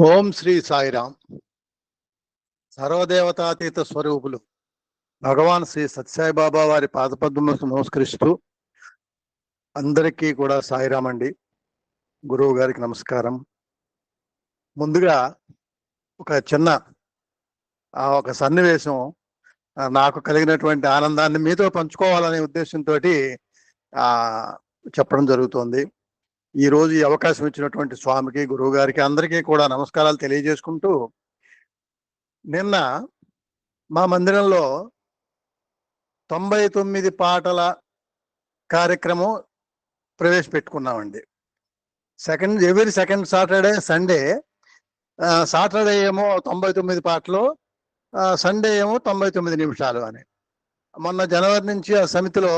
ఓం శ్రీ సాయిరాం. సర్వదేవతాతీత స్వరూపులు భగవాన్ శ్రీ సత్యసాయి బాబా వారి పాదపద్మములకు నమస్కరిస్తూ అందరికీ కూడా సాయిరాం అండి. గురువు గారికి నమస్కారం. ముందుగా ఒక చిన్న ఒక సన్నివేశం నాకు కలిగినటువంటి ఆనందాన్ని మీతో పంచుకోవాలనే ఉద్దేశంతో చెప్పడం జరుగుతోంది. ఈరోజు ఈ అవకాశం ఇచ్చినటువంటి స్వామికి, గురువు గారికి, అందరికీ కూడా నమస్కారాలు తెలియజేసుకుంటూ, నిన్న మా మందిరంలో 99 పాటల కార్యక్రమం ప్రవేశపెట్టుకున్నామండి. Every second Saturday, Sunday. Saturday ఏమో 99 పాటలు, సండే ఏమో 99 నిమిషాలు అని. మొన్న జనవరి నుంచి ఆ సమితిలో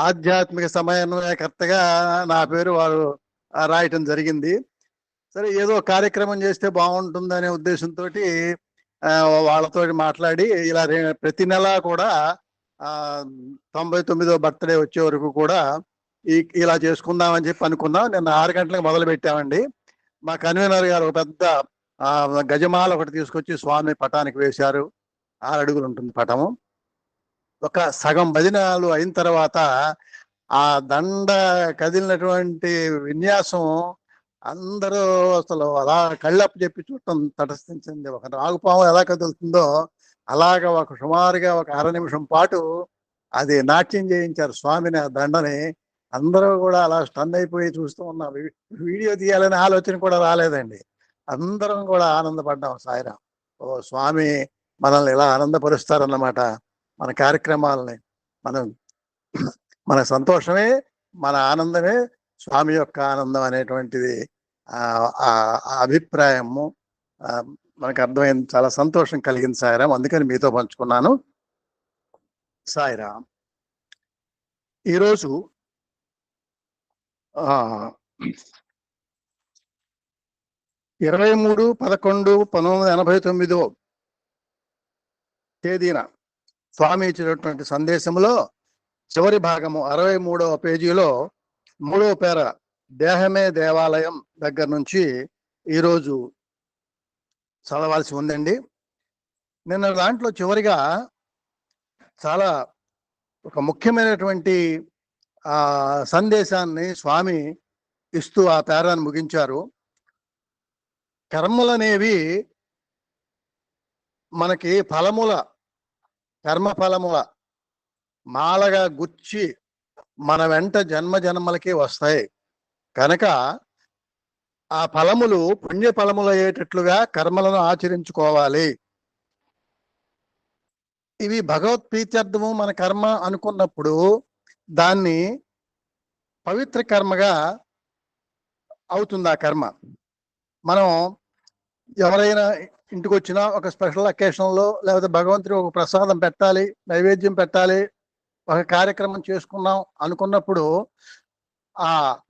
ఆధ్యాత్మిక సమన్వయకర్తగా నా పేరు వారు రాయటం జరిగింది. సరే, ఏదో కార్యక్రమం చేస్తే బాగుంటుందనే ఉద్దేశంతో వాళ్ళతో మాట్లాడి ఇలా ప్రతి నెల కూడా 99వ బర్త్డే వచ్చే వరకు కూడా ఇలా చేసుకుందామని చెప్పి అనుకున్నాం. నిన్న 6 గంటలకు మొదలు పెట్టామండి. మా కన్వీనర్ గారు ఒక పెద్ద గజమాల ఒకటి తీసుకొచ్చి స్వామి పటానికి వేశారు. 6 అడుగులు ఉంటుంది పటము. ఒక సగం భజనాలు అయిన తర్వాత ఆ దండ కదిలినటువంటి విన్యాసం అందరూ అసలు అలా కళ్ళప్పు చెప్పి చూడటం తటస్థించింది. ఒక నాగుపాము ఎలా కదులుతుందో అలాగ సుమారుగా ఒక 1/2 నిమిషం పాటు అది నాట్యం చేయించారు స్వామిని. ఆ దండని అందరూ కూడా అలా స్టన్ అయిపోయి చూస్తూ ఉన్నాం. వీడియో తీయాలనే ఆలోచన కూడా రాలేదండి. అందరం కూడా ఆనందపడ్డాం. సాయిరాం, ఓ స్వామి మనల్ని ఇలా ఆనందపరుస్తారన్నమాట. మన కార్యక్రమాలని మన సంతోషమే, మన ఆనందమే స్వామి యొక్క ఆనందం అనేటువంటిది అభిప్రాయము మనకు అర్థమైంది. చాలా సంతోషం కలిగింది సాయిరాం. అందుకని మీతో పంచుకున్నాను. సాయిరాం. ఈరోజు 23/11/1989 తేదీన స్వామి ఇచ్చినటువంటి సందేశంలో చివరి భాగము 63వ పేజీలో 3వ పేర దేహమే దేవాలయం దగ్గర నుంచి ఈరోజు చదవాల్సి ఉందండి. నిన్న దాంట్లో చివరిగా చాలా ఒక ముఖ్యమైనటువంటి సందేశాన్ని స్వామి ఇస్తూ ఆ పేరాన్ని ముగించారు. కర్మలనేవి మనకి కర్మ ఫలముల మాలగా గుచ్చి మన వెంట జన్మ జన్మలకి వస్తాయి కనుక ఆ ఫలములు పుణ్య ఫలములు అయ్యేటట్లుగా కర్మలను ఆచరించుకోవాలి. ఇవి భగవత్ప్రీత్యర్థము మన కర్మ అనుకున్నప్పుడు దాన్ని పవిత్ర కర్మగా అవుతుంది. ఆ కర్మ మనం ఎవరైనా ఇంటికి వచ్చినా ఒక స్పెషల్ అకేషన్లో లేకపోతే భగవంతుడి ఒక ప్రసాదం పెట్టాలి, నైవేద్యం పెట్టాలి, ఒక కార్యక్రమం చేసుకున్నాం అనుకున్నప్పుడు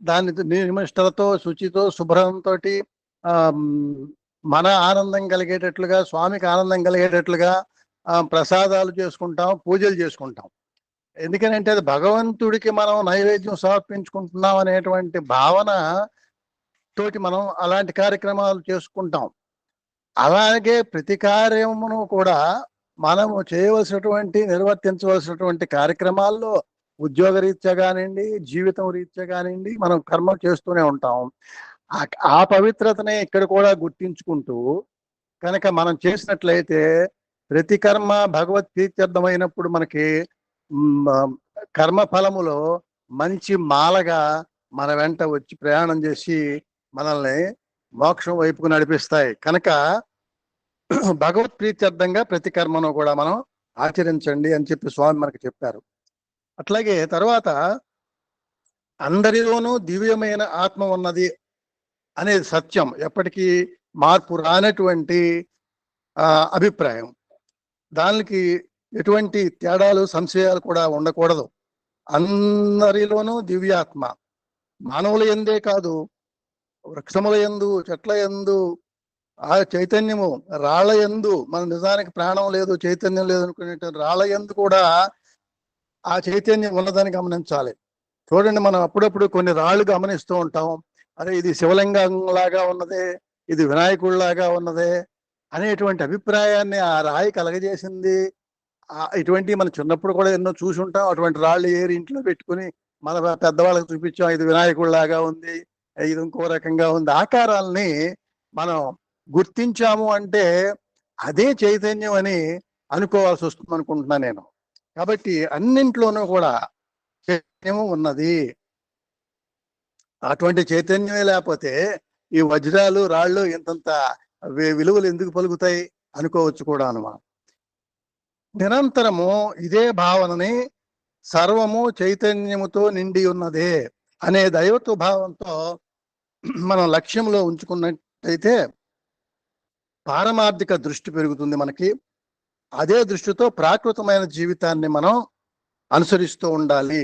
దాని నిమిష్టలతో, శుచితో, శుభ్రంతో మన ఆనందం కలిగేటట్లుగా, స్వామికి ఆనందం కలిగేటట్లుగా ప్రసాదాలు చేసుకుంటాం, పూజలు చేసుకుంటాం. ఎందుకనంటే అది భగవంతుడికి మనం నైవేద్యం సమర్పించుకుంటున్నాం అనేటువంటి భావన తోటి మనం అలాంటి కార్యక్రమాలు చేసుకుంటాం. అలాగే ప్రతి కార్యమును కూడా మనము చేయవలసినటువంటి, నిర్వర్తించవలసినటువంటి కార్యక్రమాల్లో ఉద్యోగరీత్యా కానివ్వండి, జీవితం రీత్యా కానివ్వండి, మనం కర్మ చేస్తూనే ఉంటాం. ఆ పవిత్రతనే ఇక్కడ కూడా గుర్తించుకుంటూ కనుక మనం చేసినట్లయితే ప్రతి కర్మ భగవత్ ప్రీత్యర్థమైనప్పుడు మనకి కర్మ ఫలములో మంచి మాలగా మన వెంట వచ్చి ప్రయాణం చేసి మనల్ని మోక్షం వైపుకు నడిపిస్తాయి. కనుక భగవత్ ప్రీత్యర్థంగా ప్రతి కర్మను కూడా మనం ఆచరించండి అని చెప్పి స్వామి మనకు చెప్పారు. అట్లాగే తర్వాత అందరిలోనూ దివ్యమైన ఆత్మ ఉన్నది అనేది సత్యం, ఎప్పటికీ మార్పు రానటువంటి అభిప్రాయం. దానికి ఎటువంటి తేడాలు, సంశయాలు కూడా ఉండకూడదు. అందరిలోనూ దివ్యాత్మ, మానవుల యందే కాదు, వృక్షముల యందు, చెట్ల యందు ఆ చైతన్యము, రాళ్ల యందు, మన నిజానికి ప్రాణం లేదు, చైతన్యం లేదు అనుకునే రాళ్ల యందు కూడా ఆ చైతన్యం ఉన్నదని గమనించాలి. చూడండి, మనం అప్పుడప్పుడు కొన్ని రాళ్ళు గమనిస్తూ ఉంటాం. అరే, ఇది శివలింగం లాగా ఉన్నదే, ఇది వినాయకుడిలాగా ఉన్నదే అనేటువంటి అభిప్రాయాన్ని ఆ రాయి కలగజేసింది. ఇటువంటి మనం చిన్నప్పుడు కూడా ఎన్నో చూసి ఉంటాం. అటువంటి రాళ్ళు ఏరి ఇంట్లో పెట్టుకుని మన పెద్దవాళ్ళకి చూపించాం, ఇది వినాయకుడిలాగా ఉంది, ఇది ఇంకో రకంగా ఉంది. ఆకారాలని మనం గుర్తించాము అంటే అదే చైతన్యం అని అనుకోవాల్సి వస్తుంది అనుకుంటున్నా నేను. కాబట్టి అన్నింట్లోనూ కూడా చైతన్యము ఉన్నది. అటువంటి చైతన్యమే లేకపోతే ఈ వజ్రాలు రాళ్ళు ఇంతంత విలువలు ఎందుకు పలుకుతాయి అనుకోవచ్చు కూడా అనమాట. నిరంతరము ఇదే భావనని సర్వము చైతన్యముతో నిండి ఉన్నదే అనే దైవత్వ భావంతో మనం లక్ష్యంలో ఉంచుకున్నట్టయితే పారమార్థిక దృష్టి పెరుగుతుంది మనకి. అదే దృష్టితో ప్రాకృతమైన జీవితాన్ని మనం అనుసరిస్తూ ఉండాలి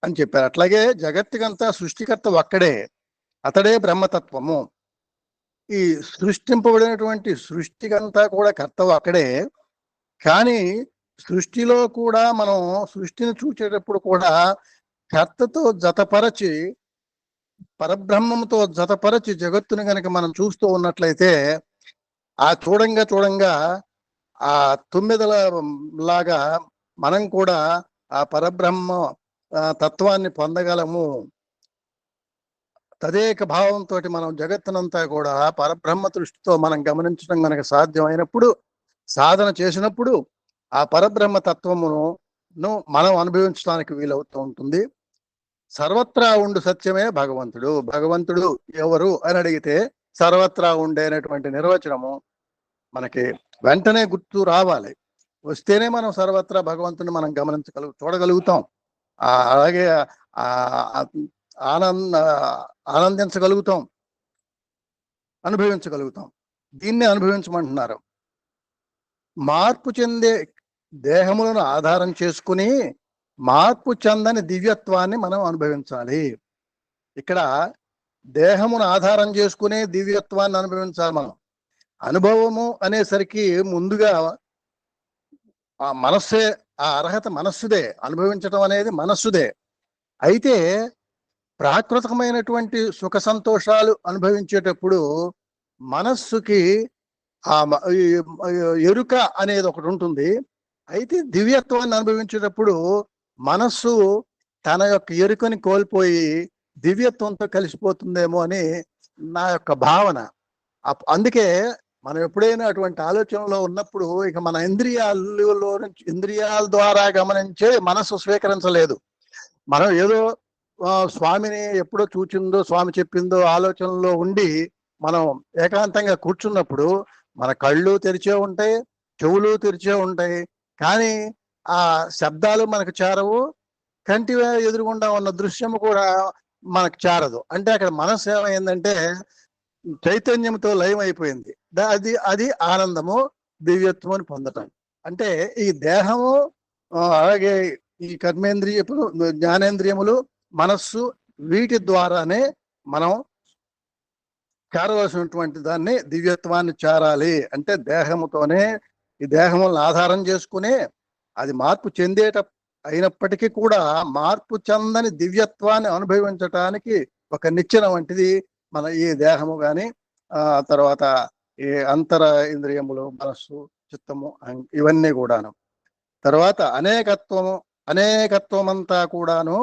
అని చెప్పారు. అట్లాగే జగత్తుకంతా సృష్టికర్త ఒక్కడే, అతడే బ్రహ్మతత్వము. ఈ సృష్టింపబడినటువంటి సృష్టికంతా కూడా కర్త ఒక్కడే. కానీ సృష్టిలో కూడా మనం సృష్టిని చూసేటప్పుడు కూడా కర్తతో జతపరచి, పరబ్రహ్మంతో జతపరచి జగత్తుని కనుక మనం చూస్తూ ఉన్నట్లయితే ఆ చూడంగా ఆ తొమ్మిదల లాగా మనం కూడా ఆ పరబ్రహ్మ తత్వాన్ని పొందగలము. తదేక భావంతో మనం జగత్తునంతా కూడా పరబ్రహ్మ దృష్టితో మనం గమనించడం కనుక సాధ్యమైనప్పుడు, సాధన చేసినప్పుడు ఆ పరబ్రహ్మ తత్వమును మనం అనుభవించడానికి వీలవుతూ ఉంటుంది. సర్వత్రా ఉండు సత్యమే భగవంతుడు. భగవంతుడు ఎవరు అని అడిగితే సర్వత్రా ఉండేనటువంటి నిర్వచనము మనకి వెంటనే గుర్తు రావాలి. వస్తేనే మనం సర్వత్రా భగవంతుని మనం చూడగలుగుతాం. అలాగే ఆనందించగలుగుతాం, అనుభవించగలుగుతాం. దీన్ని అనుభవించమంటున్నారు. మార్పు చెందే దేహములను ఆధారం చేసుకుని మార్పు చెందని దివ్యత్వాన్ని మనం అనుభవించాలి. ఇక్కడ దేహమును ఆధారం చేసుకునే దివ్యత్వాన్ని అనుభవించాలి మనం. అనుభవము అనేసరికి ముందుగా ఆ మనస్సే, ఆ అర్హత మనస్సుదే, అనుభవించటం అనేది మనస్సుదే. అయితే ప్రాకృతికమైనటువంటి సుఖ సంతోషాలు అనుభవించేటప్పుడు మనస్సుకి ఆ ఎరుక అనేది ఒకటి ఉంటుంది. అయితే దివ్యత్వాన్ని అనుభవించేటప్పుడు మనస్సు తన యొక్క ఎరుకని కోల్పోయి దివ్యత్వంతో కలిసిపోతుందేమో అని నా యొక్క భావన. అందుకే మనం ఎప్పుడైనా అటువంటి ఆలోచనలో ఉన్నప్పుడు ఇక మన ఇంద్రియాల ద్వారా గమనించే మనస్సు స్వీకరించలేదు. మనం ఏదో స్వామిని ఎప్పుడో చూచిందో, స్వామి చెప్పిందో ఆలోచనలో ఉండి మనం ఏకాంతంగా కూర్చున్నప్పుడు మన కళ్ళు తెరిచే ఉంటాయి, చెవులు తెరిచే ఉంటాయి, కానీ ఆ శబ్దాలు మనకు చేరవు, కంటి ఎదురుగుండా ఉన్న దృశ్యము కూడా మనకు చేరదు. అంటే అక్కడ మనస్సు ఏమైందంటే చైతన్యంతో లయం అయిపోయింది. అది ఆనందము, దివ్యత్వం అని పొందటం. అంటే ఈ దేహము, అలాగే ఈ కర్మేంద్రియములు, జ్ఞానేంద్రియములు, మనస్సు, వీటి ద్వారానే మనం చేరవలసినటువంటి దాన్ని, దివ్యత్వాన్ని చేరాలి. అంటే దేహముతోనే, ఈ దేహములను ఆధారం చేసుకునే అది మార్పు చెందేట అయినప్పటికీ కూడా మార్పు చెందని దివ్యత్వాన్ని అనుభవించటానికి ఒక నిచ్చెన వంటిది మన ఈ దేహము కానీ, తర్వాత ఈ అంతర ఇంద్రియములు, మనస్సు, చిత్తము, ఇవన్నీ కూడాను. తర్వాత అనేకత్వం అంతా కూడాను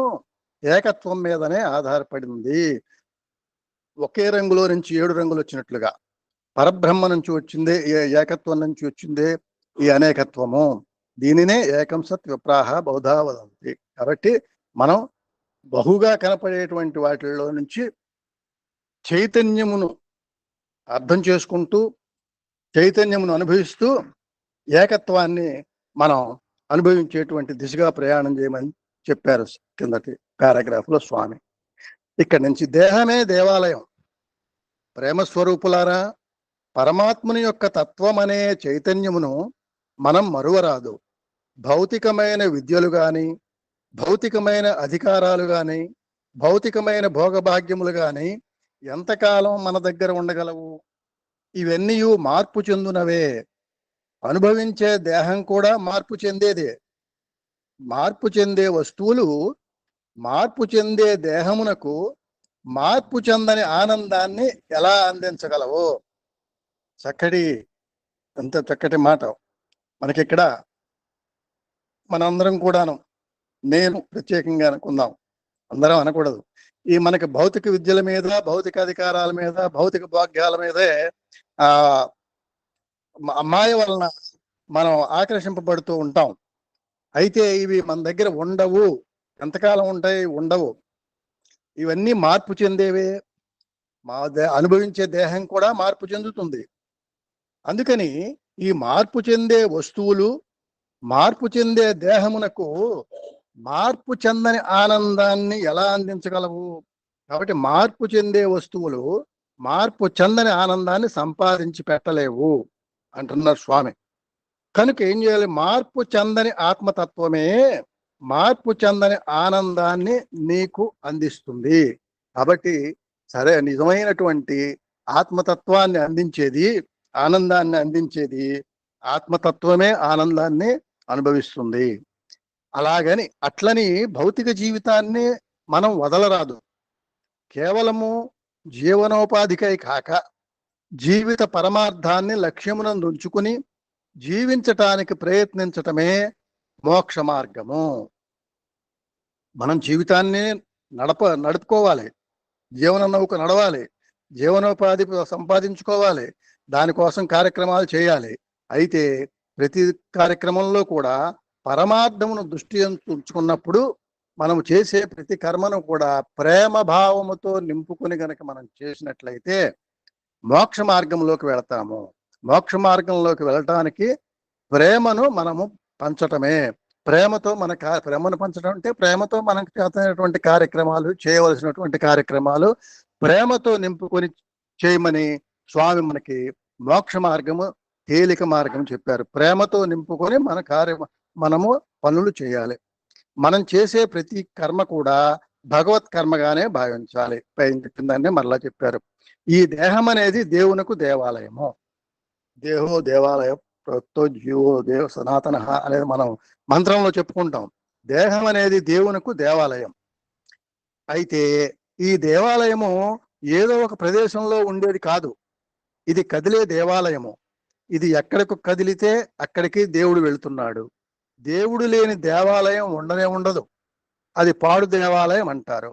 ఏకత్వం మీదనే ఆధారపడింది. ఒకే రంగులో నుంచి 7 రంగులు వచ్చినట్లుగా పరబ్రహ్మ నుంచి వచ్చిందే, ఏకత్వం నుంచి వచ్చిందే ఈ అనేకత్వము. దీనినే ఏకం సత్ విప్రాహ బహుధా వదంతి. కాబట్టి మనం బహుగా కనపడేటువంటి వాటిల్లో నుంచి చైతన్యమును అర్థం చేసుకుంటూ, చైతన్యమును అనుభవిస్తూ ఏకత్వాన్ని మనం అనుభవించేటువంటి దిశగా ప్రయాణం చేయమని చెప్పారు కిందటి పారాగ్రాఫ్ లో స్వామి. ఇక్కడి నుంచి దేహమే దేవాలయం. ప్రేమస్వరూపులారా, పరమాత్ముని యొక్క తత్వం అనే చైతన్యమును మనం మరువరాదు. భౌతికమైన విద్యలు గాని, భౌతికమైన అధికారాలు గాని, భౌతికమైన భోగభాగ్యములు గాని ఎంతకాలం మన దగ్గర ఉండగలవు? ఇవన్నీ మార్పు చెందునవే. అనుభవించే దేహం కూడా మార్పు చెందేదే. మార్పు చెందే వస్తువులు మార్పు చెందే దేహమునకు మార్పు చెందని ఆనందాన్ని ఎలా అందించగలవు? చక్కటి, ఎంత చక్కటి మాట. మనకిక్కడ మనందరం కూడాను, నేను ప్రత్యేకంగా అనుకుందాం, అందరం అనకూడదు. ఈ మనకి భౌతిక విద్యల మీద, భౌతిక అధికారాల మీద, భౌతిక భాగ్యాల మీదే ఆ మాయ వలన మనం ఆకర్షింపబడుతూ ఉంటాం. అయితే ఇవి మన దగ్గర ఉండవు. ఎంతకాలం ఉంటాయి? ఉండవు. ఇవన్నీ మార్పు చెందేవే. అనుభవించే దేహం కూడా మార్పు చెందుతుంది. అందుకని ఈ మార్పు చెందే వస్తువులు, మార్పు చెందే దేహమునకు మార్పు చెందని ఆనందాన్ని ఎలా అందించగలవు? కాబట్టి మార్పు చెందే వస్తువులు మార్పు చెందని ఆనందాన్ని సంపాదించి పెట్టలేవు అంటున్నారు స్వామి. కనుక ఏం చేయాలి? మార్పు చెందని ఆత్మతత్వమే మార్పు చెందని ఆనందాన్ని నీకు అందిస్తుంది. కాబట్టి సరే, నిజమైనటువంటి ఆత్మతత్వాన్ని అందించేది, ఆనందాన్ని అందించేది ఆత్మతత్వమే ఆనందాన్ని అనుభవిస్తుంది. అలాగని అట్లని భౌతిక జీవితాన్ని మనం వదలరాదు. కేవలము జీవనోపాధికై కాక జీవిత పరమార్థాన్ని లక్ష్యమునందు ఉంచుకుని జీవించటానికి ప్రయత్నించటమే మోక్ష మార్గము. మనం జీవితాన్ని నడుపుకోవాలి, జీవన నౌక నడవాలి, జీవనోపాధి సంపాదించుకోవాలి, దానికోసం కార్యక్రమాలు చేయాలి. అయితే ప్రతి కార్యక్రమంలో కూడా పరమార్థమును దృష్టి ఉంచుకున్నప్పుడు మనం చేసే ప్రతి కర్మను కూడా ప్రేమ భావముతో నింపుకొని గనక మనం చేసినట్లయితే మోక్ష మార్గంలోకి వెళతాము. మోక్ష మార్గంలోకి వెళ్ళటానికి ప్రేమను మనము పంచటమే. ప్రేమతో ప్రేమను పంచడం అంటే ప్రేమతో మనకు చేతనటువంటి కార్యక్రమాలు, చేయవలసినటువంటి కార్యక్రమాలు ప్రేమతో నింపుకొని చేయమని స్వామి మనకి మోక్ష మార్గము, తేలిక మార్గం చెప్పారు. ప్రేమతో నింపుకొని మనము పనులు చేయాలి. మనం చేసే ప్రతి కర్మ కూడా భగవత్ కర్మగానే భావించాలి. పైన చెప్పిందాన్ని మరలా చెప్పారు. ఈ దేహం అనేది దేవునకు దేవాలయము. దేహో దేవాలయం ప్రతో జీవో దేవ సనాతన అనేది మనం మంత్రంలో చెప్పుకుంటాం. దేహం అనేది దేవునకు దేవాలయం. అయితే ఈ దేవాలయము ఏదో ఒక ప్రదేశంలో ఉండేది కాదు. ఇది కదిలే దేవాలయము. ఇది ఎక్కడికి కదిలితే అక్కడికి దేవుడు వెళుతున్నాడు. దేవుడు లేని దేవాలయం ఉండనే ఉండదు. అది పాడు దేవాలయం అంటారు.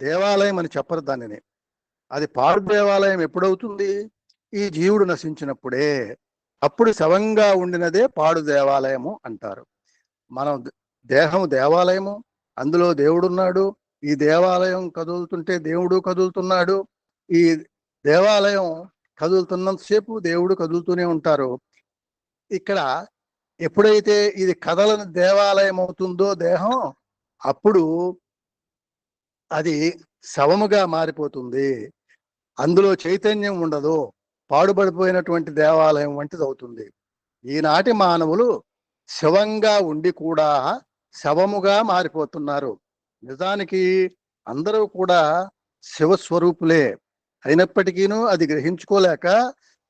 దేవాలయం అని చెప్పరు దానిని. అది పాడు దేవాలయం ఎప్పుడవుతుంది? ఈ జీవుడు నశించినప్పుడే. అప్పుడు శవంగా ఉండినదే పాడు దేవాలయము అంటారు. మనం దేహం దేవాలయము, అందులో దేవుడున్నాడు. ఈ దేవాలయం కదులుతుంటే దేవుడు కదులుతున్నాడు. ఈ దేవాలయం కదులుతున్నంతసేపు దేవుడు కదులుతూనే ఉంటారు. ఇక్కడ ఎప్పుడైతే ఇది కదలని దేవాలయం అవుతుందో దేహం, అప్పుడు అది శవముగా మారిపోతుంది. అందులో చైతన్యం ఉండదు. పాడుబడిపోయినటువంటి దేవాలయం వంటిది అవుతుంది. ఈనాటి మానవులు శవంగా ఉండి కూడా శవముగా మారిపోతున్నారు. నిజానికి అందరూ కూడా శివస్వరూపులే అయినప్పటికీను అది గ్రహించుకోలేక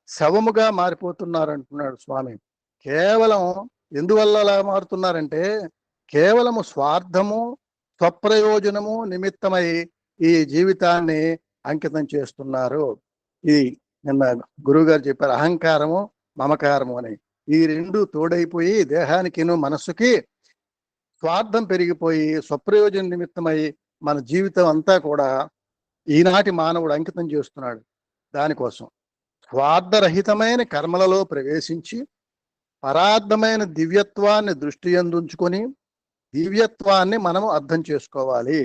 శవముగా మారిపోతున్నారు అంటున్నాడు స్వామి. కేవలం ఎందువల్ల అలా మారుతున్నారంటే కేవలము స్వార్థము, స్వప్రయోజనము నిమిత్తమై ఈ జీవితాన్ని అంకితం చేస్తున్నారు. ఇది నిన్న గురువు గారు చెప్పారు, అహంకారము మమకారము అని. ఈ రెండు తోడైపోయి దేహానికిను మనస్సుకి స్వార్థం పెరిగిపోయి స్వప్రయోజన నిమిత్తమై మన జీవితం అంతా కూడా ఈనాటి మానవుడు అంకితం చేస్తున్నాడు. దానికోసం స్వార్థరహితమైన కర్మలలో ప్రవేశించి పరార్థమైన దివ్యత్వాన్ని దృష్టి అందుంచుకొని దివ్యత్వాన్ని మనము అర్థం చేసుకోవాలి.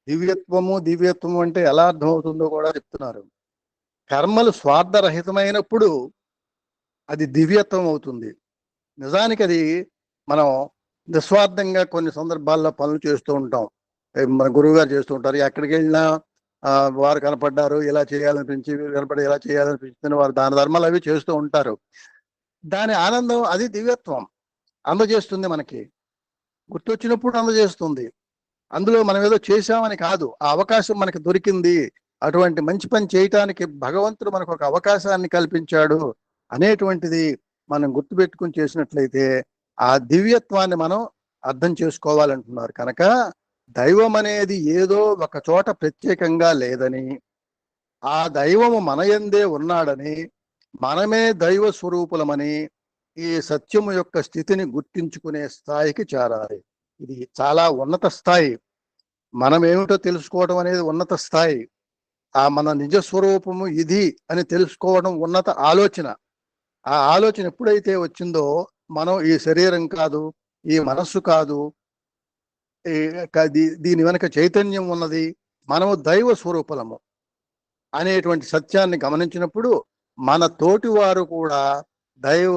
దివ్యత్వము అంటే ఎలా అర్థమవుతుందో కూడా చెప్తున్నారు. కర్మలు స్వార్థరహితమైనప్పుడు అది దివ్యత్వం అవుతుంది. నిజానికి అది మనం నిస్వార్థంగా కొన్ని సందర్భాల్లో పనులు చేస్తూ ఉంటాం. మన గురువు గారు చేస్తూ ఉంటారు. ఎక్కడికి వెళ్ళినా వారు కనపడ్డారు, ఇలా చేయాలనిపించి, కనపడి ఇలా చేయాలనిపించింది, వారు దాన ధర్మాలు అవి చేస్తూ ఉంటారు. దాని ఆనందం అది దివ్యత్వం అందజేస్తుంది. మనకి గుర్తొచ్చినప్పుడు అందజేస్తుంది. అందులో మనం ఏదో చేశామని కాదు, ఆ అవకాశం మనకి దొరికింది, అటువంటి మంచి పని చేయటానికి భగవంతుడు మనకు ఒక అవకాశాన్ని కల్పించాడు అనేటువంటిది మనం గుర్తుపెట్టుకుని చేసినట్లయితే ఆ దివ్యత్వాన్ని మనం అర్థం చేసుకోవాలంటున్నారు. కనుక దైవం అనేది ఏదో ఒక చోట ప్రత్యేకంగా లేదని, ఆ దైవము మన యందే ఉన్నాడని, మనమే దైవ స్వరూపులమని ఈ సత్యము యొక్క స్థితిని గుర్తించుకునే స్థాయికి చేరాలి. ఇది చాలా ఉన్నత స్థాయి. మనం ఏమిటో తెలుసుకోవడం అనేది ఉన్నత స్థాయి. ఆ మన నిజ స్వరూపము ఇది అని తెలుసుకోవడం ఉన్నత ఆలోచన. ఆ ఆలోచన ఎప్పుడైతే వచ్చిందో, మనం ఈ శరీరం కాదు, ఈ మనస్సు కాదు, దీని వెనక చైతన్యం ఉన్నది, మనము దైవ స్వరూపులము అనేటువంటి సత్యాన్ని గమనించినప్పుడు మన తోటి వారు కూడా దైవ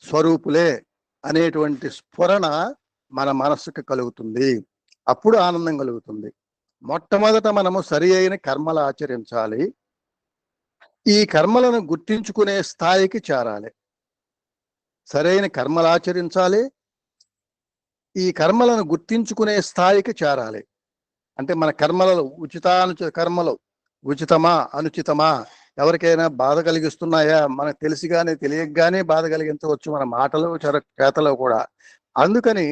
స్వరూపులే అనేటువంటి స్ఫురణ మన మనస్సుకు కలుగుతుంది. అప్పుడు ఆనందం కలుగుతుంది. మొట్టమొదట మనము సరి అయిన కర్మలు ఆచరించాలి. ఈ కర్మలను గుర్తించుకునే స్థాయికి చేరాలి. సరైన కర్మలు ఆచరించాలి. ఈ కర్మలను గుర్తించుకునే స్థాయికి చేరాలి. అంటే మన కర్మలలో కర్మలు ఉచితమా అనుచితమా, ఎవరికైనా బాధ కలిగిస్తున్నాయా, మనకు తెలిసి కానీ తెలియకగానే బాధ కలిగించవచ్చు మన మాటలు చేతలో కూడా. అందుకని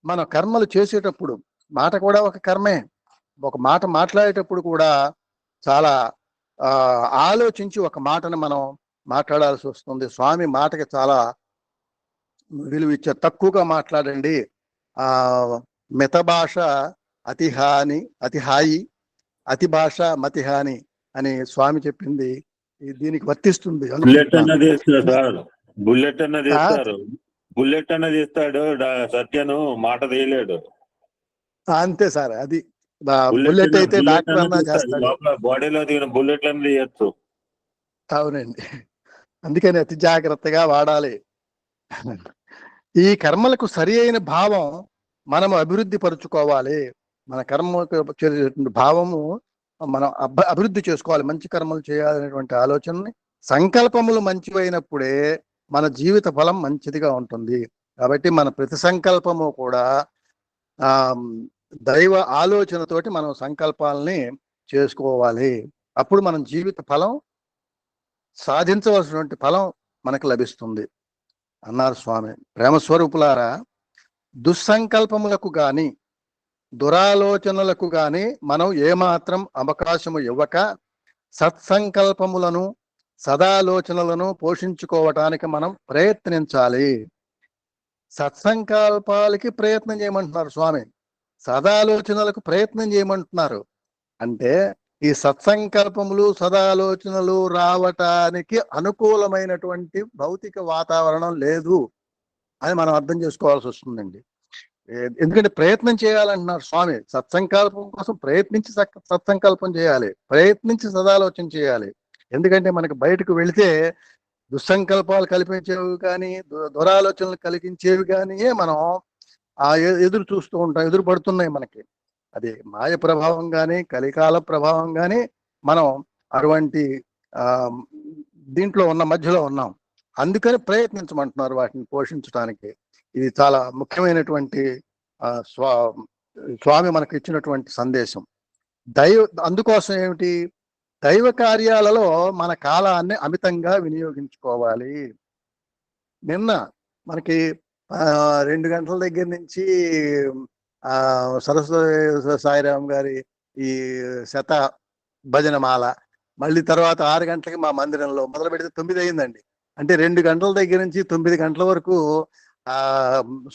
మన కర్మలు చేసేటప్పుడు, మాట కూడా ఒక కర్మే, ఒక మాట మాట్లాడేటప్పుడు కూడా చాలా ఆలోచించి ఒక మాటను మనం మాట్లాడాల్సి వస్తుంది. స్వామి మాటకి చాలా విలువ ఇచ్చారు. తక్కువగా మాట్లాడండి, మిత భాష అతి హాయి, అతి భాష మతి హాని అని స్వామి చెప్పింది దీనికి వర్తిస్తుంది. బుల్లెట్ అన్నది ఇస్తాడు, సత్యను మాట తీయలేడు. అంతే సార్, అది బుల్లెట్ అయితే డాక్టర్ అన్నా చేస్తాడు, బాడీలో దిగిన బుల్లెట్లను తీయచ్చు. అవునండి, అందుకని అతి జాగ్రత్తగా వాడాలి. ఈ కర్మలకు సరి అయిన భావం మనము అభివృద్ధి పరుచుకోవాలి. మన కర్మకు భావము మనం అభివృద్ధి చేసుకోవాలి. మంచి కర్మలు చేయాలనేటువంటి ఆలోచనని, సంకల్పములు మంచివైనప్పుడే మన జీవిత ఫలం మంచిదిగా ఉంటుంది. కాబట్టి మన ప్రతి సంకల్పము కూడా దైవ ఆలోచనతోటి మనం సంకల్పాలని చేసుకోవాలి. అప్పుడు మనం జీవిత ఫలం, సాధించవలసినటువంటి ఫలం మనకు లభిస్తుంది అన్నారు స్వామి. ప్రేమస్వరూపులారా, దుస్సంకల్పములకు గాని దురాలోచనలకు గాని మనం ఏమాత్రం అవకాశము ఇవ్వక సత్సంకల్పములను సదాలోచనలను పోషించుకోవటానికి మనం ప్రయత్నించాలి. సత్సంకల్పాలకి ప్రయత్నం చేయమంటున్నారు స్వామి, సదాలోచనలకు ప్రయత్నం చేయమంటున్నారు. అంటే ఈ సత్సంకల్పములు సదాలోచనలు రావటానికి అనుకూలమైనటువంటి భౌతిక వాతావరణం లేదు అని మనం అర్థం చేసుకోవాల్సి వస్తుందండి. ఎందుకంటే ప్రయత్నం చేయాలంటున్నారు స్వామి. సత్సంకల్పం కోసం ప్రయత్నించి సత్సంకల్పం చేయాలి, ప్రయత్నించి సదాలోచన చేయాలి. ఎందుకంటే మనకు బయటకు వెళితే దుస్సంకల్పాలు కల్పించేవి కానీ దురాలోచనలు కలిగించేవి కానీ మనం ఎదురు చూస్తూ ఉంటాం, ఎదురు పడుతున్నాయి మనకి. అది మాయ ప్రభావం కానీ కలికాల ప్రభావం కానీ మనం అటువంటి దీంట్లో ఉన్న మధ్యలో ఉన్నాం. అందుకని ప్రయత్నించమంటున్నారు వాటిని పోషించడానికి. ఇది చాలా ముఖ్యమైనటువంటి స్వామి మనకు ఇచ్చినటువంటి సందేశం. అందుకోసం ఏమిటి, దైవ కార్యాలలో మన కాలాన్ని అమితంగా వినియోగించుకోవాలి. నిన్న మనకి 2 గంటల దగ్గర నుంచి సరస్వతి సాయిరామ్ గారి ఈ శత భజనమాల, మళ్ళీ తర్వాత 6 గంటలకి మా మందిరంలో మొదలు పెడితే 9 అయిందండి. అంటే 2 గంటల దగ్గర నుంచి 9 గంటల వరకు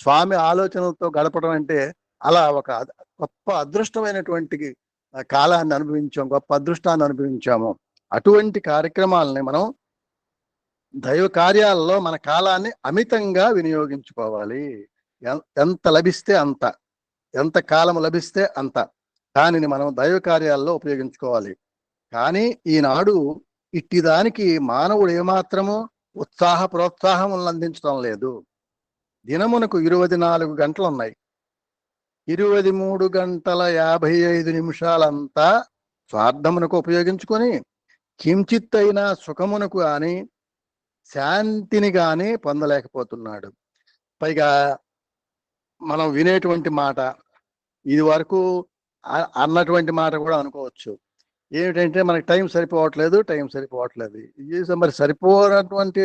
స్వామి ఆలోచనలతో గడపడం అంటే అలా ఒక గొప్ప అదృష్టమైనటువంటి కాలాన్ని అనుభవించాం, గొప్ప అదృష్టాన్ని అనుభవించాము. అటువంటి కార్యక్రమాలని మనం దైవ కార్యాలలో మన కాలాన్ని అమితంగా వినియోగించుకోవాలి. ఎంత లభిస్తే అంత, ఎంత కాలం లభిస్తే అంత దానిని మనం దైవ కార్యాల్లో ఉపయోగించుకోవాలి. కానీ ఈనాడు ఇట్టిదానికి మానవుడు ఏమాత్రము ఉత్సాహ ప్రోత్సాహములను అందించడం లేదు. దినమునకు 24 గంటలు ఉన్నాయి. 23 గంటల 55 నిమిషాలంతా స్వార్థమునకు ఉపయోగించుకొని కించిత్తైనా సుఖమునకు కానీ శాంతిని కానీ పొందలేకపోతున్నాడు. పైగా మనం వినేటువంటి మాట, ఇది వరకు అన్నటువంటి మాట కూడా అనుకోవచ్చు, ఏమిటంటే మనకి టైం సరిపోవట్లేదు. మరి సరిపోనటువంటి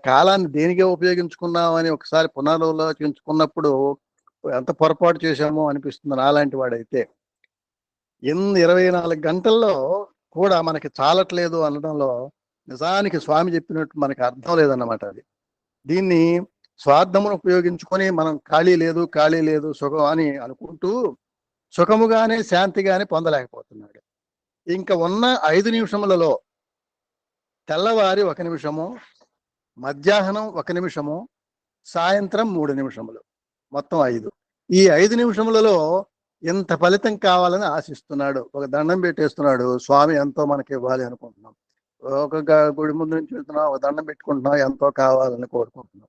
కాలాన్ని దేనికే ఉపయోగించుకున్నామని ఒకసారి పునరాలోచించుకున్నప్పుడు ఎంత పొరపాటు చేశామో అనిపిస్తుంది నాలాంటి వాడైతే. 24 గంటల్లో కూడా మనకి చాలట్లేదు అనడంలో నిజానికి స్వామి చెప్పినట్టు మనకి అర్థం లేదన్నమాట అది. దీన్ని స్వార్థమును ఉపయోగించుకొని మనం ఖాళీ లేదు సుఖం అని అనుకుంటూ సుఖముగానే శాంతిగానే పొందలేకపోతున్నాడు. ఇంకా ఉన్న 5 నిమిషములలో తెల్లవారి 1 నిమిషము, మధ్యాహ్నం 1 నిమిషము, సాయంత్రం 3 నిమిషములు, మొత్తం 5. ఈ 5 నిమిషములలో ఇంత ఫలితం కావాలని ఆశిస్తున్నాడు. ఒక దండం పెట్టేస్తున్నాడు, స్వామి ఎంతో మనకి ఇవ్వాలి అనుకుంటున్నాం. ఒక గుడి ముందు నుంచి వెళ్తున్నాం, ఒక దండం పెట్టుకుంటున్నాం, ఎంతో కావాలని కోరుకుంటున్నాం.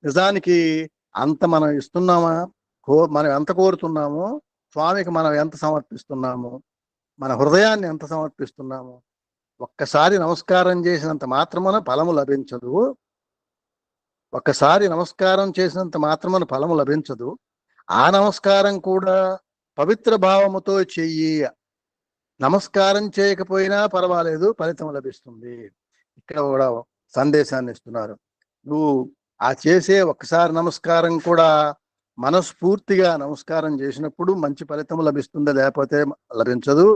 నిజానికి అంత మనం ఇస్తున్నామా? మనం ఎంత కోరుతున్నామో స్వామికి మనం ఎంత సమర్పిస్తున్నాము, మన హృదయాన్ని ఎంత సమర్పిస్తున్నాము. ఒక్కసారి నమస్కారం చేసినంత మాత్రమున ఫలము లభించదు. ఒక్కసారి నమస్కారం చేసినంత మాత్రమున ఫలము లభించదు. ఆ నమస్కారం కూడా పవిత్ర భావముతో చెయ్యి. నమస్కారం చేయకపోయినా పర్వాలేదు, ఫలితం లభిస్తుంది. ఇక్కడ కూడా సందేశాన్ని ఇస్తున్నారు. నువ్వు ఆ చేసే ఒక్కసారి నమస్కారం కూడా మనస్ఫూర్తిగా నమస్కారం చేసినప్పుడు మంచి ఫలితం లభిస్తుంది, లేకపోతే లభించదు.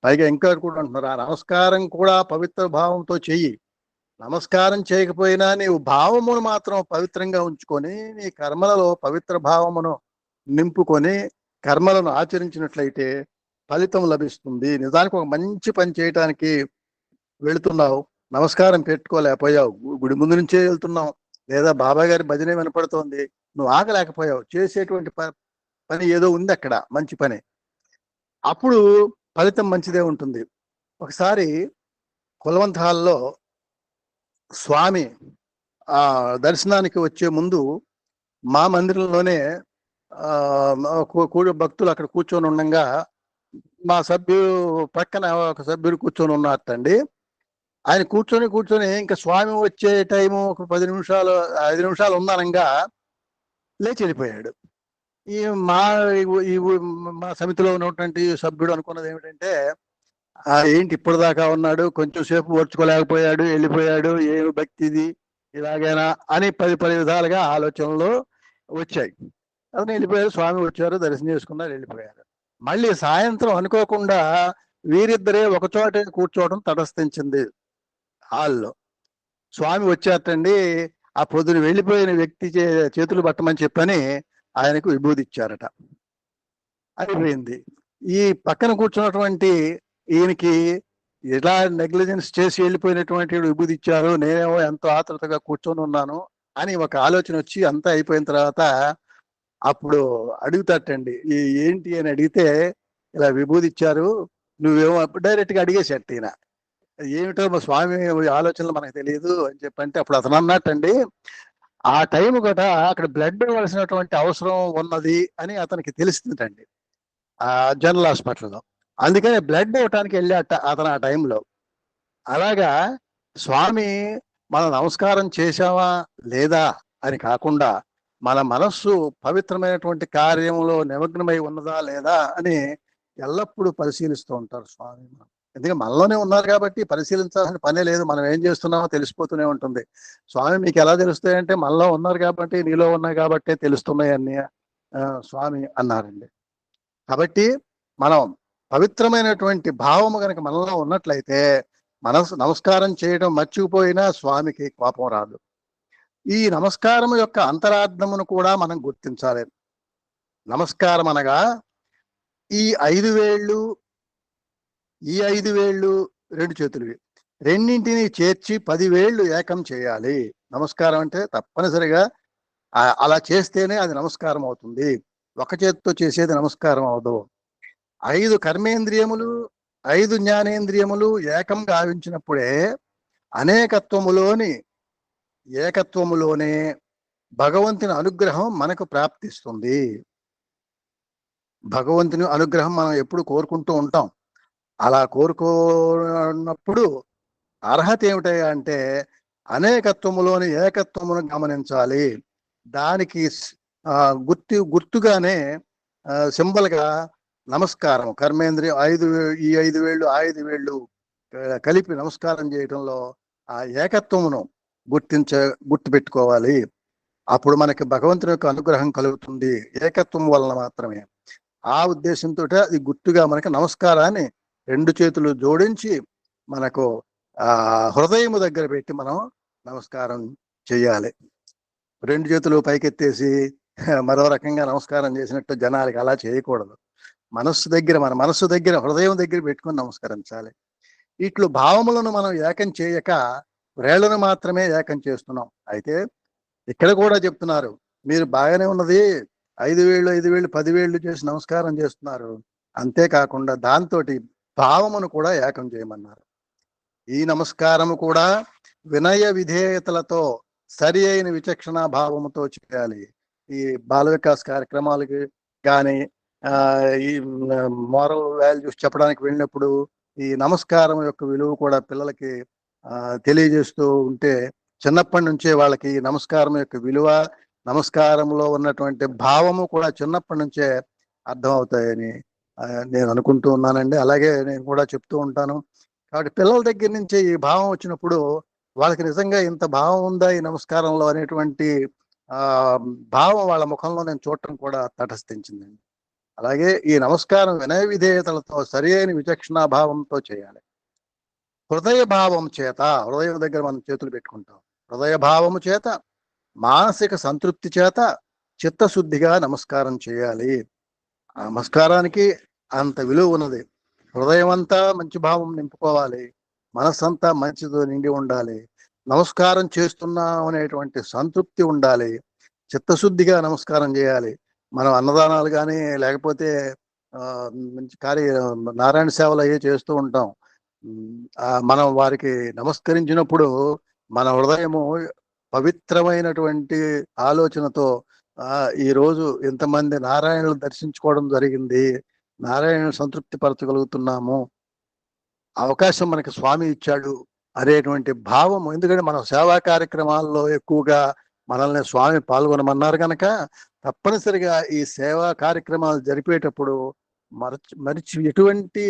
పైగా ఇంకా కూడా అంటున్నారు, ఆ నమస్కారం కూడా పవిత్ర భావంతో చెయ్యి. నమస్కారం చేయకపోయినా నీవు భావమును మాత్రం పవిత్రంగా ఉంచుకొని నీ కర్మలలో పవిత్ర భావమును నింపుకొని కర్మలను ఆచరించినట్లయితే ఫలితం లభిస్తుంది. నిజానికి ఒక మంచి పని చేయటానికి వెళుతున్నావు, నమస్కారం పెట్టుకోలేకపోయావు, గుడి ముందు నుంచే వెళ్తున్నావు, లేదా బాబా గారి భజనే వినపడుతోంది, నువ్వు ఆగలేకపోయావు, చేసేటువంటి పని ఏదో ఉంది అక్కడ, మంచి పని, అప్పుడు ఫలితం మంచిదే ఉంటుంది. ఒకసారి కులవంత్ హాల్లో స్వామి దర్శనానికి వచ్చే ముందు మా మందిరంలోనే భక్తులు అక్కడ కూర్చొని ఉండగా మా సభ్యుడు పక్కన ఒక సభ్యుడు కూర్చొని ఉన్నట్టండి. ఆయన కూర్చొని ఇంకా స్వామి వచ్చే టైము ఒక 10 నిమిషాలు 5 నిమిషాలు ఉందనంగా లేచి వెళ్ళిపోయాడు. ఈ మా సమితిలో ఉన్నటువంటి సభ్యుడు అనుకున్నది ఏమిటంటే, ఏంటి ఇప్పటిదాకా ఉన్నాడు, కొంచెం సేపు ఓర్చుకోలేకపోయాడు, వెళ్ళిపోయాడు, ఏమి భక్తిది ఇలాగైనా అని 10 విధాలుగా ఆలోచనలు వచ్చాయి. అతను వెళ్ళిపోయారు, స్వామి వచ్చారు, దర్శనం చేసుకున్నారు, వెళ్ళిపోయారు. మళ్ళీ సాయంత్రం అనుకోకుండా వీరిద్దరే ఒకచోట కూర్చోవడం తటస్థించింది హాల్లో. స్వామి వచ్చారటండి, ఆ పొద్దున వెళ్ళిపోయిన వ్యక్తి చేతులు పట్టమని చెప్పని ఆయనకు విభూది ఇచ్చారట. అయిపోయింది. ఈ పక్కన కూర్చున్నటువంటి ఈయనకి ఇలా నెగ్లిజెన్స్ చేసి వెళ్ళిపోయినటువంటి విభూది ఇచ్చారు, నేనేమో ఎంతో ఆతృతగా కూర్చొని ఉన్నాను అని ఒక ఆలోచన వచ్చి అంతా అయిపోయిన తర్వాత అప్పుడు అడుగుతాటండి, ఏంటి అని అడిగితే, ఇలా విభూది ఇచ్చారు, నువ్వేమో డైరెక్ట్ గా అడిగేసేట ఈయన, ఏమిటో మా స్వామి ఆలోచనలు మనకు తెలియదు అని చెప్పంటే, అప్పుడు అతను అన్నట్టండి, ఆ టైం గట అక్కడ బ్లడ్ ఇవ్వాల్సినటువంటి అవసరం ఉన్నది అని అతనికి తెలిసిందండి ఆ జనరల్ హాస్పిటల్లో. అందుకని బ్లడ్ ఇవ్వటానికి వెళ్ళాట అతను ఆ టైంలో. అలాగా స్వామి మనం నమస్కారం చేశావా లేదా అని కాకుండా మన మనస్సు పవిత్రమైనటువంటి కార్యంలో నిమగ్నమై ఉన్నదా లేదా అని ఎల్లప్పుడూ పరిశీలిస్తూ ఉంటారు స్వామి. ఎందుకంటే మనలోనే ఉన్నారు కాబట్టి పరిశీలించాల్సిన పనే లేదు, మనం ఏం చేస్తున్నామో తెలిసిపోతూనే ఉంటుంది. స్వామి మీకు ఎలా తెలుస్తాయంటే, మనలో ఉన్నారు కాబట్టి, నీలో ఉన్నాయి కాబట్టి తెలుస్తున్నాయి అన్ని స్వామి అన్నారండి. కాబట్టి మనం పవిత్రమైనటువంటి భావము కనుక మనలో ఉన్నట్లయితే మనసు నమస్కారం చేయడం మర్చిపోయినా స్వామికి కోపం రాదు. ఈ నమస్కారం యొక్క అంతరార్థమును కూడా మనం గుర్తించాలి. నమస్కారం అనగా ఈ 5 వేళ్ళు, ఈ 5 వేళ్ళు 2 చేతులవి, రెండింటిని చేర్చి 10 వేళ్ళు ఏకం చేయాలి. నమస్కారం అంటే తప్పనిసరిగా అలా చేస్తేనే అది నమస్కారం అవుతుంది. ఒక చేతితో చేసేది నమస్కారం అవదు. 5 కర్మేంద్రియములు 5 జ్ఞానేంద్రియములు ఏకం గావించినప్పుడే ఏకత్వములోనే భగవంతుని అనుగ్రహం మనకు ప్రాప్తిస్తుంది. భగవంతుని అనుగ్రహం మనం ఎప్పుడు కోరుకుంటూ ఉంటాం. అలా కోరుకున్నప్పుడు అర్హత ఏమిటయ్యా అంటే అనేకత్వములోని ఏకత్వమును గమనించాలి. దానికి గుర్తుగానే సింబల్గా నమస్కారం, కర్మేంద్రియం 5 వేళ్ళు 5 వేళ్ళు కలిపి నమస్కారం చేయడంలో ఆ ఏకత్వమును గుర్తుపెట్టుకోవాలి. అప్పుడు మనకి భగవంతుని యొక్క అనుగ్రహం కలుగుతుంది, ఏకత్వం వలన మాత్రమే. ఆ ఉద్దేశంతో అది గుర్తుగా మనకి నమస్కారాన్ని 2 చేతులు జోడించి మనకు హృదయం దగ్గర పెట్టి మనం నమస్కారం చెయ్యాలి. 2 చేతులు పైకెత్తేసి మరో రకంగా నమస్కారం చేసినట్టు జనాలకి అలా చేయకూడదు. మన మనస్సు దగ్గర హృదయం దగ్గర పెట్టుకొని నమస్కరించాలి. ఇట్లు భావములను మనం ఏకం చేయక వేళ్లను మాత్రమే ఏకం చేస్తున్నాం. అయితే ఇక్కడ కూడా చెప్తున్నారు, మీరు బాగానే ఉన్నది 5 వేళ్ళు 5 వేళ్ళు 10 వేళ్ళు చేసి నమస్కారం చేస్తున్నారు, అంతేకాకుండా దాంతో భావమును కూడా ఏకం చేయమన్నారు. ఈ నమస్కారము కూడా వినయ విధేయతలతో సరి అయిన విచక్షణ భావముతో చేయాలి. ఈ బాల వికాస్ కార్యక్రమాలకి కానీ ఈ మోరల్ వాల్యూస్ చెప్పడానికి వెళ్ళినప్పుడు ఈ నమస్కారం యొక్క విలువ కూడా పిల్లలకి తెలియజేస్తూ ఉంటే చిన్నప్పటి నుంచే వాళ్ళకి నమస్కారం యొక్క విలువ, నమస్కారంలో ఉన్నటువంటి భావము కూడా చిన్నప్పటి నుంచే అర్థం అవుతాయని నేను అనుకుంటూ ఉన్నానండి. అలాగే నేను కూడా చెప్తూ ఉంటాను. కాబట్టి పిల్లల దగ్గర నుంచి ఈ భావం వచ్చినప్పుడు వాళ్ళకి నిజంగా ఇంత భావం ఉందా ఈ నమస్కారంలో అనేటువంటి భావం వాళ్ళ ముఖంలో నేను చూడటం కూడా తటస్థించిందండి. అలాగే ఈ నమస్కారం వినయ విధేయతలతో సరి అయిన విచక్షణ భావంతో చేయాలి. హృదయ భావం చేత, హృదయం దగ్గర మనం చేతులు పెట్టుకుంటాం, హృదయ భావము చేత మానసిక సంతృప్తి చేత చిత్తశుద్ధిగా నమస్కారం చేయాలి. ఆ నమస్కారానికి అంత విలువ ఉన్నది. హృదయం అంతా మంచి భావం నింపుకోవాలి, మనస్సంతా మంచితో నిండి ఉండాలి, నమస్కారం చేస్తున్నాం అనేటువంటి సంతృప్తి ఉండాలి, చిత్తశుద్ధిగా నమస్కారం చేయాలి. మనం అన్నదానాలు కానీ లేకపోతే మంచి నారాయణ సేవలు అయ్యే చేస్తూ ఉంటాం. మనం వారికి నమస్కరించినప్పుడు మన హృదయము పవిత్రమైనటువంటి ఆలోచనతో ఈరోజు ఇంతమంది నారాయణులు దర్శించుకోవడం జరిగింది, నారాయణ సంతృప్తి పరచగలుగుతున్నాము, అవకాశం మనకి స్వామి ఇచ్చాడు అనేటువంటి భావము. ఎందుకంటే మనం సేవా కార్యక్రమాల్లో ఎక్కువగా మనల్ని స్వామి పాల్గొనమన్నారు కనుక తప్పనిసరిగా ఈ సేవా కార్యక్రమాలు జరిపేటప్పుడు మరిచి ఎటువంటి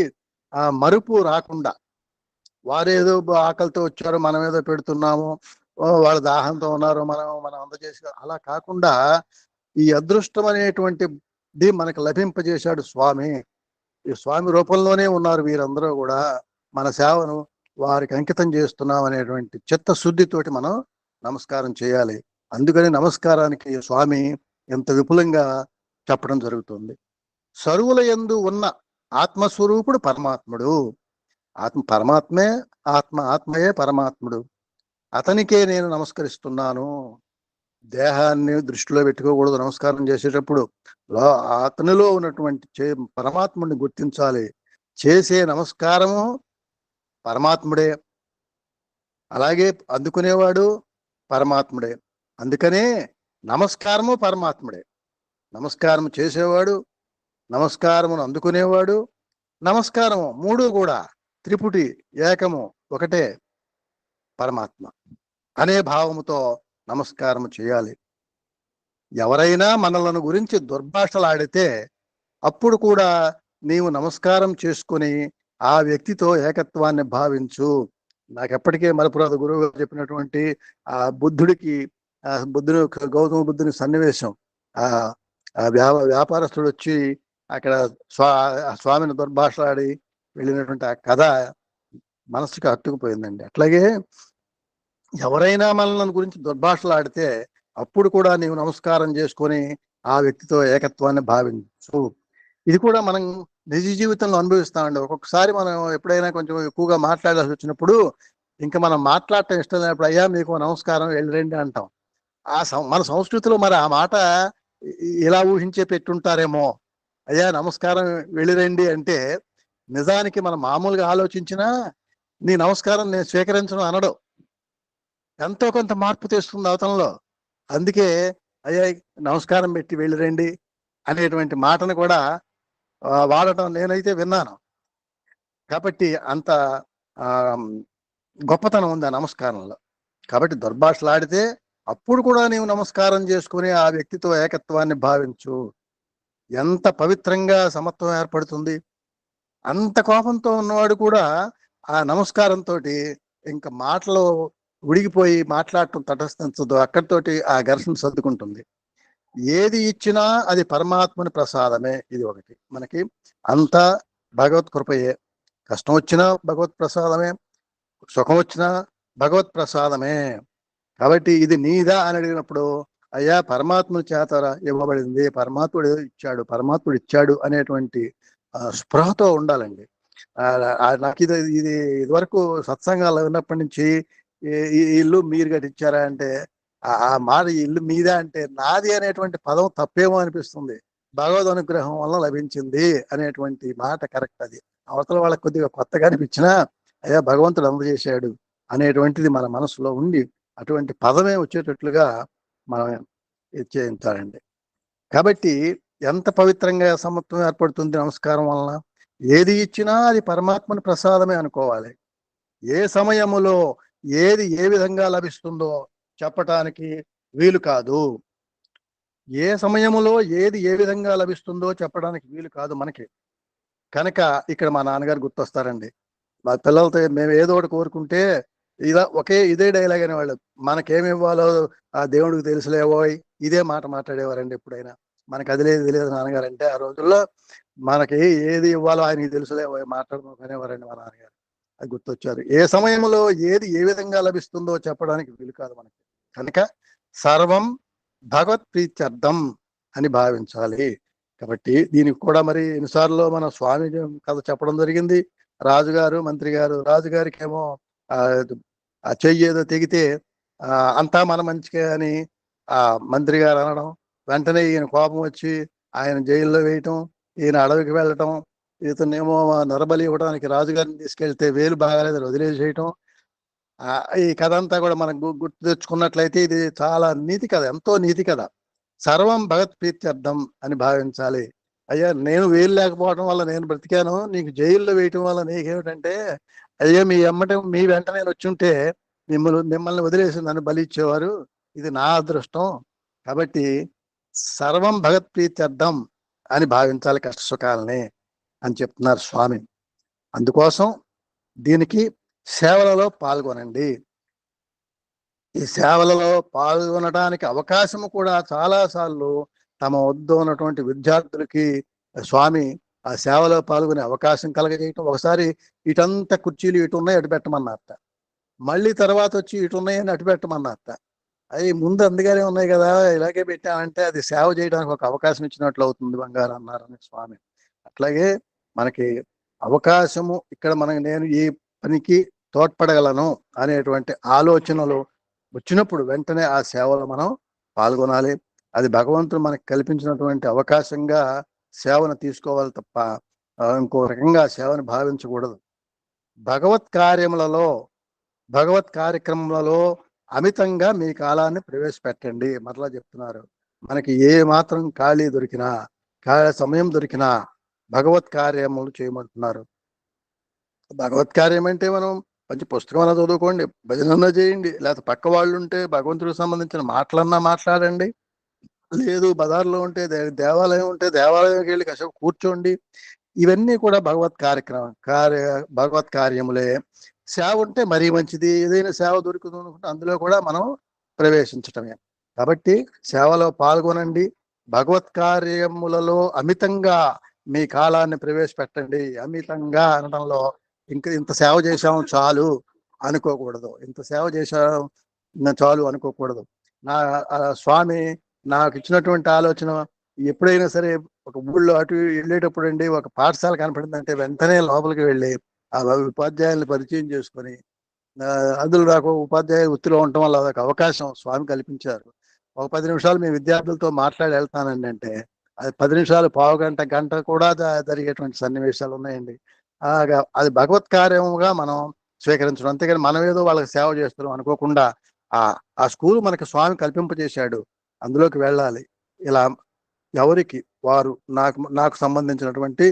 మరుపు రాకుండా, వారేదో ఆకలితో వచ్చారు మనం ఏదో పెడుతున్నాము, వాళ్ళు దాహంతో ఉన్నారు మనం అందజేసి, అలా కాకుండా ఈ అదృష్టం అనేటువంటిది మనకు లభింపజేశాడు స్వామి. ఈ స్వామి రూపంలోనే ఉన్నారు వీరందరూ కూడా, మన సేవను వారికి అంకితం చేస్తున్నాం అనేటువంటి చిత్తశుద్ధితోటి మనం నమస్కారం చేయాలి. అందుకని నమస్కారానికి స్వామి ఎంత విపులంగా చెప్పడం జరుగుతుంది. సర్వుల యందు ఉన్న ఆత్మస్వరూపుడు పరమాత్ముడు. పరమాత్మే ఆత్మయే పరమాత్ముడు. అతనికే నేను నమస్కరిస్తున్నాను. దేహాన్ని దృష్టిలో పెట్టుకోకూడదు. నమస్కారం చేసేటప్పుడు అతనిలో ఉన్నటువంటి పరమాత్ముడిని గుర్తించాలి. చేసే నమస్కారము పరమాత్ముడే, అలాగే అందుకునేవాడు పరమాత్ముడే. అందుకనే నమస్కారము పరమాత్ముడే. నమస్కారం చేసేవాడు, నమస్కారమును అందుకునేవాడు, నమస్కారము, మూడు కూడా త్రిపుటి ఏకము ఒకటే పరమాత్మ అనే భావముతో నమస్కారం చేయాలి. ఎవరైనా మనలను గురించి దుర్భాషలాడితే అప్పుడు కూడా నీవు నమస్కారం చేసుకుని ఆ వ్యక్తితో ఏకత్వాన్ని భావించు. నాకెప్పటికే మరపురాదు గురువు గారు చెప్పినటువంటి ఆ గౌతమ బుద్ధుని సన్నివేశం, వ్యాపారస్తుడు వచ్చి అక్కడ స్వామిని దుర్భాషలాడి వెళ్ళినటువంటి ఆ కథ మనసుకు హత్తుకుపోయిందండి. అట్లాగే ఎవరైనా మనల్ని గురించి దుర్భాషలాడితే అప్పుడు కూడా నీవు నమస్కారం చేసుకొని ఆ వ్యక్తితో ఏకత్వాన్ని భావించు. ఇది కూడా మనం నిజ జీవితంలో అనుభవిస్తామండి. ఒక్కొక్కసారి మనం ఎప్పుడైనా కొంచెం ఎక్కువగా మాట్లాడాల్సి వచ్చినప్పుడు ఇంకా మనం మాట్లాడటం ఇష్టం లేనప్పుడు అయ్యా మీకు నమస్కారం వెళ్ళిరండి అంటాం. మన సంస్కృతిలో మరి ఆ మాట ఇలా ఊహించే పెట్టుంటారేమో. అయ్యా నమస్కారం వెళ్ళిరండి అంటే నిజానికి మనం మామూలుగా ఆలోచించినా నీ నమస్కారం నేను స్వీకరించను అనడం. ఎంతో కొంత మార్పు తెస్తుంది అవతలంలో. అందుకే అయ్యా నమస్కారం పెట్టి వెళ్ళిరండి అనేటువంటి మాటను కూడా వాడటం నేనైతే విన్నాను. కాబట్టి అంత గొప్పతనం ఉంది ఆ నమస్కారంలో. కాబట్టి దుర్భాషలాడితే అప్పుడు కూడా నీవు నమస్కారం చేసుకుని ఆ వ్యక్తితో ఏకత్వాన్ని భావించు. ఎంత పవిత్రంగా సమత్వం ఏర్పడుతుంది. అంత కోపంతో ఉన్నవాడు కూడా ఆ నమస్కారంతో ఇంకా మాటలు ఉడిగిపోయి మాట్లాడటం తటస్థించదు, అక్కడితోటి ఆ ఘర్షణ సర్దుకుంటుంది. ఏది ఇచ్చినా అది పరమాత్మని ప్రసాదమే. ఇది ఒకటి మనకి అంతా భగవత్ కృపయే. కష్టం వచ్చినా భగవత్ ప్రసాదమే, సుఖం వచ్చినా భగవత్ ప్రసాదమే. కాబట్టి ఇది నీదా అని అడిగినప్పుడు అయ్యా పరమాత్ముడి చేత ఇవ్వబడింది, పరమాత్ముడు ఇచ్చాడు, పరమాత్ముడు ఇచ్చాడు అనేటువంటి స్పృహతో ఉండాలండి. నాకు ఇది ఇదివరకు సత్సంగాలు ఉన్నప్పటి నుంచి ఈ ఇల్లు మీరు కట్టించారా అంటే ఆ మాట ఇల్లు మీదే అంటే నాది అనేటువంటి పదం తప్పేమో అనిపిస్తుంది. భగవద్ అనుగ్రహం వల్ల లభించింది అనేటువంటి మాట కరెక్ట్. అది అవతల వాళ్ళకి కొద్దిగా కొత్తగా అనిపించినా అయ్యా భగవంతుడు అందజేశాడు అనేటువంటిది మన మనసులో ఉండి అటువంటి పదమే వచ్చేటట్లుగా మనం చేయించాలండి. కాబట్టి ఎంత పవిత్రంగా సమత్వం ఏర్పడుతుంది నమస్కారం వలన. ఏది ఇచ్చినా అది పరమాత్మని ప్రసాదమే అనుకోవాలి. ఏ సమయములో ఏది ఏ విధంగా లభిస్తుందో చెప్పటానికి వీలు కాదు. ఏ సమయములో ఏది ఏ విధంగా లభిస్తుందో చెప్పడానికి వీలు కాదు మనకి. కనుక ఇక్కడ మా నాన్నగారు గుర్తొస్తారండి. మా పిల్లలతో మేము ఏదో ఒకటి కోరుకుంటే ఇదే డైలాగ్ అనేవాళ్ళు. మనకేమి ఇవ్వాలో ఆ దేవుడికి తెలుసులేవోయ్, ఇదే మాట మాట్లాడేవారండి ఎప్పుడైనా. మనకు అది లేదు తెలియదు నాన్నగారు అంటే ఆ రోజుల్లో మనకి ఏది ఇవ్వాలో ఆయనకి తెలుసులేవోయ్ మాట్లాడుకునేవారండి మా నాన్నగారు. అది గుర్తొచ్చారు. ఏ సమయంలో ఏది ఏ విధంగా లభిస్తుందో చెప్పడానికి వీలు కాదు మనకి. కనుక సర్వం భగవత్ ప్రీత్యర్థం అని భావించాలి. కాబట్టి దీనికి కూడా మరి ఎన్నిసార్లు మన స్వామి కథ చెప్పడం జరిగింది. రాజుగారు మంత్రి గారు, రాజుగారికి ఏమో ఆ చెయ్యి ఏదో తెగితే అంతా మన మంచికే అని ఆ మంత్రి గారు అనడం, వెంటనే ఈయన కోపం వచ్చి ఆయన జైల్లో వేయటం, ఈయన అడవికి వెళ్ళటం, ఇతనేమో నరబలి ఇవ్వడానికి రాజుగారిని తీసుకెళ్తే వేలు బాగాలేదని వదిలేసేయటం. ఈ కథ అంతా కూడా మనం గుర్తు తెచ్చుకున్నట్లయితే ఇది చాలా నీతి కథ, ఎంతో నీతి కథ. సర్వం భగవత్ ప్రీత్యర్థం అని భావించాలి. అయ్యా నేను వేలు లేకపోవడం వల్ల నేను బ్రతికాను, నీకు జైల్లో వేయటం వల్ల నీకేమిటంటే అయ్యా మీ వెంట నేను వచ్చుంటే మిమ్మల్ని వదిలేసి నన్ను బలి ఇచ్చేవారు, ఇది నా అదృష్టం. కాబట్టి సర్వం భగవత్ ప్రీత్యర్థం అని భావించాలి కష్ట సుఖాలని అని చెప్తున్నారు స్వామి. అందుకోసం దీనికి సేవలలో పాల్గొనండి. ఈ సేవలలో పాల్గొనడానికి అవకాశము కూడా చాలా సార్లు తమ వద్ద ఉన్నటువంటి విద్యార్థులకి స్వామి ఆ సేవలో పాల్గొనే అవకాశం కలగజేయటం. ఒకసారి ఇటంతా కుర్చీలు ఇటు ఉన్నాయి అటు పెట్టమన్నారట, మళ్ళీ తర్వాత వచ్చి ఇటు ఉన్నాయని అటు పెట్టమన్నారట. అవి ముందు అందుగానే ఉన్నాయి కదా, ఇలాగే పెట్టామంటే అది సేవ చేయడానికి ఒక అవకాశం ఇచ్చినట్లు అవుతుంది బంగారు అన్నారని స్వామి. అట్లాగే మనకి అవకాశము ఇక్కడ నేను ఈ పనికి తోడ్పడగలను అనేటువంటి ఆలోచనలు వచ్చినప్పుడు వెంటనే ఆ సేవలో మనం పాల్గొనాలి. అది భగవంతుడు మనకు కల్పించినటువంటి అవకాశంగా సేవను తీసుకోవాలి తప్ప ఇంకో రకంగా సేవను భావించకూడదు. భగవత్ కార్యములలో భగవత్ కార్యక్రమాలలో అమితంగా మీ కాలాన్ని ప్రవేశపెట్టండి. మరలా చెప్తున్నారు, మనకి ఏ మాత్రం ఖాళీ దొరికినా సమయం దొరికినా భగవత్ కార్యములు చేయమంటున్నారు. భగవత్ కార్యం అంటే మనం మంచి పుస్తకం అన్నా చదువుకోండి, భజనన్నా చేయండి, లేకపోతే పక్క వాళ్ళు ఉంటే భగవంతుడికి సంబంధించిన మాటలన్నా మాట్లాడండి, లేదు బజార్లో ఉంటే దేవాలయం ఉంటే దేవాలయంకి వెళ్ళి కాసేపు కూర్చోండి. ఇవన్నీ కూడా భగవత్ కార్యములే. సేవ ఉంటే మరీ మంచిది. ఏదైనా సేవ దొరుకుతుంది అనుకుంటే అందులో కూడా మనం ప్రవేశించటమే. కాబట్టి సేవలో పాల్గొనండి. భగవత్ కార్యములలో అమితంగా మీ కాలాన్ని ప్రవేశపెట్టండి. అమితంగా అనడంలో ఇంత సేవ చేశాం చాలు అనుకోకూడదు, ఇంత సేవ చేశాం చాలు అనుకోకూడదు. స్వామి నాకు ఇచ్చినటువంటి ఆలోచన, ఎప్పుడైనా సరే ఒక ఊళ్ళో అటు వెళ్ళేటప్పుడు అండి ఒక పాఠశాల కనపడిందంటే వెంటనే లోపలికి వెళ్ళి ఆ ఉపాధ్యాయుల్ని పరిచయం చేసుకొని, అందులో నాకు ఉపాధ్యాయ వృత్తిలో ఉండటం వల్ల అదొక అవకాశం స్వామి కల్పించారు. ఒక 10 నిమిషాలు మీ విద్యార్థులతో మాట్లాడి వెళ్తానండి అంటే అది 10 నిమిషాలు, పావు గంట, గంట కూడా జరిగేటువంటి సన్నివేశాలు ఉన్నాయండి. అది భగవత్ కార్యముగా మనం స్వీకరించడం. అంతేగాని మనం ఏదో వాళ్ళకి సేవ చేస్తున్నాం అనుకోకుండా ఆ స్కూల్ మనకి స్వామి కల్పింపజేశాడు, అందులోకి వెళ్ళాలి. ఇలా ఎవరికి వారు నాకు సంబంధించినటువంటి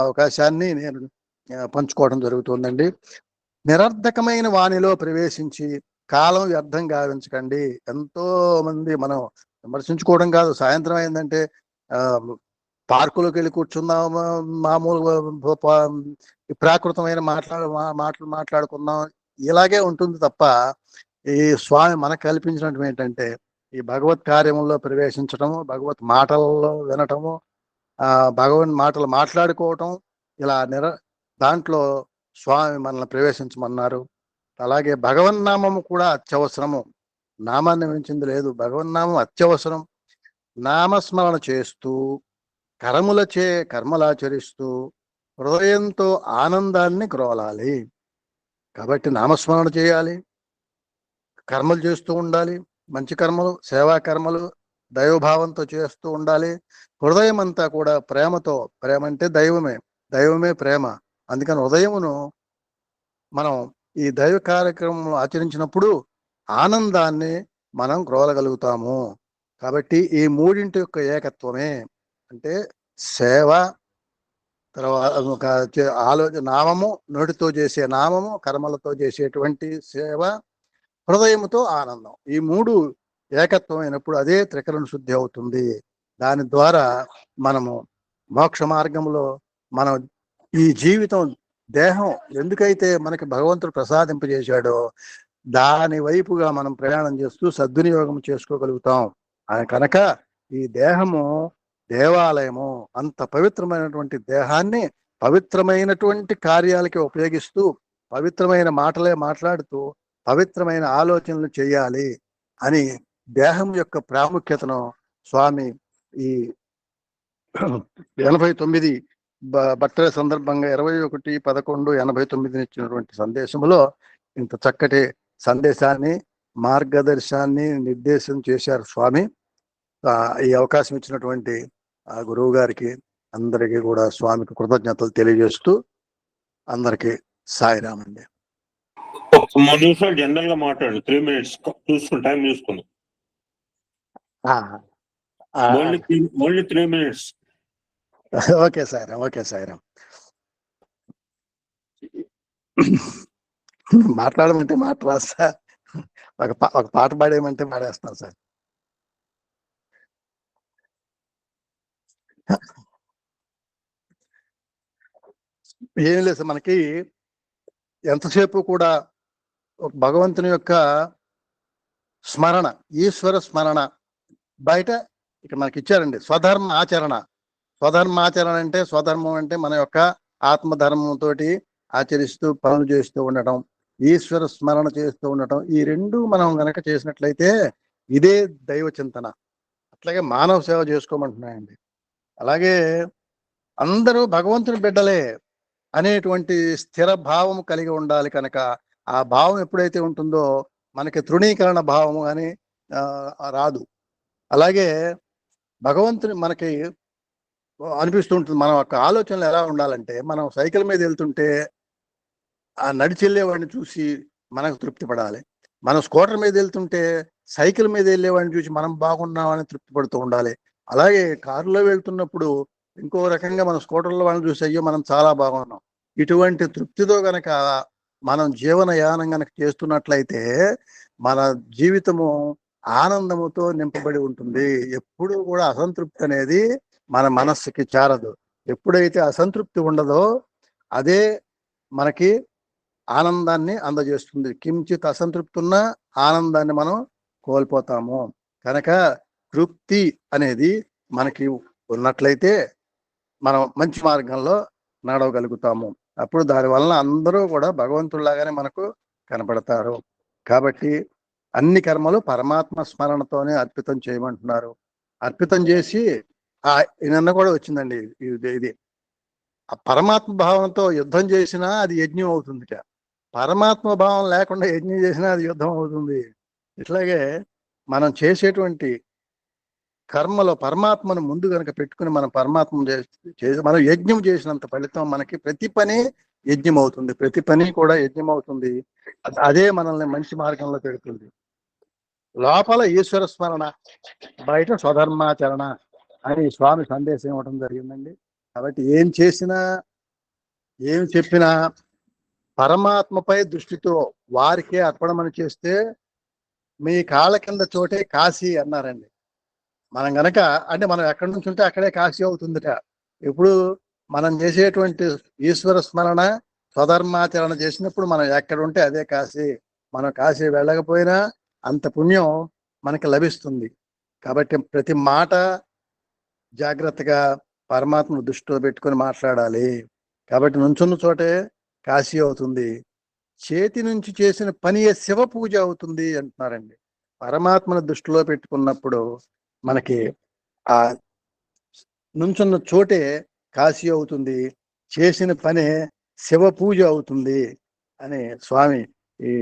అవకాశాన్ని నేను పంచుకోవడం జరుగుతుందండి. నిరర్ధకమైన వాణిలో ప్రవేశించి కాలం వ్యర్థం గావించకండి. ఎంతో మంది మనం విమర్శించుకోవడం కాదు, సాయంత్రం అయిందంటే పార్కులోకి వెళ్ళి కూర్చుందాం, మామూలుగా ప్రాకృతమైన మాటలు మాట్లాడుకుందాం, ఇలాగే ఉంటుంది తప్ప ఈ స్వామి మనకు కల్పించినటువంటి ఏంటంటే ఈ భగవత్ కార్యముల్లో ప్రవేశించటము, భగవత్ మాటలలో వినటము, భగవన్ మాటలు మాట్లాడుకోవటం, ఇలా దాంట్లో స్వామి మనల్ని ప్రవేశించమన్నారు. అలాగే భగవన్నామము కూడా అత్యవసరము. నామాన్ని మించింది లేదు. భగవన్నామం అత్యవసరం. నామస్మరణ చేస్తూ కర్మలచే కర్మలాచరిస్తూ హృదయంతో ఆనందాన్ని గ్రోలాలి. కాబట్టి నామస్మరణ చేయాలి, కర్మలు చేస్తూ ఉండాలి, మంచి కర్మలు, సేవా కర్మలు దైవభావంతో చేస్తూ ఉండాలి. హృదయం అంతా కూడా ప్రేమతో, ప్రేమ అంటే దైవమే, దైవమే ప్రేమ. అందుకని హృదయమును మనం ఈ దైవ కార్యక్రమం ఆచరించినప్పుడు ఆనందాన్ని మనం గ్రోలగలుగుతాము. కాబట్టి ఈ మూడింటి యొక్క ఏకత్వమే అంటే సేవ, తర్వాత ఒక నామము, నోటితో చేసే నామము, కర్మలతో చేసేటువంటి సేవ, హృదయముతో ఆనందం. ఈ మూడు ఏకత్వమైనప్పుడు అదే త్రికరణ శుద్ధి అవుతుంది. దాని ద్వారా మనము మోక్ష మార్గంలో మనం ఈ జీవితం, దేహం ఎందుకైతే మనకి భగవంతుడు ప్రసాదింపజేశాడో దాని వైపుగా మనం ప్రయాణం చేస్తూ సద్వినియోగం చేసుకోగలుగుతాం. కనుక ఈ దేహము దేవాలయము. అంత పవిత్రమైనటువంటి దేహాన్ని పవిత్రమైనటువంటి కార్యాలకి ఉపయోగిస్తూ, పవిత్రమైన మాటలే మాట్లాడుతూ, పవిత్రమైన ఆలోచనలు చేయాలి అని దేహం యొక్క ప్రాముఖ్యతను స్వామి ఈ 89 బర్త్డే సందర్భంగా 21/11/89 ఇచ్చినటువంటి సందేశంలో ఇంత చక్కటి సందేశాన్ని, మార్గదర్శనాన్ని నిర్దేశం చేశారు స్వామి. ఈ అవకాశం ఇచ్చినటువంటి ఆ గురువు గారికి అందరికీ కూడా స్వామికి కృతజ్ఞతలు తెలియజేస్తూ అందరికీ సాయిరామండి. 3 నిమిషాలు జనరల్ గా మాట్లాడండి. 3 minutes చూసుకుని టైం చూసుకుని. Only 3 minutes. Okay Sairam, okay Sairam. మాట్లాడమంటే మాట్లాడు సార్, ఒక పాట పాడేయమంటే పాడేస్తాను సార్. ఏం లేదు సార్, మనకి ఎంతసేపు కూడా భగవంతుని యొక్క స్మరణ, ఈశ్వర స్మరణ. బయట ఇక మనకి ఇచ్చారండి స్వధర్మ ఆచరణ. స్వధర్మ ఆచరణ అంటే, స్వధర్మం అంటే మన యొక్క ఆత్మధర్మంతో ఆచరిస్తూ పనులు చేస్తూ ఉండటం, ఈశ్వర స్మరణ చేస్తూ ఉండటం. ఈ రెండు మనం గనక చేసినట్లయితే ఇదే దైవ చింతన. అట్లాగే మానవ సేవ చేసుకోమంటున్నాయండి. అలాగే అందరూ భగవంతుని బిడ్డలే అనేటువంటి స్థిర భావం కలిగి ఉండాలి. కనుక ఆ భావం ఎప్పుడైతే ఉంటుందో మనకి తృణీకరణ భావం అని రాదు. అలాగే భగవంతుని మనకి అనిపిస్తూ ఉంటుంది. మన యొక్క ఆలోచనలు ఎలా ఉండాలంటే, మనం సైకిల్ మీద వెళ్తుంటే ఆ నడిచెళ్ళేవాడిని చూసి మనకు తృప్తి పడాలి. మనం స్కూటర్ మీద వెళ్తుంటే సైకిల్ మీద వెళ్ళేవాడిని చూసి మనం బాగున్నామని తృప్తి పడుతూ ఉండాలి. అలాగే కారులో వెళ్తున్నప్పుడు ఇంకో రకంగా మన స్కూటర్లో వాళ్ళని చూసి అయ్యో మనం చాలా బాగున్నాం. ఇటువంటి తృప్తితో గనక మనం జీవనయానం గనక చేస్తున్నట్లయితే మన జీవితము ఆనందముతో నింపబడి ఉంటుంది. ఎప్పుడు కూడా అసంతృప్తి అనేది మన మనస్సుకి చేరదు. ఎప్పుడైతే అసంతృప్తి ఉండదో అదే మనకి ఆనందాన్ని అందజేస్తుంది. కించిత్ అసంతృప్తి ఉన్న ఆనందాన్ని మనం కోల్పోతాము. కనుక తృప్తి అనేది మనకి ఉన్నట్లయితే మనం మంచి మార్గంలో నడవగలుగుతాము. అప్పుడు దానివల్ల అందరూ కూడా భగవంతుడిలాగానే మనకు కనపడతారు. కాబట్టి అన్ని కర్మలు పరమాత్మ స్మరణతోనే అర్పితం చేయమంటున్నారు. అర్పితం చేసి నిన్న కూడా వచ్చిందండి ఇది ఆ పరమాత్మ భావంతో యుద్ధం చేసినా అది యజ్ఞం అవుతుంది. పరమాత్మ భావం లేకుండా యజ్ఞం చేసినా అది యుద్ధం అవుతుంది. ఇట్లాగే మనం చేసేటువంటి కర్మలో పరమాత్మను ముందు కనుక పెట్టుకుని మనం పరమాత్మ మనం యజ్ఞం చేసినంత ఫలితం మనకి ప్రతి పని యజ్ఞం అవుతుంది. ప్రతి పని కూడా యజ్ఞం అవుతుంది. అదే మనల్ని మంచి మార్గంలో పెడుతుంది. లోపల ఈశ్వర స్మరణ, బయట స్వధర్మాచరణ అని స్వామి సందేశం ఇవ్వడం జరిగిందండి. కాబట్టి ఏం చేసినా ఏం చెప్పినా పరమాత్మపై దృష్టితో వారికే అర్పణమని చేస్తే మీ కాళ్ళ కింద చోటే కాశీ అన్నారండి. మనం గనక అంటే మనం ఎక్కడి నుంచి ఉంటే అక్కడే కాశీ అవుతుందిట. ఇప్పుడు మనం చేసేటువంటి ఈశ్వర స్మరణ స్వధర్మాచరణ చేసినప్పుడు మనం ఎక్కడ ఉంటే అదే కాశీ. మనం కాశీ వెళ్ళకపోయినా అంత పుణ్యం మనకి లభిస్తుంది. కాబట్టి ప్రతి మాట జాగ్రత్తగా పరమాత్మను దృష్టిలో పెట్టుకొని మాట్లాడాలి. కాబట్టి నుంచున్న చోటే కాశీ అవుతుంది. చేతి నుంచి చేసిన పనియే శివ పూజ అవుతుంది అంటున్నారండి. పరమాత్మను దృష్టిలో పెట్టుకున్నప్పుడు మనకి ఆ నుంచున్న చోటే కాశీ అవుతుంది, చేసిన పనే శివ పూజ అవుతుంది అని స్వామి ఈ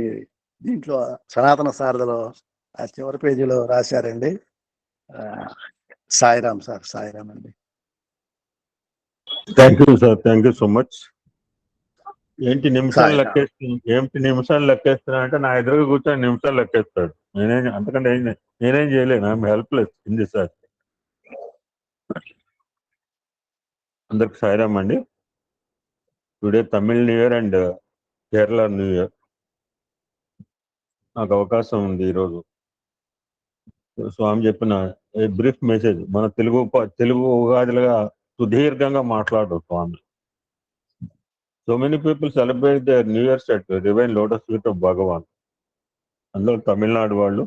దీంట్లో సనాతన సారథిలో ఆ చివరి పేజీలో రాశారండి. సాయిరామ్ సార్, సాయిరామ్ అండి. Thank you sir, thank you so much. ఏంటి నిమిషాలు సాయిరామ్. లెక్కేస్తున్నా అంటే నా ఎదురుగా కూర్చొని నిమిషాలు లెక్కేస్తాడు. అంతకంటే నేనేం చేయలేను. I'm helpless in this. అందరికి సాయిరామ్ అండి. Today Tamil new year and Kerala new year. నాకు అవకాశం ఉంది ఈరోజు స్వామి చెప్పిన బ్రీఫ్ మెసేజ్ మన తెలుగు ఉగాదిలుగా సుదీర్ఘంగా మాట్లాడు స్వామి. So many people celebrate their new years at divine lotus feet of భగవాన్. అందులో తమిళనాడు వాళ్ళు,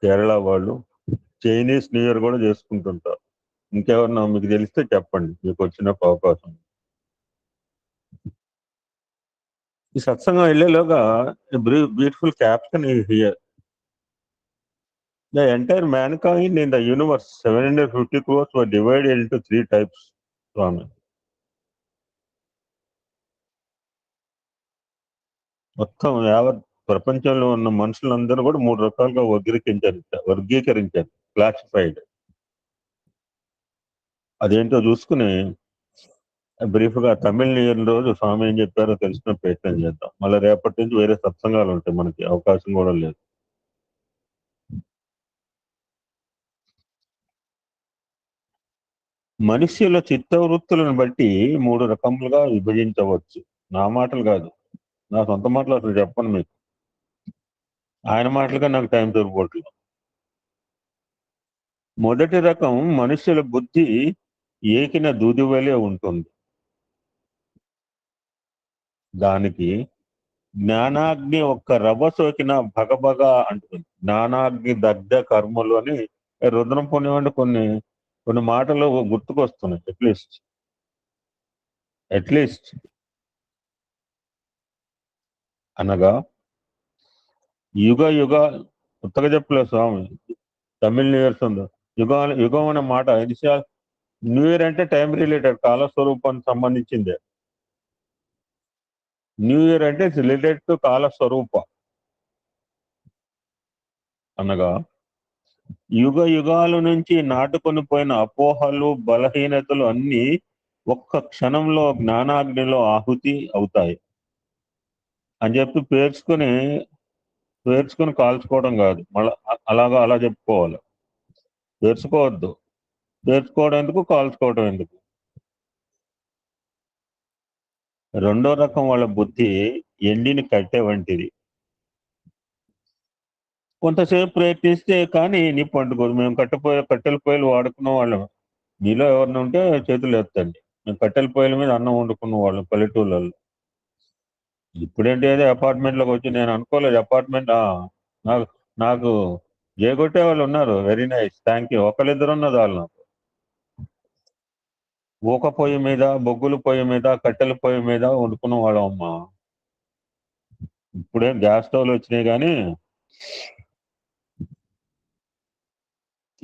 కేరళ వాళ్ళు చైనీస్ న్యూ ఇయర్ కూడా చేసుకుంటుంటారు. ఇంకెవరన్నా మీకు తెలిస్తే చెప్పండి, మీకు వచ్చినప్పుడు అవకాశం. ఈ సత్సంగం వెళ్ళేలోగా beautiful caption here. The entire mankind in the universe, 750 crores, were divided into 3 types. Swami. మొత్తం యావత్ ప్రపంచంలో ఉన్న మనుషులందరూ కూడా 3 రకాలుగా వర్గీకరించారు, క్లాసిఫైడ్. అదేంటో చూసుకుని బ్రీఫ్ గా తమిళ న్యూ ఇయర్ రోజు స్వామి ఏం చెప్పారో తెలుసుకునే ప్రయత్నం చేద్దాం. మళ్ళీ రేపటి నుంచి వేరే సత్సంగాలు ఉంటాయి, మనకి అవకాశం కూడా లేదు. మనుష్యుల చిత్తవృత్తులను బట్టి 3 రకములుగా విభజించవచ్చు. నా మాటలు కాదు, నా సొంత మాటలు అసలు చెప్పను మీకు. ఆయన మాటలుగా నాకు టైం దొరికిపోవట్లేదు. మొదటి రకం మనుష్యుల బుద్ధి ఏకిన దూదివలే ఉంటుంది. దానికి జ్ఞానాగ్ని ఒక్క రవ్వ సోకిన భగభగ అంటుంది. జ్ఞానాగ్ని దగ్ధ కర్మలు అని రుద్రం పుణ్యం కొన్ని మాటలు గుర్తుకొస్తున్నాయి. అట్లీస్ట్ అనగా యుగ కొత్తగా చెప్పలేదు స్వామి. తమిళ న్యూ ఇయర్స్ ఉంది, యుగం అనే మాట న్యూ ఇయర్ అంటే టైం రిలేటెడ్, కాలస్వరూపానికి సంబంధించిందే. న్యూ ఇయర్ అంటే ఇట్స్ రిలేటెడ్ టు కాలస్వరూప. అనగా యుగాల నుంచి నాటుకొని పోయిన అపోహలు, బలహీనతలు అన్నీ ఒక్క క్షణంలో జ్ఞానాగ్నిలో ఆహుతి అవుతాయి అని చెప్పి పేర్చుకొని కాల్చుకోవడం కాదు, మళ్ళా అలా చెప్పుకోవాలి. పేర్చుకోవద్దు. పేర్చుకోవడం ఎందుకు, కాల్చుకోవడం ఎందుకు? రెండో రకం వాళ్ళ బుద్ధి ఎండిని కట్టె వంటిది. కొంతసేపు ప్రయత్నిస్తే కానీ నిప్పు అంటుకోదు. మేము కట్టెల పొయ్యిలు వాడుకున్న వాళ్ళం. మీలో ఎవరిని ఉంటే చేతులు ఎత్తండి. మేము కట్టెల పొయ్యిల మీద అన్నం వండుకున్న వాళ్ళం పల్లెటూళ్ళల్లో. ఇప్పుడేంటి ఏదో అపార్ట్మెంట్లోకి వచ్చి నేను అనుకోలేదు అపార్ట్మెంట్. నాకు జయగొట్టే వాళ్ళు ఉన్నారు, వెరీ నైస్, థ్యాంక్ యూ. ఒకళ్ళిద్దరు ఉన్నది వాళ్ళు. నాకు ఊక పొయ్యి మీద, బొగ్గుల పొయ్యి మీద, కట్టెల పొయ్యి మీద వండుకున్న వాళ్ళం అమ్మా. ఇప్పుడేం గ్యాస్ స్టవ్లు వచ్చినాయి కానీ.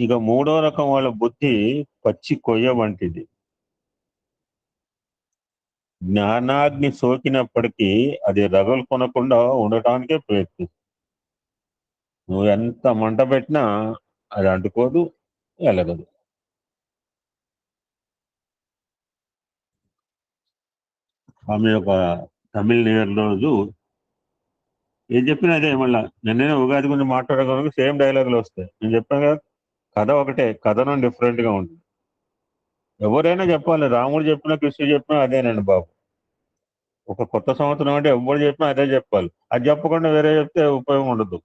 ఇక మూడో రకం వాళ్ళ బుద్ధి పచ్చి కొయ్య వంటిది. జ్ఞానాగ్ని సోకినప్పటికీ అది రగులు కొనకుండా ఉండటానికే ప్రయత్నిస్తుంది. నువ్వు ఎంత మంట పెట్టినా అది అంటుకోదు, ఎలగదు. ఆమె ఒక తమిళ న్యూ ఇయర్ రోజు ఏం చెప్పినా అదే. మళ్ళీ నిన్నే ఉగాది గురించి మాట్లాడగలను, సేమ్ డైలాగులు వస్తాయి. నేను చెప్పాను కదా, కథ ఒకటే, కథనం డిఫరెంట్ గా ఉంటుంది. ఎవరైనా చెప్పాలి, రాముడు చెప్పినా కృష్ణుడు చెప్పినా అదేనండి బాబు. ఒక కొత్త సంవత్సరం అంటే ఎవరు చెప్పినా అదే చెప్పాలి. అది చెప్పకుండా వేరే చెప్తే ఉపయోగం ఉండదు.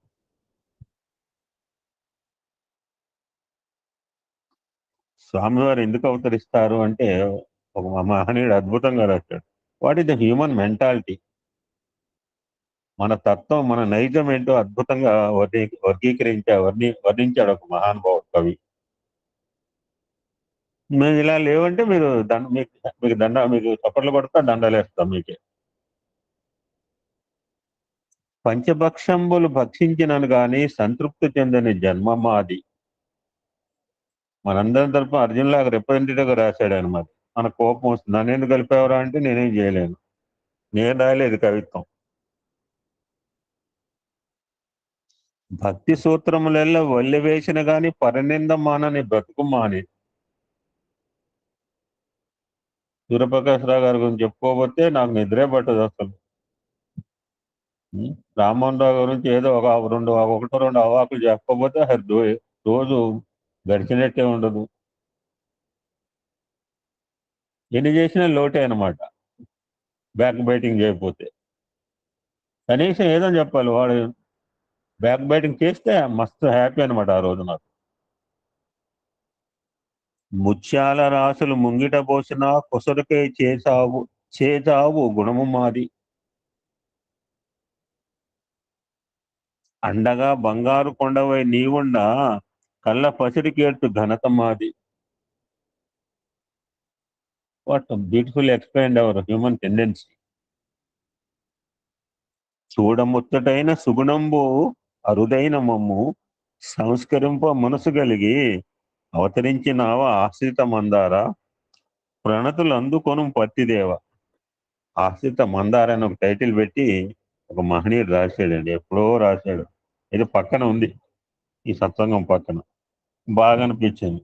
స్వామివారు ఎందుకు అవతరిస్తారు అంటే ఒక మహనీయుడు అద్భుతంగా రాశాడు. What is the human mentality? మన తత్వం, మన నైజం ఏంటో అద్భుతంగా వర్ణించాడు ఒక మహానుభావుడు కవి. మేము ఇలా లేవంటే మీరు మీకు చప్పట్లు కొడతా దండలేస్తాం మీకే. పంచభక్షంబులు భక్షించినను గాని సంతృప్తి చెందని జన్మ మాది. మనందరం తరపున అర్జున్లాగా రిప్రజెంటేటివ్ గా రాశాడు అనమాట. మన కోపం వస్తుంది, నన్ను ఎందుకు కలిపేవరా అంటే నేనేం చేయలేను, నేను రాయలేదు కవిత్వం. భక్తి సూత్రములలో వల్లి వేసిన గాని పరినింద మానని బ్రతుకు మాని. సూర్యప్రకాశ్ రావు గారి గురించి చెప్పుకోకపోతే నాకు నిద్రే పట్టదు అసలు. రామ్మోహన్ రావు గురించి ఏదో ఒకటో రెండు అవాకులు చెప్పకపోతే రోజు గడిచినట్టే ఉండదు. ఎన్ని చేసినా లోటే అనమాట, బ్యాక్ బైటింగ్ చేయకపోతే. కనీసం ఏదో చెప్పాలి, వాడు బ్యాక్ బైటింగ్ చేస్తే మస్తు హ్యాపీ అనమాట ఆ రోజు నాకు. ముత్యాల రాసులు ముంగిట పోసిన కొసరుకే చేసావు గుణము మాది. అండగా బంగారు కొండవై నీవుండా కళ్ళ పసిరికేట్టు ఘనత మాది. What beautiful explained our human tendency. చూడముచ్చటైన సుగుణంబు అరుదైన మమ్ము సంస్కరింప మనసు కలిగి అవతరించినావ ఆశ్రిత మందార ప్రణతులు అందుకొను పత్తిదేవ. ఆశ్రిత మందార అని ఒక టైటిల్ పెట్టి ఒక మహనీయుడు రాశాడండి, ఎప్పుడో రాశాడు. ఇది పక్కన ఉంది, ఈ సత్సంగం పక్కన. బాగా అనిపించింది.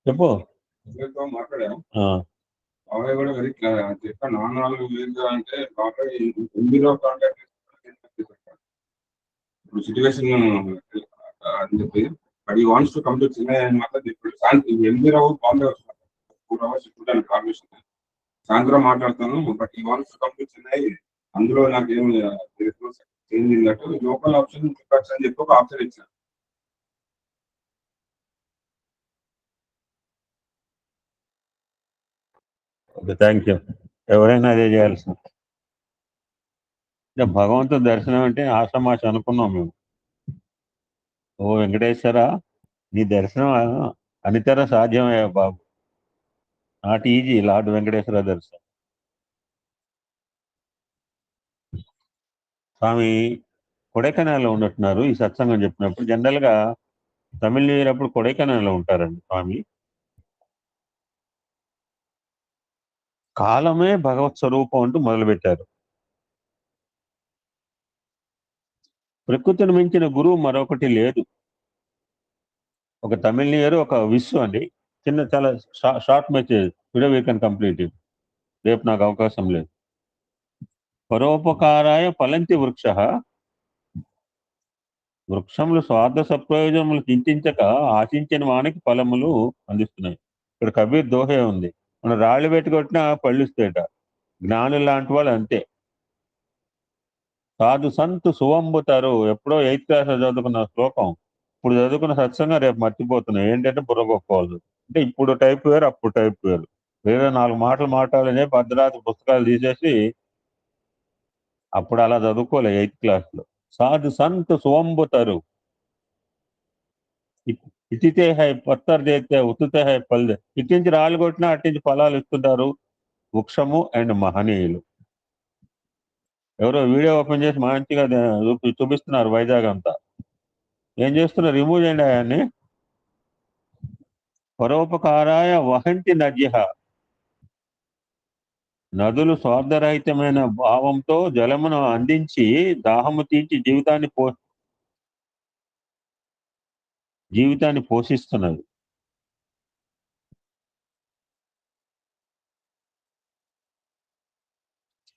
చెప్పు. మాట్లాడాము బాబాయ్ కూడా వెరీ చెప్పాను, 4 వేలుగా అంటే బాబాయ్ 8 కాంటాక్ట్ ఇప్పుడు సిచ్యువేషన్ అని చెప్పి, బట్ ఈ wants to come to Chennai అని మాత్రం చెప్పాడు. సాయంత్రం 8 బాంబే వస్తున్నారు, 4 hours చూడడానికి కాంబినేషన్. సాయంత్రం మాట్లాడతాను, బట్ ఈ wants to come to Chennai. అందులో నాకు ఏం చేంజ్ ఇన్నట్టు లోకల్ ఆప్షన్ అని చెప్పి ఒక ఆప్షన్ ఇచ్చాను. Thank you. ఎవరైనా అదే చేయాల్సింది. భగవంతుడి దర్శనం అంటే ఆషామాష అనుకున్నాం మేము. ఓ వెంకటేశ్వర, నీ దర్శనం అనితర సాధ్యమయ్యా బాబు, నాట్ ఈజీ లార్డ్ వెంకటేశ్వర దర్శనం. స్వామి కొడైకెనాల్లో ఉన్నట్టున్నారు ఈ సత్సంగం చెప్పినప్పుడు. జనరల్ గా తమిళ న్యూ ఇయర్ అప్పుడు కొడైకెనాల్లో ఉంటారండి స్వామి. కాలమే భగవత్ స్వరూపం అంటూ మొదలుపెట్టారు. ప్రకృతిని మించిన గురువు మరొకటి లేదు. ఒక తమిళ న్యూ ఇయర్, ఒక విశ్వ అండి. చాలా short message, today we can complete it. రేపు నాకు అవకాశం లేదు. పరోపకారాయ ఫలంతి వృక్ష, వృక్షములు స్వార్థ సప్రయోజనములు చింతించక ఆశించిన వానికి ఫలములు అందిస్తున్నాయి. ఇక్కడ కబీర్ దోహే ఉంది, మనం రాళ్ళు పెట్టుకొట్టినా పళ్ళిస్తేట. జ్ఞానులు లాంటి వాళ్ళు అంతే. సాధు సంతు సువంబుతారు. ఎప్పుడో 8th క్లాస్ చదువుకున్న శ్లోకం ఇప్పుడు చదువుకున్న సత్సంగా రేపు మర్చిపోతున్నాయి. ఏంటంటే బుర్రగొక్కోవాలి. అంటే ఇప్పుడు టైప్ వేరు, అప్పుడు టైప్ వేరు. వేరే 4 మాటలు మాట్లాడనే భద్రాద్రి పుస్తకాలు తీసేసి అప్పుడు అలా చదువుకోలే 8th క్లాస్లో. సాధు సంతు సువంబుతారు. ఇతితే హై పత్తర్ చేస్తే ఉత్తుతే హై పల్దే. ఇట్టించి రాళ్ళు కొట్టినా అట్టించి ఫలాలు ఇస్తుంటారు వృక్షము అండ్ మహనీయులు. ఎవరో వీడియో ఓపెన్ చేసి మంచిగా చూపిస్తున్నారు వైజాగ్ అంతా. ఏం చేస్తున్నారు? రిమూవ్ చేయండి ఆయన్ని. పరోపకారాయ వహంతి నద్య, నదులు స్వార్థరహితమైన భావంతో జలమును అందించి దాహము తీర్చి జీవితాన్ని పోషిస్తున్నది.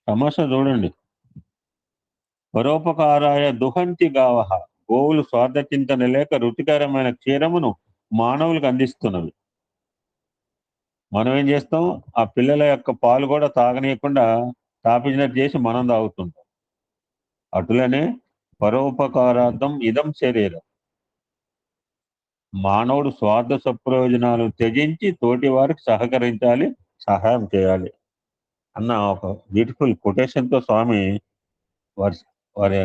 తమాషా చూడండి. పరోపకారాయ దుహంతి గావహ, గోవులు స్వార్థ చింతన లేక రుచికరమైన క్షీరమును మానవులకు అందిస్తున్నవి. మనం ఏం చేస్తాం? ఆ పిల్లల యొక్క పాలు కూడా తాగనీయకుండా తాపించినట్టు చేసి మనం తాగుతుంటాం. అటులనే పరోపకారార్థం ఇదం శరీరం. మానవుడు స్వార్థ సప్రయోజనాలు త్యజించి తోటి వారికి సహకరించాలి, సహాయం చేయాలి. అన్న ఒక బ్యూటిఫుల్ కొటేషన్ తో స్వామి వారి వారి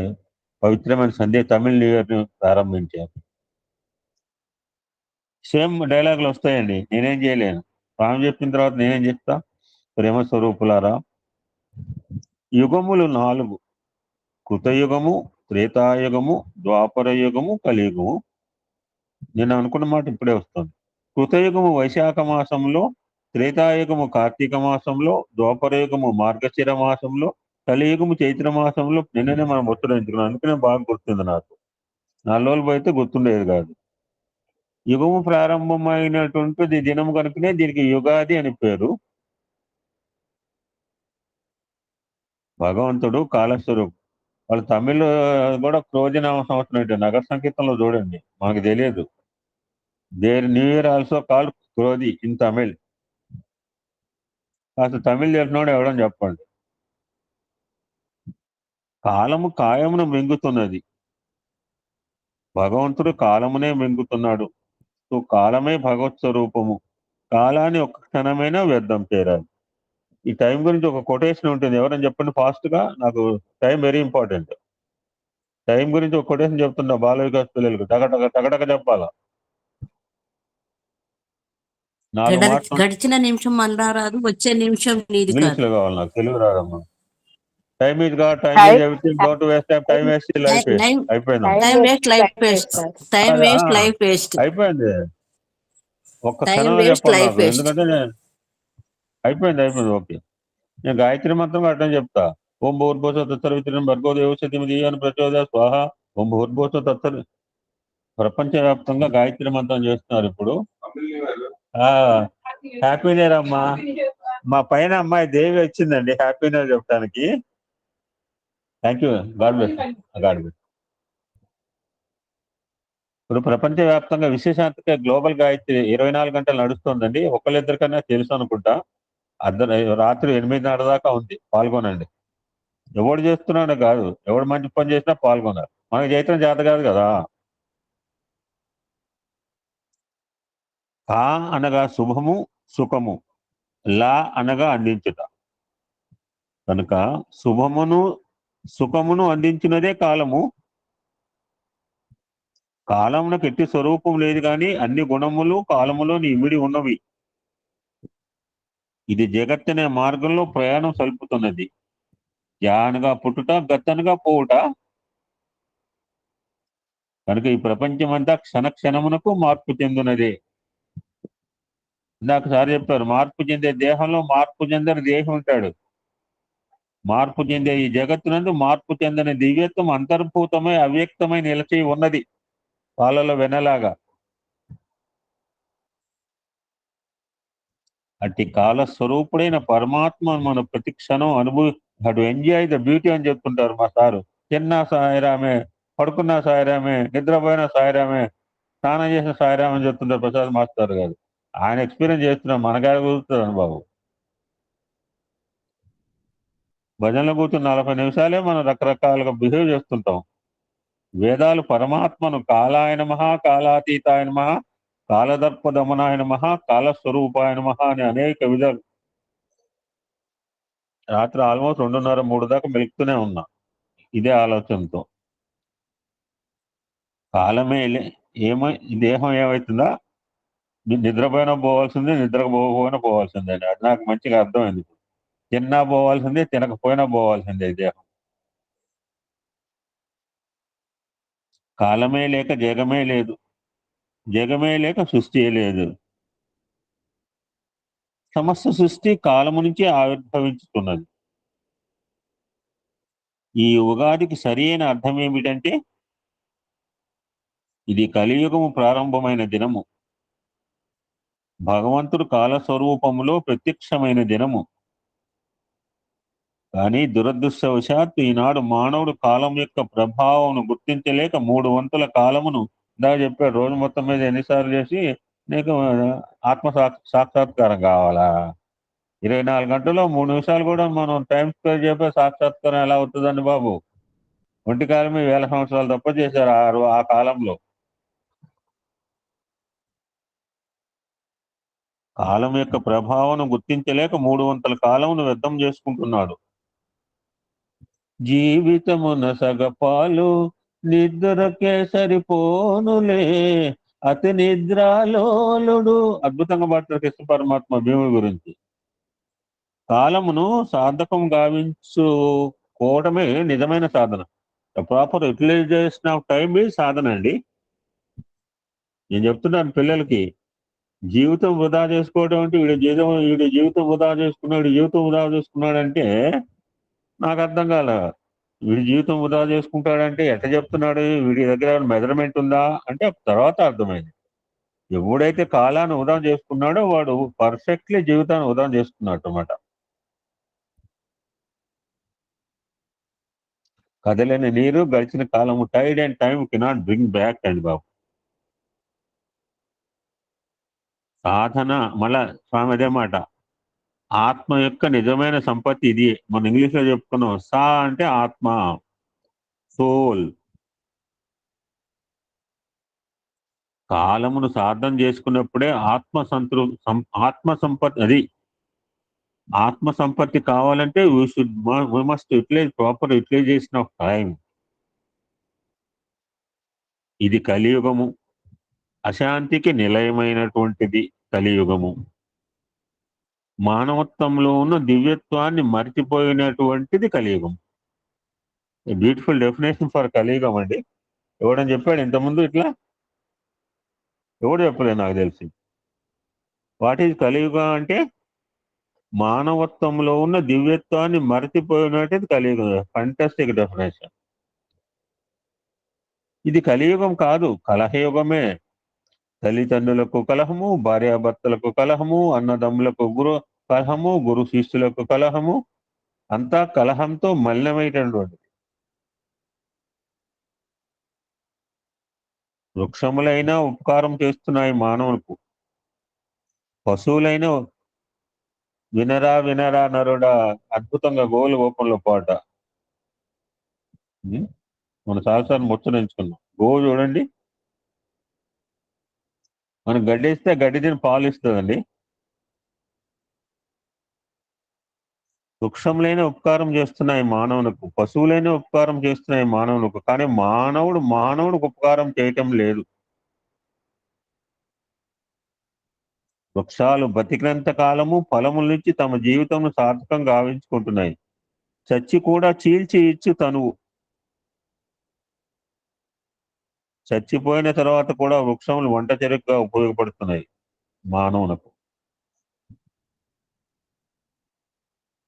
పవిత్రమైన తమిళ్ న్యూ ఇయర్ ని ప్రారంభించారు. సేమ్ డైలాగులు వస్తాయండి, నేనేం చేయలేను. స్వామి చెప్పిన తర్వాత నేనేం చెప్తా? ప్రేమ స్వరూపులారా, యుగములు 4: కృతయుగము, త్రేతాయుగము, ద్వాపర యుగము, కలియుగము. నేను అనుకున్న మాట ఇప్పుడే వస్తుంది. కృతయుగము వైశాఖ మాసంలో, త్రేతాయుగము కార్తీక మాసంలో, ద్వాపరయుగము మార్గశిర మాసంలో, కలియుగము చైత్ర మాసంలో. నిన్ననే మనం ముచ్చరించుకున్నాం, అందుకనే బాగా గుర్తుంది నాకు. 4 రోజులు పోయితే గుర్తుండేది కాదు. యుగము ప్రారంభమైనటువంటి దినం కనుకనే దీనికి యుగాది అని పేరు. భగవంతుడు కాలస్వరూప్. వాళ్ళు తమిళ్ కూడా క్రోజనామ సంవత్సరం అంటే నగర సంకీర్తనలో చూడండి, మాకు తెలియదు. Their new year also called Krodhi in Tamil. కాస్త తమిళ్ తెలిసినోడు ఎవడని చెప్పండి. కాలము కాయమును మింగుతున్నది, భగవంతుడు కాలమునే మింగుతున్నాడు. సో కాలమే భగవత్ స్వరూపము. కాలాన్ని ఒక్క క్షణమైనా వ్యర్థం చేరాలి. ఈ టైం గురించి ఒక కొటేషన్ ఉంటుంది, ఎవరైనా చెప్పండి ఫాస్ట్ గా. నాకు టైం వెరీ ఇంపార్టెంట్. టైం గురించి ఒక కొటేషన్ చెప్తున్నా బాల వికాస్ పిల్లలకు, టగటక చెప్పాలా. 4 మాటలు గడిచిన నిమిషం మళ్ళా రాదు, వచ్చే నిమిషం నీది ఇంగ్లీష్ కాదు. లో కావాలి, నాకు తెలుగు రాదమ్మా. Time is god, time is everything, don't waste time, time waste life waste. అయిపోయింది, time waste life waste. Time waste life waste. అయిపోయింది. ఒక్క టైం క్షణంలో వేస్ట్ చెప్పాలి లైఫ్ నాకు, వేస్ట్. ఎందుకంటే అయిపోయింది. ఓకే, నేను గాయత్రి మంత్రం అర్థం చెప్తా. ఓం భూర్భువస్సుః తత్సవితుర్వరేణ్యం భర్గో దేవస్య ధీమహి ధియో యో ప్రచోదయాత్ స్వాహ. ఓం భూర్భువస్సుః తత్సవి. ప్రపంచవ్యాప్తంగా గాయత్రి మంత్రం చేస్తున్నారు ఇప్పుడు. హ్యాపీ న్యూ ఇయర్ అమ్మా. మా పైన అమ్మాయి దేవి వచ్చిందండి హ్యాపీ న్యూ ఇయర్ చెప్పడానికి. Thank you, God bless. ఇప్పుడు ప్రపంచవ్యాప్తంగా విశేషాంతగా గ్లోబల్ గాయత్రి 24 గంటలు నడుస్తుందండి. ఒకళ్ళిద్దరికన్నా తెలుసు అనుకుంటా. రాత్రి 8:30 దాకా ఉంది, పాల్గొనండి. ఎవడు చేస్తున్నాడు కాదు, ఎవడు మంచి పని చేసినా పాల్గొనాలి. మనకి చేయటం చేత కాదు కదా. కా అనగా శుభము సుఖము, లా అనగా అందించుట. కనుక శుభమును సుఖమును అందించినదే కాలము. కాలమునకు ఎట్టి స్వరూపం లేదు కానీ అన్ని గుణములు కాలములో ఇమిడి ఉన్నవి. ఇది జగత్తనే మార్గంలో ప్రయాణం సల్పుతున్నది. జానగా పుట్టుట, గత్తనగా పోవుట. కనుక ఈ ప్రపంచమంతా క్షణ క్షణమునకు మార్పు చెందునదే. ఇందాక సార్ చెప్పారు, మార్పు చెందే దేహంలో మార్పు చెందని దేహం ఉంటాడు. మార్పు చెందే ఈ జగత్తునందు మార్పు చెందని దివ్యత్వం అంతర్భూతమై అవ్యక్తమై నిలిచి ఉన్నది, పాలలో వెనలాగా. అట్టి కాల స్వరూపుడైన పరమాత్మ మన ప్రతి క్షణం టు ఎంజాయ్ ద బ్యూటీ అని చెప్తుంటారు మా సారు. తిన్నా సాయిరామే, పడుకున్నా సాయిరామే, నిద్రపోయినా సాయిరామే, స్నానం చేసిన సాయిరామే అని చెప్తుంటారు ప్రసాద్ మాస్టర్ గారు. ఆయన ఎక్స్పీరియన్స్ చేస్తున్నాం, మనగాడ కుదురుతుంది బాబు. భజనలో కూర్చుని 40 నిమిషాలే మనం రకరకాలుగా బిహేవ్ చేస్తుంటాం. వేదాలు పరమాత్మను కాలాయ నమః, కాలాతీతాయ నమః, కాలదర్పదమనాయ నమః, కాలస్వరూపాయ నమః అని అనేక విధాలు. రాత్రి ఆల్మోస్ట్ 2:30-3 దాకా మెలుకుతూనే ఉన్నా ఇదే ఆలోచనతో. కాలమే దేహం ఏమవుతుందా, నిద్రపోయినా పోవాల్సిందే, నిద్రపోకపోయినా పోవాల్సిందే. అది నాకు మంచిగా అర్థమైంది. తిన్నా పోవాల్సిందే, తినకపోయినా పోవాల్సిందే దేహం. కాలమే లేక జగమే లేదు, జగమే లేక సృష్టి లేదు. సమస్త సృష్టి కాలము నుంచి ఆవిర్భవించుతున్నది. ఈ ఉగాదికి సరి అయిన అర్థం ఏమిటంటే, ఇది కలియుగము ప్రారంభమైన దినము, భగవంతుడు కాలస్వరూపములో ప్రత్యక్షమైన దినము. కానీ దురదృష్టవశాత్తు ఈనాడు మానవుడు కాలం యొక్క ప్రభావం గుర్తించలేక 3 వంతుల కాలమును ఇందాక చెప్పాడు, రోజు మొత్తం మీద ఎన్నిసార్లు చేసి నీకు ఆత్మ సాక్షాత్కారం కావాలా? 24 గంటల్లో 3 నిమిషాలు కూడా మనం టైం స్పేర్ చేయకపోతే సాక్షాత్కారం ఎలా అవుతుందండి బాబు? ఒంటి కాలమే 1000 సంవత్సరాలు తప్ప చేశారు ఆ కాలంలో. కాలం యొక్క ప్రభావం గుర్తించలేక 3 వంతుల కాలమును వ్యర్థం చేసుకుంటున్నాడు. జీవితమున సగపాలు నిద్రకే సరిపోనులే అతి నిద్రాలోలుడు. అద్భుతంగా పాడతారు కృష్ణ పరమాత్మ భీముడి గురించి. కాలమును సార్థకం గావించుకోవడమే నిజమైన సాధన. ప్రాపర్ యూటిలైజేషన్ ఆఫ్ టైం ఈ సాధన అండి. నేను చెప్తున్నాను పిల్లలకి, జీవితం వృధా చేసుకోవడం అంటే వీడి జీవితం వృధా చేసుకున్నాడు అంటే నాకు అర్థం కాల. వీడి జీవితం వృధా చేసుకుంటాడంటే ఎట్లా చెప్తున్నాడు, వీడి దగ్గర మెజర్మెంట్ ఉందా అంటే తర్వాత అర్థమైంది. ఎవడైతే కాలాన్ని వృధా చేసుకున్నాడో వాడు పర్ఫెక్ట్లీ జీవితాన్ని వృధా చేసుకున్నాడు అన్నమాట. కదలని నీరు గడిచిన కాలము, tide and time cannot bring back అండి బాబు. సాధన మళ్ళా స్వామి అదే మాట, ఆత్మ యొక్క నిజమైన సంపత్తి ఇది. మనం ఇంగ్లీష్ లో చెప్పుకున్నాం, సా అంటే ఆత్మ, సోల్. కాలమును సాధన చేసుకున్నప్పుడే ఆత్మ సంపత్తి అది. ఆత్మ సంపత్తి కావాలంటే we must utilize proper utilization of time. ఇది కలియుగము, అశాంతికి నిలయమైనటువంటిది కలియుగము. మానవత్వంలో ఉన్న దివ్యత్వాన్ని మర్చిపోయినటువంటిది కలియుగం. బ్యూటిఫుల్ డెఫినేషన్ ఫర్ కలియుగం అండి. ఎవడని చెప్పాడు ఇంతకుముందు ఇట్లా? ఎవడు చెప్పలేదు నాకు తెలిసి. వాట్ ఈజ్ కలియుగం అంటే మానవత్వంలో ఉన్న దివ్యత్వాన్ని మరచిపోయినట్టు కలియుగం. Fantastic definition. ఇది కలియుగం కాదు, కలహయుగమే. తల్లిదండ్రులకు కలహము, భార్యాభర్తలకు కలహము, అన్నదమ్ములకు కలహము, గురు శిష్యులకు కలహము, అంతా కలహంతో మలినమైనటువంటిది. వృక్షములైనా ఉపకారం చేస్తున్నాయి మానవులకు, పశువులైన వినరా నరుడా. అద్భుతంగా గోవుల గోపంలో పాట మనం చాలాసార్లు ముచ్చరించుకున్నాం. గోవు చూడండి, మనం గడ్డిస్తే గడ్డి తిని పాలు ఇస్తుందండి. వృక్షములైన ఉపకారం చేస్తున్నాయి మానవులకు, పశువులైన ఉపకారం చేస్తున్నాయి మానవులకు, కానీ మానవుడికి ఉపకారం చేయటం లేదు. వృక్షాలు బతికినంత కాలము ఫలముల నుంచి తమ జీవితంను సార్థకం గావించుకుంటున్నాయి. చచ్చి కూడా చీల్చి ఇచ్చు తనువు. చచ్చిపోయిన తర్వాత కూడా వృక్షములు వంట చెరుకుగా ఉపయోగపడుతున్నాయి మానవునకు.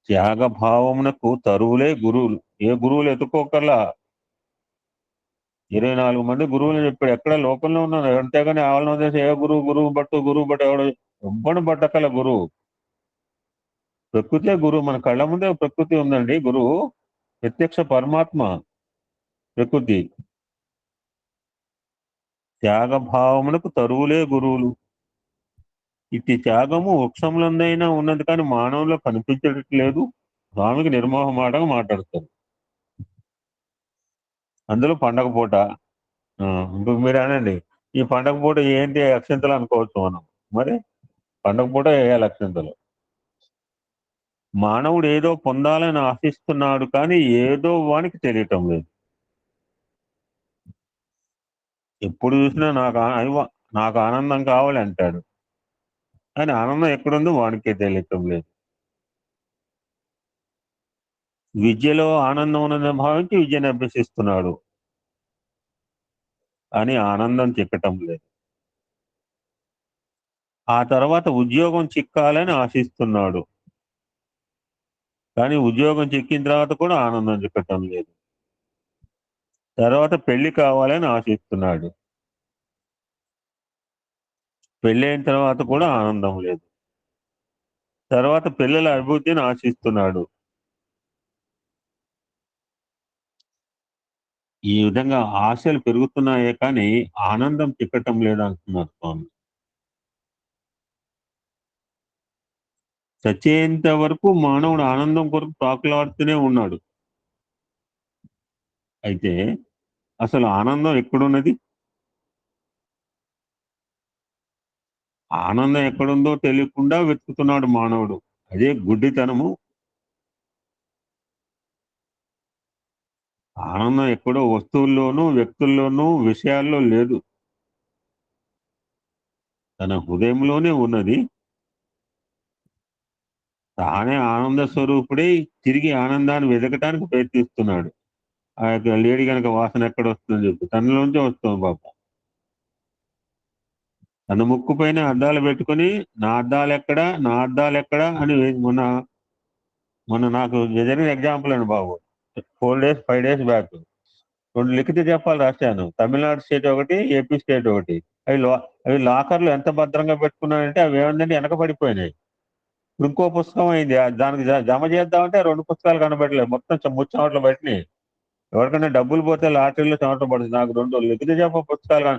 త్యాగ భావమునకు తరువులే గురువులు. ఏ గురువులు ఎత్తుకోకల్లా. 24 మంది గురువులు చెప్పాడు. ఎక్కడ లోకంలో ఉన్నారు, అంతేగాని ఆవరణ వదిలేసి ఏ గురువు బట్టు ఎవడు ఎవ్వడు బట్టకల గురువు. ప్రకృతే గురువు. మన కళ్ళ ముందే ప్రకృతి ఉందండి. గురువు ప్రత్యక్ష పరమాత్మ ప్రకృతి. త్యాగ భావమునకు తరువులే గురువులు. ఇట్టి త్యాగము వృక్షములందైనా ఉన్నది, కానీ మానవుల్లో కనిపించట్లేదు. స్వామికి నిర్మోహమాటంగా మాట్లాడతారు. అందులో పండగ పూట ఇంకొక మీరు అనండి, ఈ పండగ పూట ఏంటి అక్షంతలు అనుకోవచ్చు మనం. మరి పండగ పూట వేయాలి అక్షంతలు. మానవుడు ఏదో పొందాలని ఆశిస్తున్నాడు, కానీ ఏదో వానికి తెలియటం లేదు. ఎప్పుడు చూసినా నాకు ఆనందం కావాలి అంటాడు, కానీ ఆనందం ఎక్కడుందో వానికే తెలియటం లేదు. విద్యలో ఆనందం ఉన్నదని భావించి విద్యను అభ్యసిస్తున్నాడు, అని ఆనందం చిక్కటం లేదు. ఆ తర్వాత ఉద్యోగం చిక్కాలని ఆశిస్తున్నాడు, కానీ ఉద్యోగం చిక్కిన తర్వాత కూడా ఆనందం చిక్కటం లేదు. తర్వాత పెళ్లి కావాలని ఆశిస్తున్నాడు, పెళ్ళి అయిన తర్వాత కూడా ఆనందం లేదు. తర్వాత పిల్లల అభివృద్ధిని ఆశిస్తున్నాడు. ఈ విధంగా ఆశలు పెరుగుతున్నాయే కానీ ఆనందం చిక్కటం లేదంటున్నారు స్వామి. చచ్చేంత వరకు మానవుడు ఆనందం కొరకు ప్రాకులాడుతూనే ఉన్నాడు. అయితే అసలు ఆనందం ఎక్కడున్నది? ఆనందం ఎక్కడుందో తెలియకుండా వెతుకుతున్నాడు మానవుడు. అదే గుడ్డితనము. ఆనందం ఎక్కడో వస్తువుల్లోనూ, వ్యక్తుల్లోనూ, విషయాల్లో లేదు. తన హృదయంలోనే ఉన్నది. తానే ఆనంద స్వరూపుడై తిరిగి ఆనందాన్ని వెతకటానికి ప్రయత్నిస్తున్నాడు. ఆ యొక్క లేడీ కనుక వాసన ఎక్కడ వస్తుందని చెప్పి తనలోంచే వస్తుంది పాపం. తన ముక్కు పైన అద్దాలు పెట్టుకొని నా అద్దాలు ఎక్కడా అని మొన్న నాకు జరిగిన ఎగ్జాంపుల్ అండి బాబు. 5 days బ్యాక్ 2 లిఖిత జపాలు రాశాను. తమిళనాడు స్టేట్ ఒకటి, ఏపీ స్టేట్ ఒకటి. అవి లాకర్లు ఎంత భద్రంగా పెట్టుకున్నానంటే అవి ఏమందంటే వెనక పడిపోయినాయి. ఇంకో పుస్తకం అయింది, దానికి జమ చేద్దామంటే 2 పుస్తకాలు కనబడలేదు, మొత్తం ముచ్చమట్లు బట్టినాయి. ఎవరికైనా డబ్బులు పోతే లాటరీలో చెమట పడుతుంది. నాకు 2 లిఖిత జప పుస్తకాలు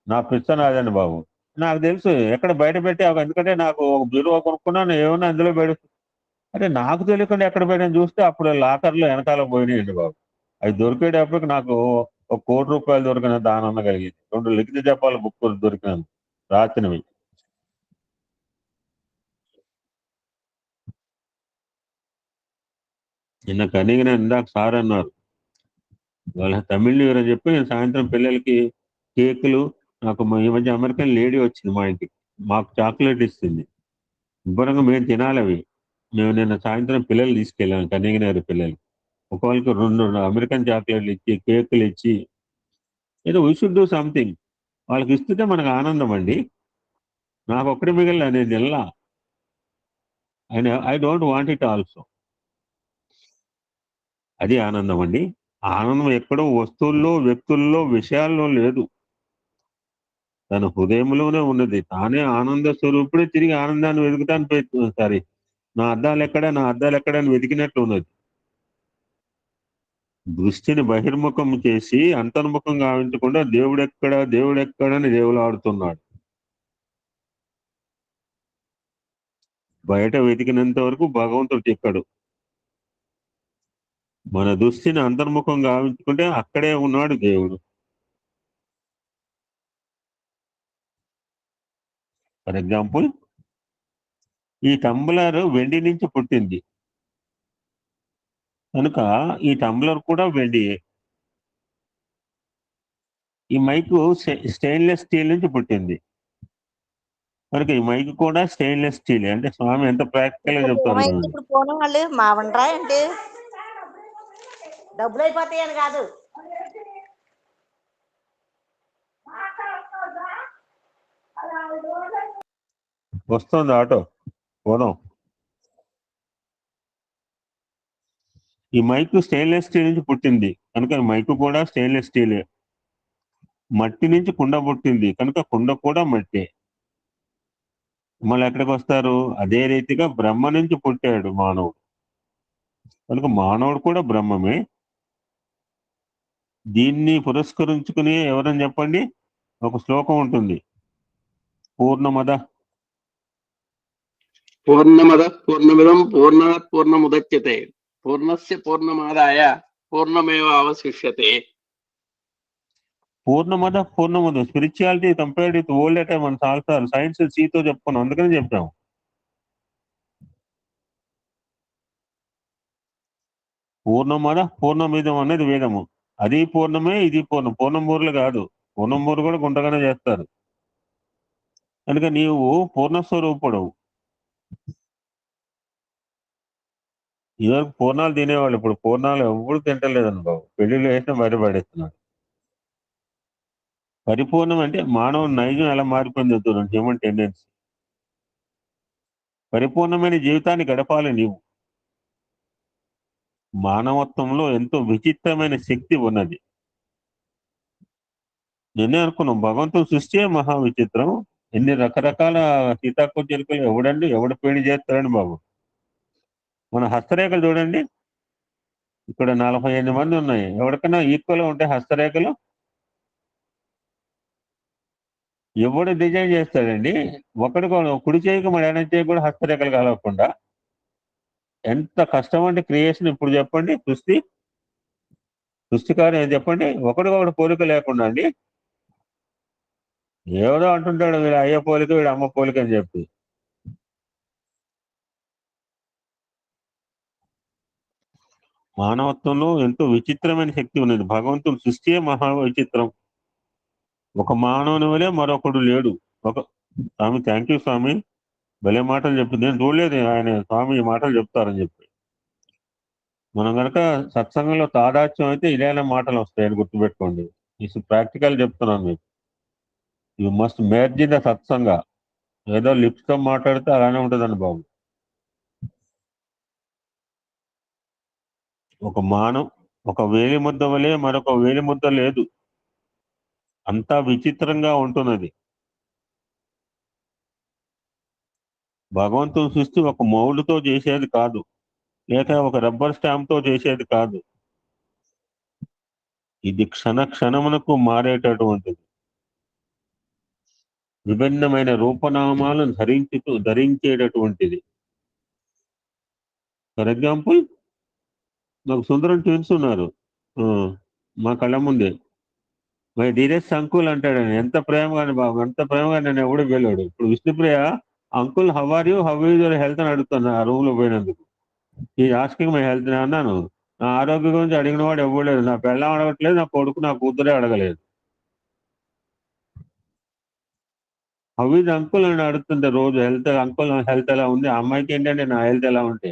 నా పిచ్చ నాదండి బాబు. నాకు తెలుసు ఎక్కడ బయట పెట్టి, ఎందుకంటే నాకు ఒక బ్యూరో కొనుక్కున్నాను, ఏమన్నా అందులో పెడు. అంటే నాకు తెలియకుండా ఎక్కడ పెట్టని చూస్తే అప్పుడు లాకర్లో వెనకాల పోయినాయండి బాబు. అవి దొరికేటప్పటికి నాకు ఒక ₹1,00,00,000 దొరికినంత ఆనందం కలిగింది. 2 లిఖిత జపాల బుక్కులు దొరికినాను రాసినవి. నిన్న కనీగిన ఇందాక సార్ అన్నారు వాళ్ళ తమిళ న్యూ ఇయర్ అని చెప్పి నేను సాయంత్రం పిల్లలకి కేకులు, నాకు ఈ మధ్య అమెరికన్ లేడీ వచ్చింది మా ఇంటికి, మాకు చాక్లెట్ ఇస్తుంది. శుభ్రంగా మేము తినాలి అవి. మేము నిన్న సాయంత్రం పిల్లలు తీసుకెళ్ళాను, కనీగినారు పిల్లలు. ఒకళ్ళకి 2 అమెరికన్ చాక్లెట్లు ఇచ్చి, కేకులు ఇచ్చి, ఏదో వీ షుడ్ డూ సంథింగ్. వాళ్ళకి ఇస్తుంటే మనకు ఆనందం అండి. నాకు ఒక్కడి మిగిలిన నేను తినలా. I don't want it also. అది ఆనందం అండి. ఆనందం ఎక్కడో వస్తువుల్లో, వ్యక్తుల్లో, విషయాల్లో లేదు. తన హృదయంలోనే ఉన్నది. తానే ఆనంద స్వరూపుడే తిరిగి ఆనందాన్ని వెతుకుతాను ప్రయత్నం. నా అద్దాలు ఎక్కడ అని వెతికినట్లు ఉన్నది. దృష్టిని బహిర్ముఖం చేసి అంతర్ముఖం గావించకుండా దేవుడెక్కడని దేవులాడుతున్నాడు. బయట వెతికినంత వరకు భగవంతుడు చిక్కడు. మన దృష్టిని అంతర్ముఖం గావించుకుంటే అక్కడే ఉన్నాడు దేవుడు. ఫర్ ఎగ్జాంపుల్, ఈ టంబ్లర్ వెండి నుంచి పుట్టింది కనుక ఈ టంబ్లర్ కూడా వెండియే. ఈ మైకు స్టెయిన్లెస్ స్టీల్ నుంచి పుట్టింది కనుక ఈ మైక్ కూడా స్టెయిన్లెస్ స్టీల్. అంటే స్వామి ఎంత ప్రాక్టికల్ గా చెప్తారు. ఇప్పుడు పోను వాళ్ళు మావండ్రా ఏంటి డబ్బులు అయిపోతాయని కాదు. వస్తుంది ఆటో పోదాం. ఈ మైక్ స్టెయిన్లెస్ స్టీల్ నుంచి పుట్టింది కనుక మైక్ కూడా స్టెయిన్లెస్ స్టీలే. మట్టి నుంచి కుండ పుట్టింది కనుక కుండ కూడా మట్టే. మళ్ళీ ఎక్కడికి వస్తారు? అదే రీతిగా బ్రహ్మ నుంచి పుట్టాడు మానవుడు కనుక మానవుడు కూడా బ్రహ్మమే. దీన్ని పురస్కరించుకుని ఎవరని చెప్పండి, ఒక శ్లోకం ఉంటుంది. పూర్ణమద పూర్ణమిదం పూర్ణాత్ పూర్ణముదచ్యతే పూర్ణస్య పూర్ణమాదాయ పూర్ణమేవ అవశిష్యతే. పూర్ణమద స్పిరిచువాలిటీ కంపేర్డ్ విత్ ఓల్డ్ అంటే మన చాలాసార్లు సైన్స్ సీతో చెప్పుకున్నాం, అందుకని చెప్పాము. పూర్ణమిదం అనేది వేదము. అది పూర్ణమే, ఇది పూర్ణం. పూర్ణమూరులు కాదు, పూర్ణమూరు కూడా గుంటగానే చేస్తారు. కనుక నీవు పూర్ణస్వరూపుడవు. ఇదివరకు పూర్ణాలు తినేవాళ్ళు, ఇప్పుడు పూర్ణాలు ఎప్పుడు తింటలేదని బాబు. పెళ్లిళ్ళు వేసినా బయట పడేస్తున్నాడు. పరిపూర్ణం అంటే మానవుని నైజం ఎలా మారిపోయిందో చూడండి, హ్యూమన్ టెండెన్సీ. పరిపూర్ణమైన జీవితాన్ని గడపాలి నీవు. మానవత్వంలో ఎంతో విచిత్రమైన శక్తి ఉన్నది. నేనే అనుకున్నాం భగవంతుడు సృష్టి మహా విచిత్రం. ఎన్ని రకరకాల సీతాకోచిలుకలు ఎవడు పెళ్లి చేస్తాడని బాబు. మన హస్తరేఖలు చూడండి, ఇక్కడ 48 మంది ఉన్నాయి. ఎవరికైనా ఈక్వల్ గా ఉంటే హస్తరేఖలు ఎవడు డిజైన్ చేస్తాడండి? ఒకడికి కుడి చేయకు మన ఎడం చేయ కూడా హస్తరేఖలు కలగకుండా. ఎంత కష్టం అంటే క్రియేషన్. ఇప్పుడు చెప్పండి, సృష్టికారు ఏం చెప్పండి, ఒకడికొకటి పోలిక లేకుండా అండి. ఏదో అంటుంటాడు వీడు అయ్య పోలిక వీడు అమ్మ పోలిక అని చెప్పి. మానవత్వంలో ఎంతో విచిత్రమైన శక్తి ఉన్నది. భగవంతుడు సృష్టియే మహా విచిత్రం. ఒక మానవుని వలె మరొకడు లేడు. ఒక స్వామి థ్యాంక్ యూ స్వామి, భలే మాటలు చెప్పి నేను చూడలేదు ఆయన స్వామి ఈ మాటలు చెప్తారని చెప్పి. మనం కనుక సత్సంగంలో తాదాత్యం అయితే ఇలానే మాటలు వస్తాయని గుర్తుపెట్టుకోండి. ఇది ప్రాక్టికల్ చెప్తున్నాను మీకు. You must merge in the satsang. ఏదో లిప్స్ తో మాట్లాడితే అలానే ఉంటుందండి బాబు. ఒక వేలి ముద్ద వలె మరొక వేలి ముద్ద లేదు. అంతా విచిత్రంగా ఉంటున్నది. భగవంతుని సృష్టి ఒక మౌలుతో చేసేది కాదు, లేక ఒక రబ్బర్ స్టాంప్ తో చేసేది కాదు. ఇది క్షణ క్షణమునకు మారేటటువంటిది. విభిన్నమైన రూపనామాలను ధరించేటటువంటిది. ఫర్ ఎగ్జాంపుల్ నాకు సుందరం ట్విన్స్ ఉన్నారు మా కళ్ళ ముందే. మై డీరెస్ట్ అంకుల్ అంటాడు. ఎంత ప్రేమగా బాబు, ఎంత ప్రేమగా నేను ఎవడు వెళ్ళాడు. ఇప్పుడు Vishnupriya uncle how are you, how is your health అని అడుగుతాను ఆ రూమ్ లో పోయినందుకు. ఈ ఆస్కింగ్ మై హెల్త్ అన్నాను. నా ఆరోగ్యం గురించి అడిగిన వాడు ఇవ్వలేదు. నా పెళ్ళం అడగట్లేదు, నా కొడుకు నా కూతురే అడగలేదు. హౌ ఈజ్ అంకుల్ అని అడుగుతుంటే రోజు హెల్త్, అంకుల్ హెల్త్ ఎలా ఉంది, ఆ అమ్మాయికి ఏంటంటే నా హెల్త్ ఎలా ఉంటే.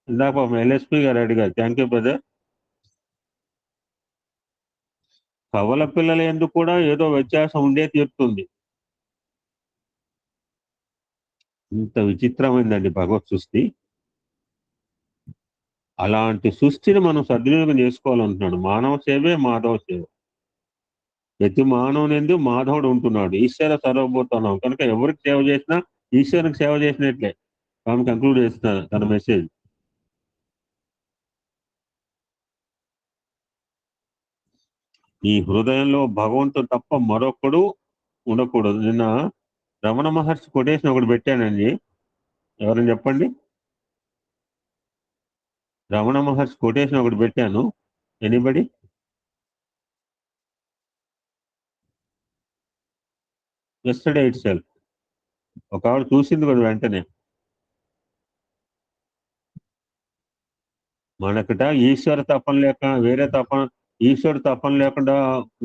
ఇందాక ఎల్ఎస్పీ గారు అడిగారు. Thank you brother. కవల పిల్లల ఎందుకు కూడా ఏదో వ్యత్యాసం ఉండే తీరుతుంది. ఇంత విచిత్రమైందండి భగవత్ సృష్టి. అలాంటి సృష్టిని మనం సద్వినియోగం చేసుకోవాలంటున్నాడు. మానవ సేవే మాధవ సేవ. ప్రతి మానవునిందు మాధవుడు ఉంటున్నాడు. ఈశ్వర సర్వభూతున్నాం కనుక ఎవరికి సేవ చేసినా ఈశ్వరునికి సేవ చేసినట్లే. ఆమె కంక్లూడ్ చేస్తున్నారు తన మెసేజ్. ఈ హృదయంలో భగవంతుడు తప్ప మరొకడు ఉండకూడదు. నిన్న రమణ మహర్షి కొటేషన్ ఒకటి పెట్టానండి. ఎవరైనా చెప్పండి. రమణ మహర్షి కొటేషన్ ఒకటి పెట్టాను. ఎనీబడి? Yesterday it self. ఒక ఆవిడ చూసింది కూడా వెంటనే. మనకట ఈశ్వర తపన లేక వేరే తపన, ఈశ్వర తపన లేకుండా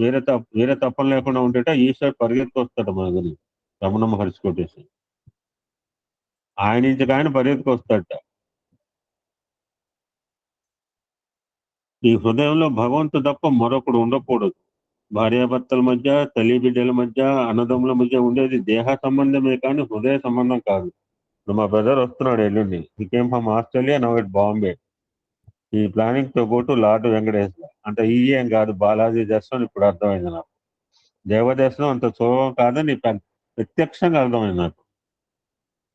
వేరే తపన లేకుండా ఉంటేట ఈశ్వరు పరిగెత్తుకొస్తాడు మన గురించి. రమణ మహర్షి కొటేషన్. ఆయన నుంచి ఆయన పరిగెత్తుకొస్తాడట. ఈ హృదయంలో భగవంతుడు తప్ప మరొకడు ఉండకూడదు. భార్యాభర్తల మధ్య, తల్లి బిడ్డల మధ్య, అన్నదమ్ముల మధ్య ఉండేది దేహ సంబంధమే కానీ హృదయ సంబంధం కాదు. ఇప్పుడు మా బ్రదర్ వస్తున్నాడు ఎల్లుండి. He came from Australia, now at Bombay. ఈ ప్లానింగ్ తో గో టు లార్డ్ వెంకటేశ్వర. అంటే ఈ ఏం కాదు, బాలాజీ దర్శనం ఇప్పుడు అర్థమైంది నాకు. దేవదర్శనం అంత సులభం కాదని ప్రత్యక్షంగా అర్థమైంది నాకు.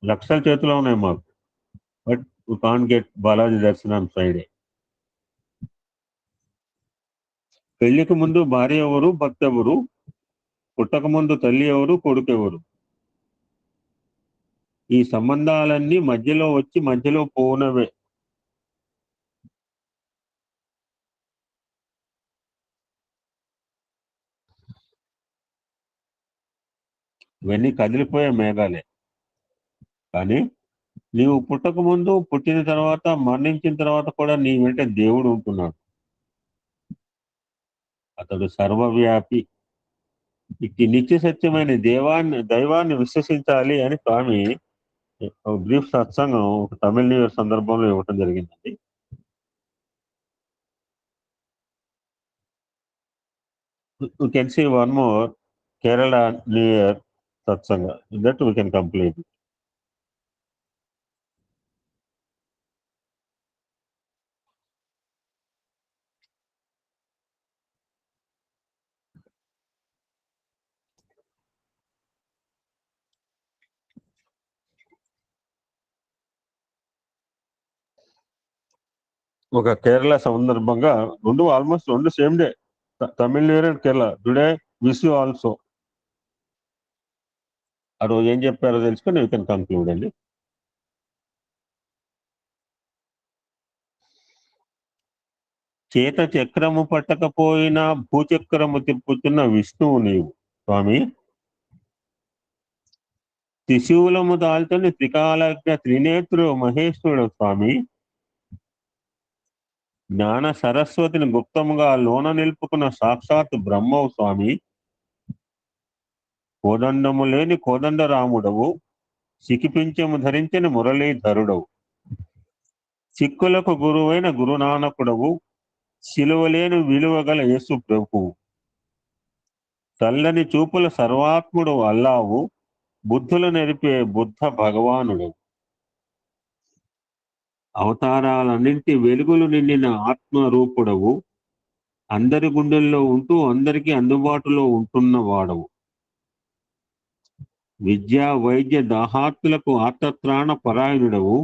లక్షల చేతిలో ఉన్నాయి మాకు. But we can't get Balaji దర్శనం ఆన్ ఫ్రైడే. పెళ్లికి ముందు భార్య ఎవరు, భర్త ఎవరు? పుట్టక ముందు తల్లి ఎవరు, కొడుకు ఎవరు? ఈ సంబంధాలన్నీ మధ్యలో వచ్చి మధ్యలో పోనవే. ఇవన్నీ కదిలిపోయే మేఘాలే. కానీ నీవు పుట్టక ముందు, పుట్టిన తర్వాత, మరణించిన తర్వాత కూడా నీ వెంట దేవుడు ఉంటున్నాడు. అతడు సర్వవ్యాపి. ఇట్టి నిత్య సత్యమైన దైవాన్ని విశ్వసించాలి అని స్వామి బ్రీఫ్ సత్సంగం ఒక తమిళ న్యూ ఇయర్ సందర్భంలో ఇవ్వటం జరిగిందండి. We can see one more Kerala New Year satsanga. That we can complete. ఒక కేరళ సందర్భంగా ఆల్మోస్ట్ రెండు same day, Tamil new year and Kerala. Today wish you also. ఆ రోజు ఏం చెప్పారో తెలుసుకొని యూ కెన్ కంక్లూడ్ అండి. చేత చక్రము పట్టకపోయినా భూచక్రము తిప్పుతున్న విష్ణువు నీవు. స్వామి. త్రిశూలము దాల్చని త్రికాలజ్ఞ త్రినేత్రుడు మహేశ్వరుడు స్వామి. జ్ఞాన సరస్వతిని గుప్తముగా లోన నిలుపుకున్న సాక్షాత్ బ్రహ్మవు స్వామి. కోదండము లేని కోదండ రాముడవు, సికిపించము ధరించిన మురళీధరుడవు, సిక్కులకు గురువైన గురునానకుడవు, శిలువలేని విలువగల యేసు ప్రభువు, చల్లని చూపుల సర్వాత్ముడు అల్లావు, బుద్ధులు నెరిపే బుద్ధ భగవానుడవు, అవతారాలన్నింటి వెలుగులు నిండిన ఆత్మరూపుడవు, అందరి గుండెల్లో ఉంటూ అందరికీ అందుబాటులో ఉంటున్న వాడవు, విద్యా వైద్య దాహాత్తులకు ఆర్తత్రాణ పరాయణుడవు,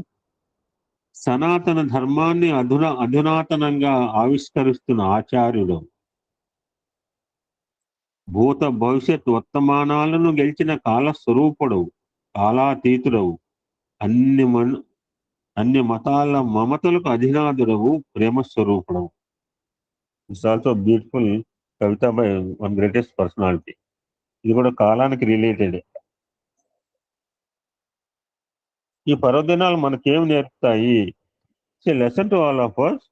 సనాతన ధర్మాన్ని అధునాతనంగా ఆవిష్కరిస్తున్న ఆచార్యుడవు, భూత భవిష్యత్ వర్తమానాలను గెలిచిన కాలస్వరూపుడవు, కాలాతీతుడవు, అన్ని మతాల మమతలకు అధినాథుడవు, ప్రేమస్వరూపుడవు. It's also beautiful kavita by one greatest personality. ఇది కూడా కాలానికి రిలేటెడ్. ఈ పర్వదినాలు మనకేం నేర్పుతాయి? Lesson to all of us.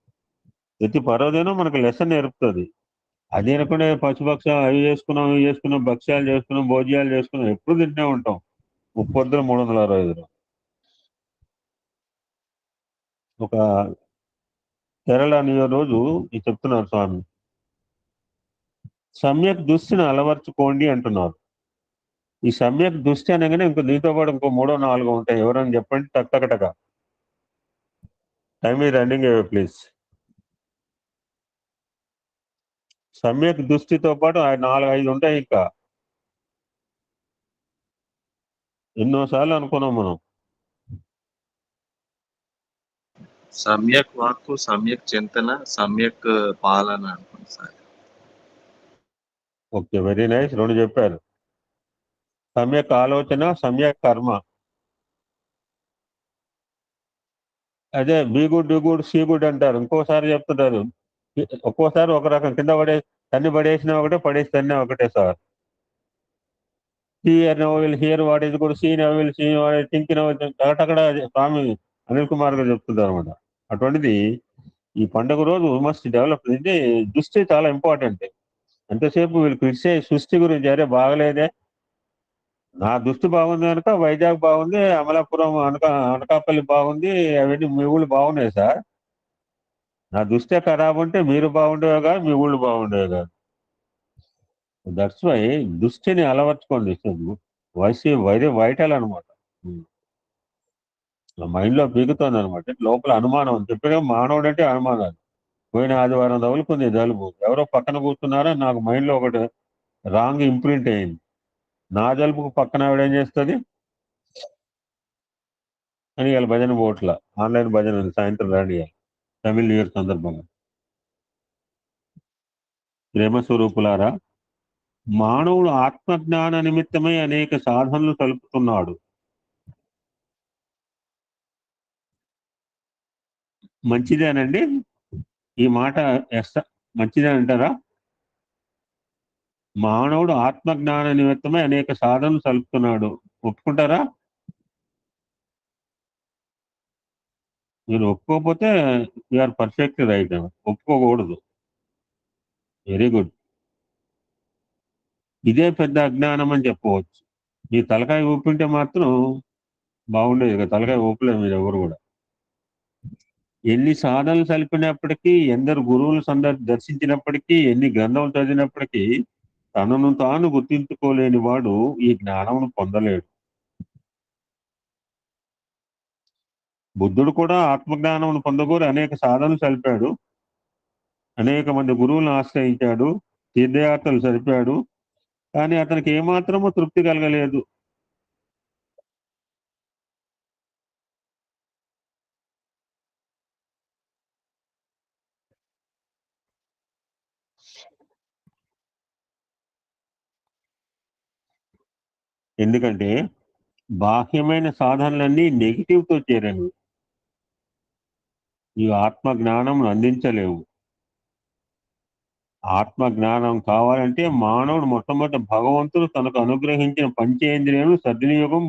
ప్రతి పర్వదినం మనకు లెసన్ నేర్పుతుంది. అది అనుకునే పశుపక్ష అవి చేసుకున్నాం భక్ష్యాలు చేసుకున్నాం భోజ్యాలు చేసుకున్నాం ఎప్పుడు తింటూనే ఉంటాం. 30 365. ఒక కేరళ రోజు ఇది చెప్తున్నారు స్వామి, సమ్యక్ దృష్టిని అలవర్చుకోండి అంటున్నారు. ఈ సమ్యక్ దృష్టి అనగానే దీంతో పాటు ఇంకో 3 4 ఉంటాయి. ఎవరని చెప్పండి టక్కటక. టైమ్ ఈ రన్నింగ్ అవే ప్లీజ్. సమ్యక్ దృష్టితో పాటు 4 5 ఉంటాయి. ఇంకా ఎన్నోసార్లు అనుకున్నాం మనం. సమ్యక్ వాక్కు, సమ్యక్ చింతన, సమ్యక్ పాలన అనుకుంటా సార్. Okay, very nice. 2 చెప్పారు. సమ్యక్ ఆలోచన, సమ్యక్ కర్మ. అదే be good do good see good అంటారు. ఇంకోసారి చెప్తుంటారు. ఒక్కోసారి ఒక రకం కింద తన్ని పడేసినా ఒకటే, పడేసి తన్నా ఒకటే sir. Hear now will hear what is good, see now will see what is think now. అక్కడ స్వామి అనిల్ కుమార్ గారు చెప్తుంటారు అనమాట. అటువంటిది ఈ పండుగ రోజు మస్ట్ డెవలప్. ఇది దృష్టి చాలా ఇంపార్టెంట్. ఎంతసేపు వీళ్ళు క్రిటిసైజ్ సృష్టి గురించి, అరే బాగలేదే, నా దృష్టి బాగుంది కనుక వైజాగ్ బాగుంది, అమలాపురం అనకాపల్లి బాగుంది, అవన్నీ మీ ఊళ్ళు బాగున్నాయి సార్. నా దృష్టి ఖరాబ్ ఉంటే మీరు బాగుండేవి కాదు, మీ ఊళ్ళు బాగుండేవి కాదు. దట్స్ వై దృష్టిని అలవర్చుకోండి. వెరీ వైటల్ అనమాట. మైండ్ లో పీకుతుంది అనమాట. లోపల అనుమానం చెప్పిన మానవుడు అంటే అనుమానాలు. పోయిన ఆదివారం తగులుకుంది జలుబు, ఎవరో పక్కన కూర్చున్నారా, నాకు మైండ్ లో ఒకటి రాంగ్ ఇంప్రింట్ అయింది. నా జలుబుకు పక్కన ఆవిడ ఏం చేస్తుంది అని ఇవాళ భజన పోట్ల ఆన్లైన్ భజన సాయంత్రం రెడీ తమిళ న్యూ ఇయర్ సందర్భంగా. ప్రేమ స్వరూపులారా, మానవుడు ఆత్మజ్ఞాన నిమిత్తమై అనేక సాధనలు తలుపుతున్నాడు. మంచిదేనండి ఈ మాట? మంచిదే అంటారా? మానవుడు ఆత్మజ్ఞాన నిమిత్తమై అనేక సాధనలు తలుపుతున్నాడు, ఒప్పుకుంటారా? మీరు ఒప్పుకోకపోతే యూఆర్ పర్ఫెక్ట్ రైట్. ఒప్పుకోకూడదు. Very good. ఇదే పెద్ద అజ్ఞానం అని చెప్పవచ్చు. మీ తలకాయ ఊపింటే మాత్రం బాగుండేది కదా. తలకాయ ఊపలేదు మీరు ఎవరు కూడా. ఎన్ని సాధనలు కలిపినప్పటికీ, ఎందరు గురువులు దర్శించినప్పటికీ, ఎన్ని గ్రంథాలు చదివినప్పటికీ తనను తాను గుర్తించుకోలేని వాడు ఈ జ్ఞానమును పొందలేడు. బుద్ధుడు కూడా ఆత్మజ్ఞానమును పొందగోరి అనేక సాధనలు కలిపాడు, అనేక మంది గురువులను ఆశ్రయించాడు, తీర్థయాత్రలు జరిపాడు. కానీ అతనికి ఏమాత్రమూ తృప్తి కలగలేదు. ఎందుకంటే బాహ్యమైన సాధనలన్నీ నెగిటివ్తో చేరను. ఈ ఆత్మ జ్ఞానం అందించలేవు. ఆత్మ జ్ఞానం కావాలంటే మానవుడు మొట్టమొదటి భగవంతుడు తనకు అనుగ్రహించిన పంచేంద్రియాలను సద్వినియోగం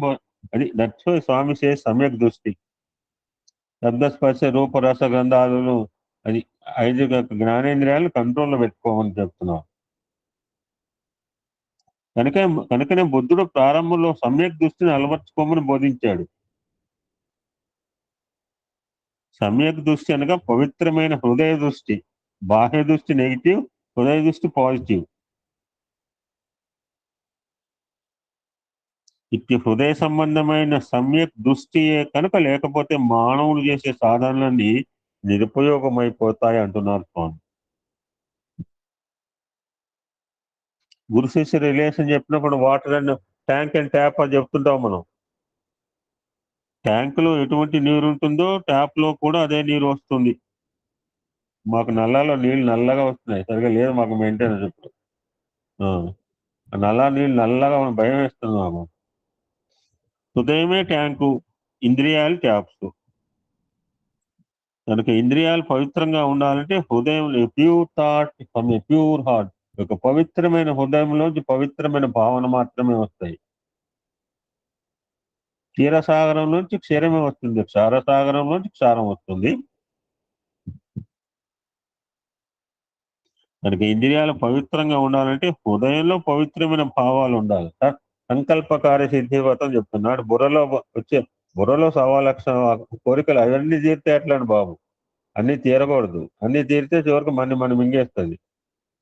అది దట్స్ స్వామి సే సమ్యక్ దృష్టి. శబ్దస్పర్శ రూప రస గంధాలను అది 5 జ్ఞానేంద్రియాలను కంట్రోల్లో పెట్టుకోమని చెప్తున్నాం. కనుకనే బుద్ధుడు ప్రారంభంలో సమ్యక్ దృష్టిని అలవర్చుకోమని బోధించాడు. సమ్యక్ దృష్టి అనగా పవిత్రమైన హృదయ దృష్టి. బాహ్య దృష్టి నెగిటివ్, హృదయ దృష్టి పాజిటివ్. ఇట్టి హృదయ సంబంధమైన సమ్యక్ దృష్టియే కనుక లేకపోతే మానవులు చేసే సాధనలన్నీ నిరుపయోగమైపోతాయి అంటున్నారు స్వామి. గురు శిష్య రిలేషన్ చెప్పినప్పుడు water and tank and tap అని చెప్తుంటాం మనం. ట్యాంక్ లో ఎటువంటి నీరు ఉంటుందో ట్యాప్ లో కూడా అదే నీరు వస్తుంది. మాకు నల్లాలో నీళ్ళు నల్లగా వస్తున్నాయి, సరిగా లేదు మాకు మెయింటైన్ చెప్పు. నల్లా నీళ్ళు నల్లగా భయం వేస్తుంది మాకు. హృదయమే ట్యాంకు, ఇంద్రియాలు ట్యాప్స్. కనుక ఇంద్రియాలు పవిత్రంగా ఉండాలంటే హృదయం pure thought from A pure heart, ఒక పవిత్రమైన హృదయంలోంచి పవిత్రమైన భావన మాత్రమే వస్తాయి. క్షీరసాగరం నుంచి క్షీరమే వస్తుంది, క్షారసాగరం నుంచి క్షారం వస్తుంది. కనుక ఇంద్రియాలు పవిత్రంగా ఉండాలంటే హృదయంలో పవిత్రమైన భావాలు ఉండాలి. సంకల్పకార్య సిద్ధివతం చెప్తున్నాడు. బుర్రలో 1,00,000 కోరికలు అవన్నీ తీరితే ఎట్లాంటి బాబు, అన్ని తీరకూడదు. అన్ని తీరితే చివరికి మనం మింగేస్తుంది.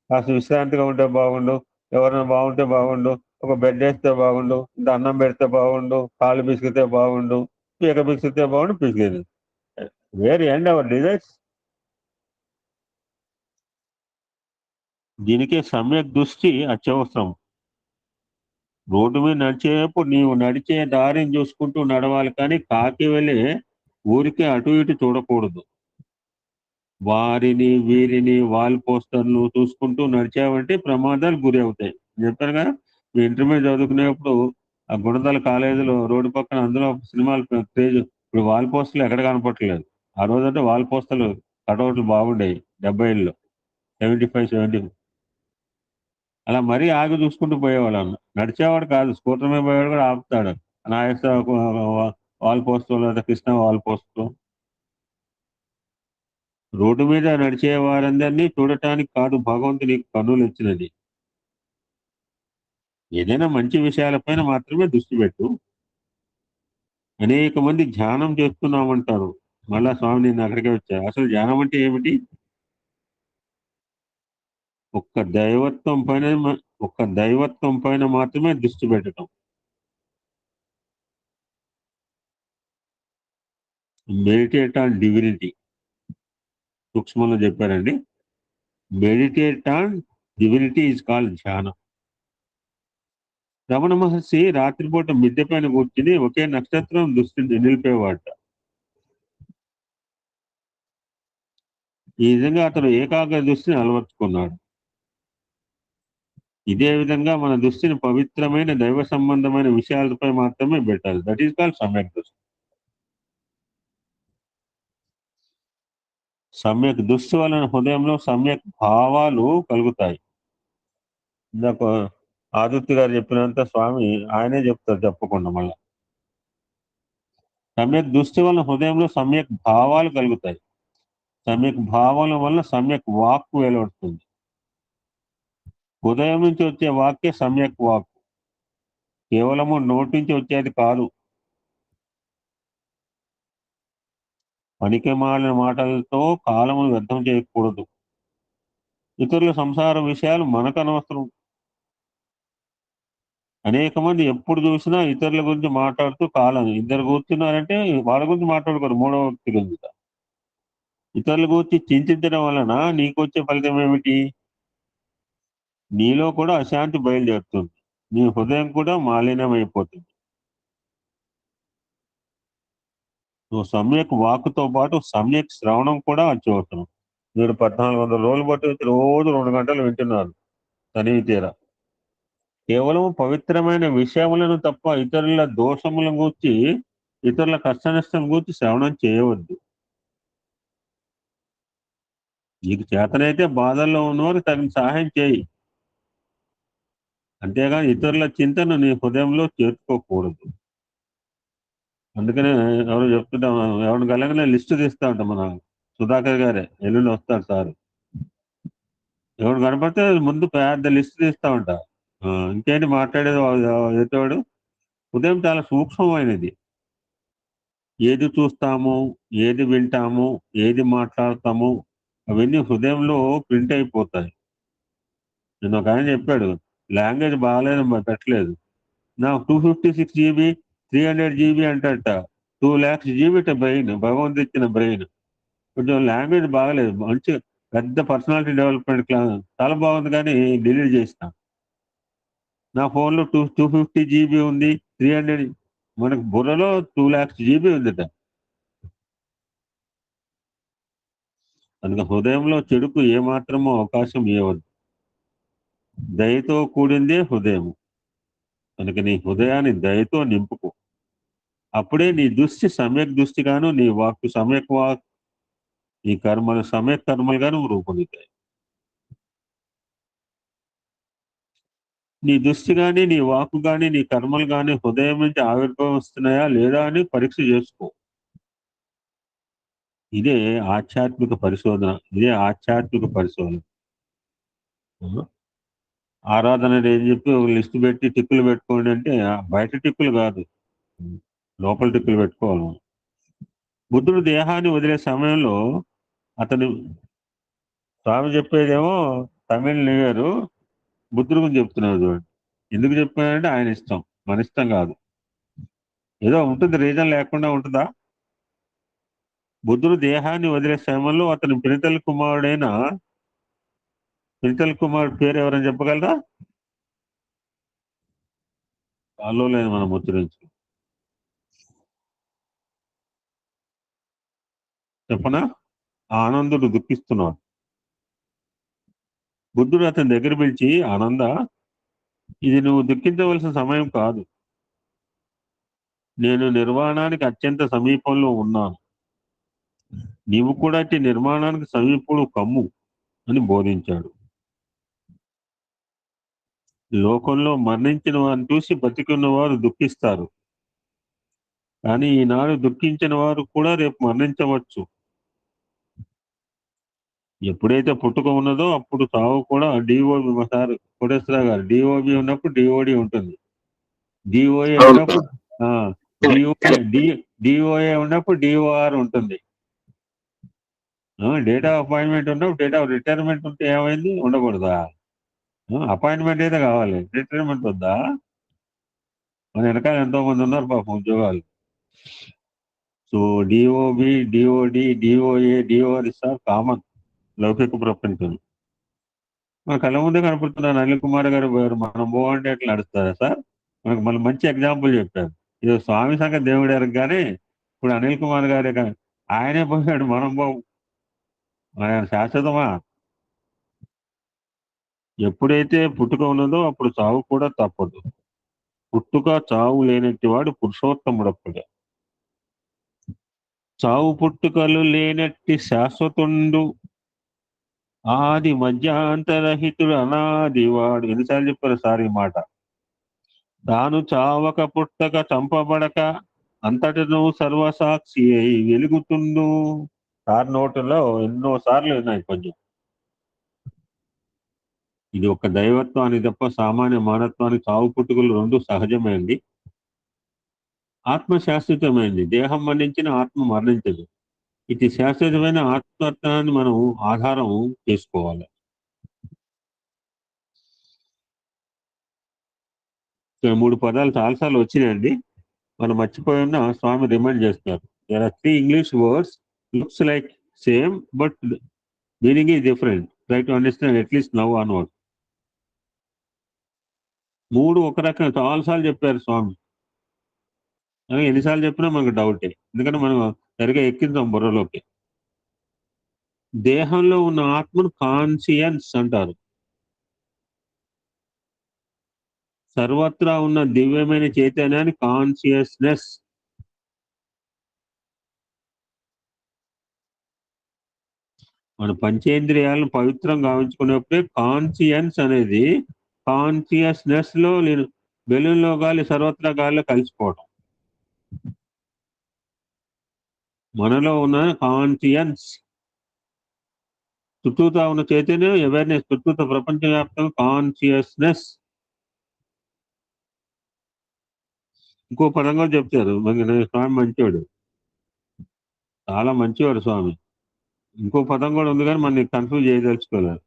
కాస్త విశ్రాంతిగా ఉంటే బాగుండు, ఎవరైనా బాగుంటే బాగుండు, ఒక బెడ్ వేస్తే బాగుండు, ఇంత అన్నం పెడితే బాగుండు, కాలు పిసికితే బాగుండు, పీక పిసికితే బాగుండు, పిసికేది. Where end our desires. దీనికే సమ్యక్ దృష్టి అత్యవసరం. రోడ్డు మీద నడిచేటప్పుడు నీవు నడిచే దారిని చూసుకుంటూ నడవాలి, కానీ కాకి వెళ్ళి ఊరికే అటు ఇటు చూడకూడదు. వారిని వీరిని వాల్ పోస్టర్లు చూసుకుంటూ నడిచావంటే ప్రమాదాలు గురి అవుతాయి. చెప్పాను కదా, మీ ఇంటర్మీడియట్ చదువుకునేప్పుడు ఆ గుణదల కాలేజీలో రోడ్డు పక్కన అందులో సినిమాలు క్రేజ్. ఇప్పుడు వాల్ పోస్టర్లు ఎక్కడ కనపట్లేదు. ఆ రోజంటే వాల్ పోస్టర్లు కటౌట్లు బాగుండేవి 70లో, 75, 70. అలా మరీ ఆగి చూసుకుంటూ పోయేవాళ్ళం. నడిచేవాడు కాదు, స్కూటర్ మీద పోయేవాడు కూడా ఆపుతాడు. నాయక వాల్ పోస్టు లేదా కృష్ణ వాల్ పోస్టు. రోడ్డు మీద నడిచే వారందరినీ చూడటానికి కాదు భగవంతుని కన్నులు ఇచ్చినది. ఏదైనా మంచి విషయాలపైన మాత్రమే దృష్టి పెట్టు. అనేక మంది ధ్యానం చేస్తున్నామంటారు. మళ్ళా స్వామి నేను అక్కడికే వచ్చాను. అసలు ధ్యానం అంటే ఏమిటి? ఒక్క దైవత్వం పైన మాత్రమే దృష్టి పెట్టడం. మెడిటేట్ ఆన్ డివినిటీ సూక్ష్మంలో చెప్పారండి. Meditate on divinity is called ధ్యానం. రమణ మహర్షి రాత్రిపూట మిద్దె పైన కూర్చుని ఒకే నక్షత్రం దృష్టి నిలిపేవాట. ఈ విధంగా అతను ఏకాగ్ర దృష్టిని అలవర్చుకున్నాడు. ఇదే విధంగా మన దృష్టిని పవిత్రమైన దైవ సంబంధమైన విషయాలపై మాత్రమే పెట్టాలి. దట్ ఈస్ కాల్డ్ సమ్యక్ దృష్టి. సమ్యక్ దృష్టి వలన హృదయంలో సమ్యక్ భావాలు కలుగుతాయి. ఇందాక ఆదిత్య గారు చెప్పినంత స్వామి ఆయనే చెప్తారు చెప్పకుండా. మళ్ళా సమ్యక్ దృష్టి వలన హృదయంలో సమ్యక్ భావాలు కలుగుతాయి. సమ్యక్ భావాల వలన సమ్యక్ వాక్కు వెలువడుతుంది. హృదయం నుంచి వచ్చే వాక్యే సమ్యక్ వాక్కు, కేవలము నోటి నుంచి వచ్చేది కాదు. పనికిమాలిన మాటలతో కాలమును వ్యర్థం చేయకూడదు. ఇతరుల సంసార విషయాలు మనకు అనవసరం. అనేక మంది ఎప్పుడు చూసినా ఇతరుల గురించి మాట్లాడుతూ కాలం, ఇద్దరు కూర్చున్నారంటే వాళ్ళ గురించి మాట్లాడుకోరు, మూడవ వ్యక్తి గురించి. ఇతరుల గురించి చింతించడం వలన నీకు వచ్చే ఫలితం ఏమిటి? నీలో కూడా అశాంతి బయలుదేరుతుంది, నీ హృదయం కూడా మాలిన్యమైపోతుంది. నువ్వు సమ్యక్ వాక్కుతో పాటు సమ్యక్ శ్రవణం కూడా అత్యవసరం. మీరు 1400 రోజులు బట్టి రోజు 2 గంటలు వింటున్నారు తనివి తీరా. కేవలం పవిత్రమైన విషయములను తప్ప ఇతరుల దోషములను గూర్చి, ఇతరుల కష్ట నష్టం గూర్చి శ్రవణం చేయవద్దు. నీకు చేతనైతే బాధల్లో ఉన్నవారు తగిన సహాయం చేయి, అంతేగాని ఇతరుల చింతను నీ హృదయంలో చేర్చుకోకూడదు. అందుకనే ఎవరు చెప్తుంటాం, ఎవరిని కలగనే లిస్టు తీస్తా ఉంటాం. మన సుధాకర్ గారే ఎల్లుండి వస్తారు సార్. ఎవరు కనపడితే ముందు పెద్ద లిస్ట్ తీస్తా ఉంటా. ఇంకేంటి మాట్లాడేది ఎదుటోడు. హృదయం చాలా సూక్ష్మమైనది. ఏది చూస్తాము, ఏది వింటాము, ఏది మాట్లాడతాము, అవన్నీ హృదయంలో ప్రింట్ అయిపోతాయి. నేను ఒక ఆయన చెప్పాడు, లాంగ్వేజ్ బాగాలేదు పెట్టలేదు. నాకు 256 GB 300 GB అంటట. 2 lakhs GB brain, భగవంతు ఇచ్చిన బ్రెయిన్. కొంచెం లాంగ్వేజ్ బాగలేదు, మంచి పెద్ద పర్సనాలిటీ డెవలప్మెంట్ చాలా బాగుంది, కానీ డిలీట్ చేసిన. నా ఫోన్లో 250 GB ఉంది, 300, మనకు బుర్రలో 2 lakhs GB ఉందిట. కనుక హృదయంలో చెడుకు ఏమాత్రమో అవకాశం ఇవ్వద్దు. దయతో కూడిందే హృదయం. కనుక నీ హృదయాన్ని దయతో నింపుకో. అప్పుడే నీ దృష్టి సమ్యక్ దృష్టిగాను, నీ వాక్కు సమ్యక్ వాక్, నీ కర్మలు సమ్యక్ కర్మలుగాను రూపొందుతాయి. నీ దృష్టి కానీ, నీ వాక్కు కానీ, నీ కర్మలు కానీ హృదయం నుంచి ఆవిర్భవిస్తున్నాయా లేదా అని పరీక్ష చేసుకో. ఇదే ఆధ్యాత్మిక పరిశోధన. ఆరాధన ఏం చెప్పి ఒక లిస్ట్ పెట్టి టిక్కులు పెట్టుకోండి అంటే, బయట టిక్కులు కాదు, లోపల టిక్కులు పెట్టుకోవాలి. బుద్ధుడు దేహాన్ని వదిలే సమయంలో అతను, స్వామి చెప్పేదేమో తమిళ్ న్యూ ఇయర్, బుద్ధుడు గురించి చెప్తున్నాడు చూడండి. ఎందుకు చెప్పాడంటే ఆయన ఇష్టం, మన ఇష్టం కాదు. ఏదో ఉంటుంది, రీజన్ లేకుండా ఉంటుందా? బుద్ధుడు దేహాన్ని వదిలే సమయంలో అతని పినితల కుమారుడైన, పినితల కుమారుడు పేరు ఎవరైనా చెప్పగలరా? కాల్లో లేదు మనం ముచ్చరించి. చెప్పనా? ఆనందుడు దుఃఖిస్తున్నాడు. బుద్ధుడు అతని దగ్గర పిలిచి, ఆనంద, ఇది నువ్వు దుఃఖించవలసిన సమయం కాదు. నేను నిర్వాణానికి అత్యంత సమీపంలో ఉన్నాను. నీవు కూడా ఇట్టి నిర్మాణానికి సమీపుడు కమ్ము అని బోధించాడు. లోకంలో మరణించిన వారిని చూసి బతికున్న వారు దుఃఖిస్తారు, కానీ ఈనాడు దుఃఖించిన వారు కూడా రేపు మరణించవచ్చు. ఎప్పుడైతే పుట్టుక ఉన్నదో అప్పుడు చావు కూడా. డిఓబి, మా సార్ కోటేశ్వరరావు గారు, డిఓబి ఉన్నప్పుడు డిఓడి ఉంటుంది, డిఓఏ ఉన్నప్పుడు డిఓఏ ఉన్నప్పుడు డిఓఆర్ ఉంటుంది, డేట్ ఆఫ్ అపాయింట్మెంట్ ఉన్నప్పుడు డేట్ ఆఫ్ రిటైర్మెంట్ ఉంటే ఏమైంది? ఉండకూడదా? అపాయింట్మెంట్ అయితే కావాలి, రిటైర్మెంట్ వద్దా? మన వెనకాల ఎంతో మంది ఉన్నారు పాపం ఉద్యోగాలు. So DOB, DOD, DOA, DOR is are common లౌకిక ప్రపంచం. మన కళ్ళ ముందే కనపడుతున్నారు. అనిల్ కుమార్ గారు పోయారు, మనం బాగుంటే ఎట్లా నడుస్తారా సార్? మనకు మళ్ళీ మంచి ఎగ్జాంపుల్ చెప్పారు. ఇది స్వామి సంగతి దేవుడు ఎరగగానే ఇప్పుడు అనిల్ కుమార్ గారే, ఆయనే పోయాడు, మనం బాగు. ఆయన శాశ్వతమా? ఎప్పుడైతే పుట్టుక ఉన్నదో అప్పుడు చావు కూడా తప్పదు. పుట్టుక చావు లేనట్టి వాడు పురుషోత్తముడప్పుడే. చావు పుట్టుకలు లేనట్టి శాశ్వతుండు, ఆది మధ్యాంతరహితుడు అనాది వాడు. ఎన్నిసార్లు చెప్పారు సార్ ఈ మాట? తాను చావక పుట్టక చంపబడక అంతటను సర్వసాక్షి అయి వెలుగుతుండు. సార్ నోటులో ఎన్నో సార్లు ఉన్నాయి కొంచెం. ఇది ఒక దైవత్వాన్ని తప్ప సామాన్య మానత్వానికి చావు పుట్టుకలు రెండు సహజమైంది. ఆత్మ శాశ్వతమైంది. దేహం మరణించిన ఆత్మ మరణించదు. ఇది శాశ్వతమైన ఆత్మత్వాన్ని మనం ఆధారం చేసుకోవాలి. మూడు పదాలు చాలాసార్లు వచ్చినాయండి, మనం మర్చిపోయినా స్వామి రిమైండ్ చేస్తున్నారు. There are 3 English words, looks like same but meaning is different. Try to understand at least now onward. మూడు ఒక రకం చాలాసార్లు చెప్పారు స్వామి. ఎన్నిసార్లు చెప్పినా మనకు డౌటే, ఎందుకంటే మనం సరిగా ఎక్కించాం బుర్రలోకి. దేహంలో ఉన్న ఆత్మను కాన్షియన్స్ అంటారు. సర్వత్రా ఉన్న దివ్యమైన చైతన్యాన్ని కాన్షియస్నెస్. మన పంచేంద్రియాలను పవిత్రం గావించుకున్నప్పుడే కాన్షియన్స్ అనేది కాన్షియస్నెస్ లో నేను బెలూన్లో గాలి సర్వత్రా గాలిలో కలిసిపోవడం. మనలో ఉన్న కాన్షియన్స్, చుట్టూతా ఉన్న చైతన్యం, అవేర్నెస్, చుట్టూతా ప్రపంచవ్యాప్తంగా కాన్షియస్నెస్. ఇంకో పదంగా చెప్తారు స్వామి మంచివాడు, చాలా మంచివాడు స్వామి. ఇంకో పదం కూడా ఉంది కానీ మనని కన్ఫ్యూజ్ చేయదలుచుకోలేదు.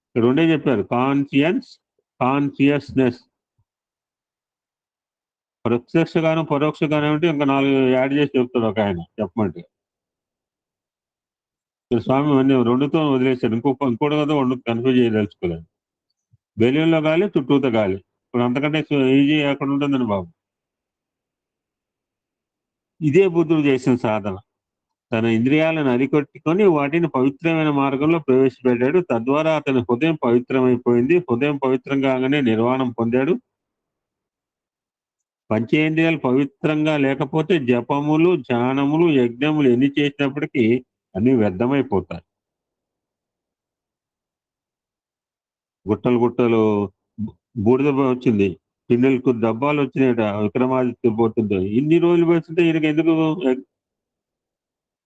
ఇక్కడ ఉండే చెప్పారు కాన్షియన్స్, కాన్షియస్నెస్. ప్రత్యక్షగాను పరోక్షగానే ఉంటే ఇంకా 4 యాడ్ చేసి చెప్తాడు ఒక ఆయన చెప్పమంటే. స్వామి అన్ని రెండుతో వదిలేశాడు. ఇంకోటి కదా రెండు కన్ఫ్యూజ్ చేయదలుచుకోలేదు. బెలూన్లో గాలి, చుట్టూతో గాలి. ఇప్పుడు అంతకంటే ఈజీ ఎక్కడ ఉంటుందని బాబు. ఇదే బుద్ధుడు చేసిన సాధన. తన ఇంద్రియాలను అరికొట్టుకొని వాటిని పవిత్రమైన మార్గంలో ప్రవేశపెట్టాడు. తద్వారా అతని హృదయం పవిత్రమైపోయింది. హృదయం పవిత్రం కాగానే నిర్వాణం పొందాడు. పంచేంద్రియాలు పవిత్రంగా లేకపోతే జపములు, ధ్యానములు, యజ్ఞములు ఎన్ని చేసినప్పటికీ అన్ని వ్యర్థమైపోతాయి. గుట్టలు గుట్టలు బూడిద వచ్చింది, టిన్నెలకు డబ్బాలు వచ్చినాయట విక్రమాదిత్య పోతుంటే. ఇన్ని రోజులు పెడుతుంటే ఈయనకి ఎందుకు?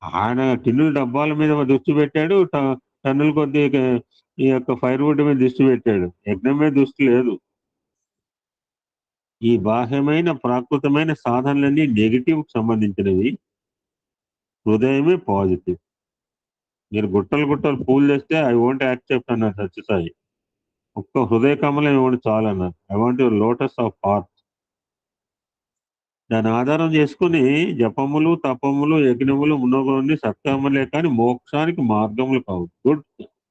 ఆయన టిన్నుల డబ్బాల మీద దృష్టి పెట్టాడు, టన్నుల కొద్ది ఈ యొక్క ఫైర్వుడ్ మీద దృష్టి పెట్టాడు. యజ్ఞం మీద దృష్టి లేదు. ఈ బాహ్యమైన ప్రాకృతమైన సాధనలన్నీ నెగిటివ్ సంబంధించినవి, హృదయమే పాజిటివ్. మీరు గుట్టలు గుట్టలు పూలు చేస్తే ఐ వాంట్ యాక్సెప్ట్ అన్నారు సత్యసాయి. ఒక్క హృదయ కమలం ఇవ్వండి చాలు అన్నారు. I want your lotus of heart. దాని ఆధారం చేసుకుని జపములు, తపములు, యజ్ఞములు, మునోగుణి సత్కర్మలే కానీ మోక్షానికి మార్గములు కావు.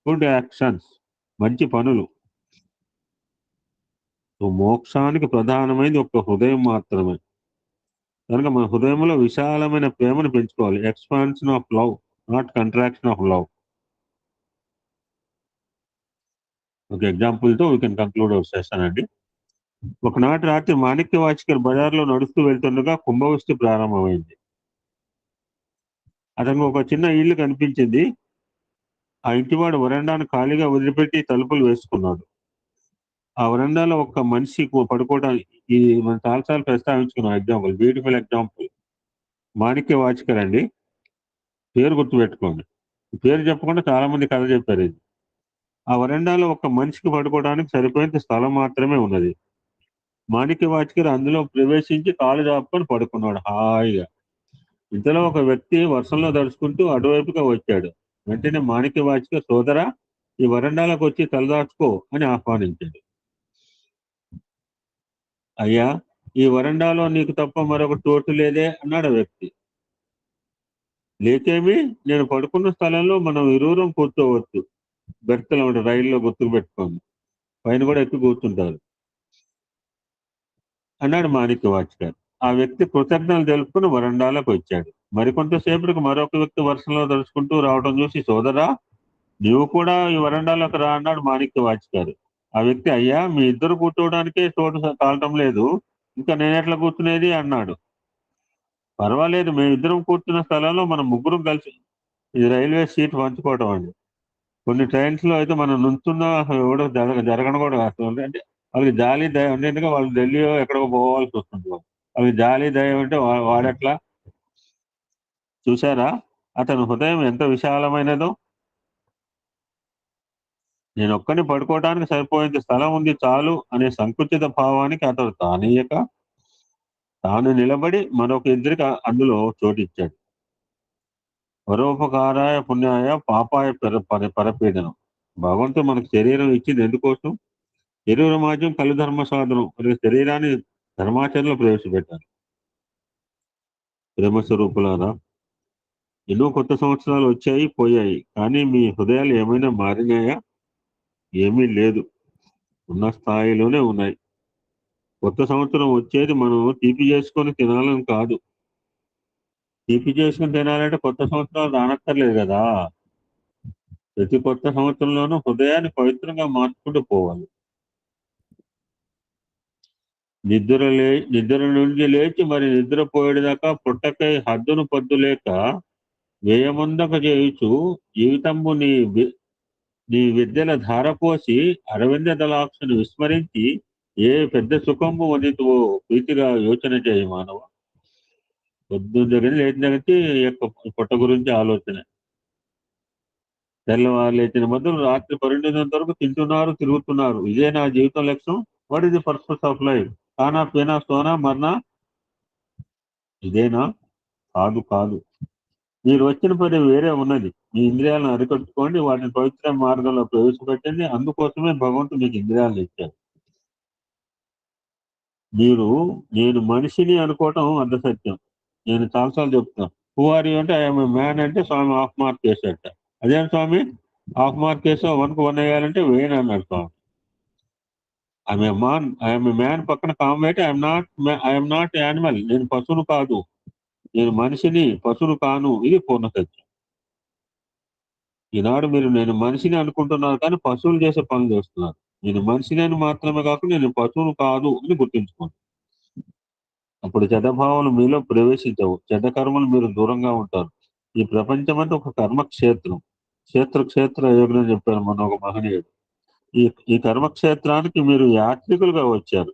గుడ్ యాక్షన్స్, మంచి పనులు. మోక్షానికి ప్రధానమైనది ఒక్క హృదయం మాత్రమే. కనుక మన హృదయంలో విశాలమైన ప్రేమను పెంచుకోవాలి. Expansion of love, not contraction of love. ఒక ఎగ్జాంపుల్తో we can conclude our session అండి. ఒకనాటి రాత్రి మాణిక్య వాచకర్ బజార్లో నడుస్తూ వెళ్తుండగా కుంభవృష్టి ప్రారంభమైంది. అతనికి ఒక చిన్న ఇల్లు కనిపించింది. ఆ ఇంటివాడు వరండాను ఖాళీగా వదిలిపెట్టి తలుపులు వేసుకున్నాడు. ఆ వరండాలో ఒక్క మనిషి పడుకోవడానికి, ఇది మనం చాలాసార్లు ప్రస్తావించుకున్నాం ఎగ్జాంపుల్, బ్యూటిఫుల్ ఎగ్జాంపుల్. మాణిక్య వాచకర్ అండి, పేరు గుర్తుపెట్టుకోండి. పేరు చెప్పకుండా చాలా మంది కథ చెప్పారు. ఇది ఆ వరండాలో ఒక్క మనిషికి పడుకోవడానికి సరిపోయేంత స్థలం మాత్రమే ఉన్నది. మాణిక్య వాచకర్ అందులో ప్రవేశించి కాలు చాపుకొని పడుకున్నాడు హాయిగా. ఇంతలో ఒక వ్యక్తి వర్షంలో దడుచుకుంటూ అటువైపుగా వచ్చాడు. వెంటనే మాణిక్య వాచకర్, సోదరా, ఈ వరండాలకు వచ్చి తలదాచుకో అని ఆహ్వానించాడు. అయ్యా, ఈ వరండాలో నీకు తప్ప మరొక చోటు లేదే అన్నాడు ఆ వ్యక్తి. లేకేమి, నేను పడుకున్న స్థలంలో మనం ఇరువురం కూర్చోవచ్చు. బెర్తలు ఉంటాయి రైల్లో, గుర్తుకు పెట్టుకోండి, పైన కూడా ఎక్కి కూర్చుంటారు అన్నాడు మాణిక్య వాచకర్. ఆ వ్యక్తి కృతజ్ఞతలు తెలుపుకుని వరండాలకు వచ్చాడు. మరికొంతసేపటికి మరొక వ్యక్తి వర్షంలో తడుచుకుంటూ రావడం చూసి, సోదరా, నీవు కూడా ఈ వరండాలకు రా అన్నాడు మాణిక్య వాచకర్. ఆ వ్యక్తి, అయ్యా, మీ ఇద్దరు కూర్చోవడానికే చోటు కావటం లేదు, ఇంకా నేనెట్లా కూర్చునేది అన్నాడు. పర్వాలేదు, మేమిద్దరం కూర్చున్న స్థలంలో మనం ముగ్గురం కలిసి ఇది రైల్వే సీట్ పంచుకోవటం అండి. కొన్ని ట్రైన్స్ లో అయితే మనం నుంచున్నా ఎవడో జరగడం కూడా కాదు. అంటే వాళ్ళకి జాలి దయ ఉండేందుకు వాళ్ళు ఢిల్లీ ఎక్కడికో పోవాల్సి వస్తుంది. వాళ్ళకి జాలి దయ ఉంటే వాడెట్లా? చూసారా అతని హృదయం ఎంత విశాలమైనదో. నేను ఒక్కని పడుకోవడానికి సరిపోయేంత స్థలం ఉంది చాలు అనే సంకుచిత భావానికి అతడు తానీయక తాను నిలబడి మరొక ఇద్దరికి అందులో చోటిచ్చాడు. పరోపకారాయ పుణ్యాయ పాపాయ పరపీడనం. భగవంతుడు మనకు శరీరం ఇచ్చింది ఎందుకోసం? శరీర మాధ్యం కలు ధర్మ సాధనం. మరి శరీరాన్ని ధర్మాచరణలో ప్రవేశపెట్టాలి. ప్రేమస్వరూపులారా, ఎన్నో కొత్త సంవత్సరాలు వచ్చాయి పోయాయి, కానీ మీ హృదయాలు ఏమైనా మారినాయా? ఏమీ లేదు, ఉన్న స్థాయిలోనే ఉన్నాయి. కొత్త సంవత్సరం వచ్చేది మనం తీపి చేసుకొని తినాలని కాదు. తీపి చేసుకుని తినాలంటే కొత్త సంవత్సరాలు రానక్కర్లేదు కదా. ప్రతి కొత్త సంవత్సరంలోనూ హృదయాన్ని పవిత్రంగా మార్చుకుంటూ పోవాలి. నిద్ర నుండి లేచి మరి నిద్రపోయేదాకా పుట్టకై హద్దును పద్దు లేక వ్యయముందక చేయుచు జీవితంబు నీ విద్యల ధారపోసి అరవింద దళాక్షను విస్మరించి ఏ పెద్ద సుఖంబు వదితువో ప్రీతిగా యోచన చేయి మానవ. పొద్దున్న దగ్గర లేచిన దగ్గర యొక్క పొట్ట గురించి ఆలోచన. తెల్లవారు లేచిన మొదలు రాత్రి 12 వరకు తింటున్నారు, తిరుగుతున్నారు. ఇదే నా జీవితం లక్ష్యం. What is the purpose of life? కానా పీనా సోనా మరణ ఇదేనా? కాదు కాదు. మీరు వచ్చిన పని వేరే ఉన్నది. మీ ఇంద్రియాలను అరికట్టుకోండి, వాటిని పవిత్ర మార్గంలో ప్రవేశపెట్టండి. అందుకోసమే భగవంతుడు మీకు ఇంద్రియాలను ఇచ్చారు. మీరు నేను మనిషిని అనుకోవటం అర్ధ సత్యం. నేను చాలాసార్లు చెప్తాను. హూ ఆర్ యూ అంటే ఐఎమ్ మ్యాన్ అంటే స్వామి హాఫ్ మార్క్ వేసేట. అదేం స్వామి హాఫ్ మార్క్ వేసా 1కు 1 వేయాలంటే వేయను అన్నాడు స్వామి. ఐఎమ్ మ్యాన్ పక్కన కామెంట్ ఐఎమ్ నాట్ యానిమల్. నేను పశువును కాదు, నేను మనిషిని, పశువును కాను. ఇది పూర్ణ సత్యం. ఈనాడు మీరు నేను మనిషిని అనుకుంటున్నారు కానీ పశువులు చేసే పనులు చేస్తున్నారు. నేను మనిషిని అని మాత్రమే కాకుండా నేను పశువును కాదు అని గుర్తుంచుకోండి. అప్పుడు చెడ్డభావాలు మీలో ప్రవేశించవు. చెడ్డ కర్మలు మీరు దూరంగా ఉంటారు. ఈ ప్రపంచం అంటే ఒక కర్మక్షేత్రం. క్షేత్ర యోగులు అని చెప్పారు మన ఒక మహనీయుడు. ఈ కర్మక్షేత్రానికి మీరు యాత్రికులుగా వచ్చారు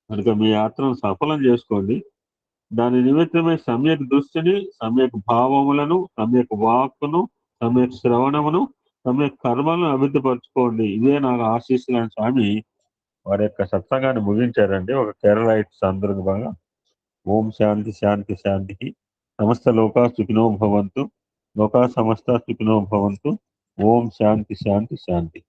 కనుక మీ యాత్రను సఫలం చేసుకోండి. దాని నిమిత్తమే సమ్యక్ దృష్టిని, సమ్యక్ భావములను, సమ్యక్ వాక్కును, సమ్యక్ శ్రవణమును, సమ్యక్ కర్మలను అభివృద్ధిపరచుకోండి. ఇదే నాకు ఆశీస్సులని స్వామి వారి యొక్క సత్సంగాన్ని ముగించారండి. ఒక కేరళైట్స్ సందర్భంగా. ఓం శాంతి శాంతి శాంతి. సమస్త లోకా సుఖినో భవంతు. లోకా సమస్త సుఖినో భవంతు. ఓం శాంతి శాంతి శాంతి.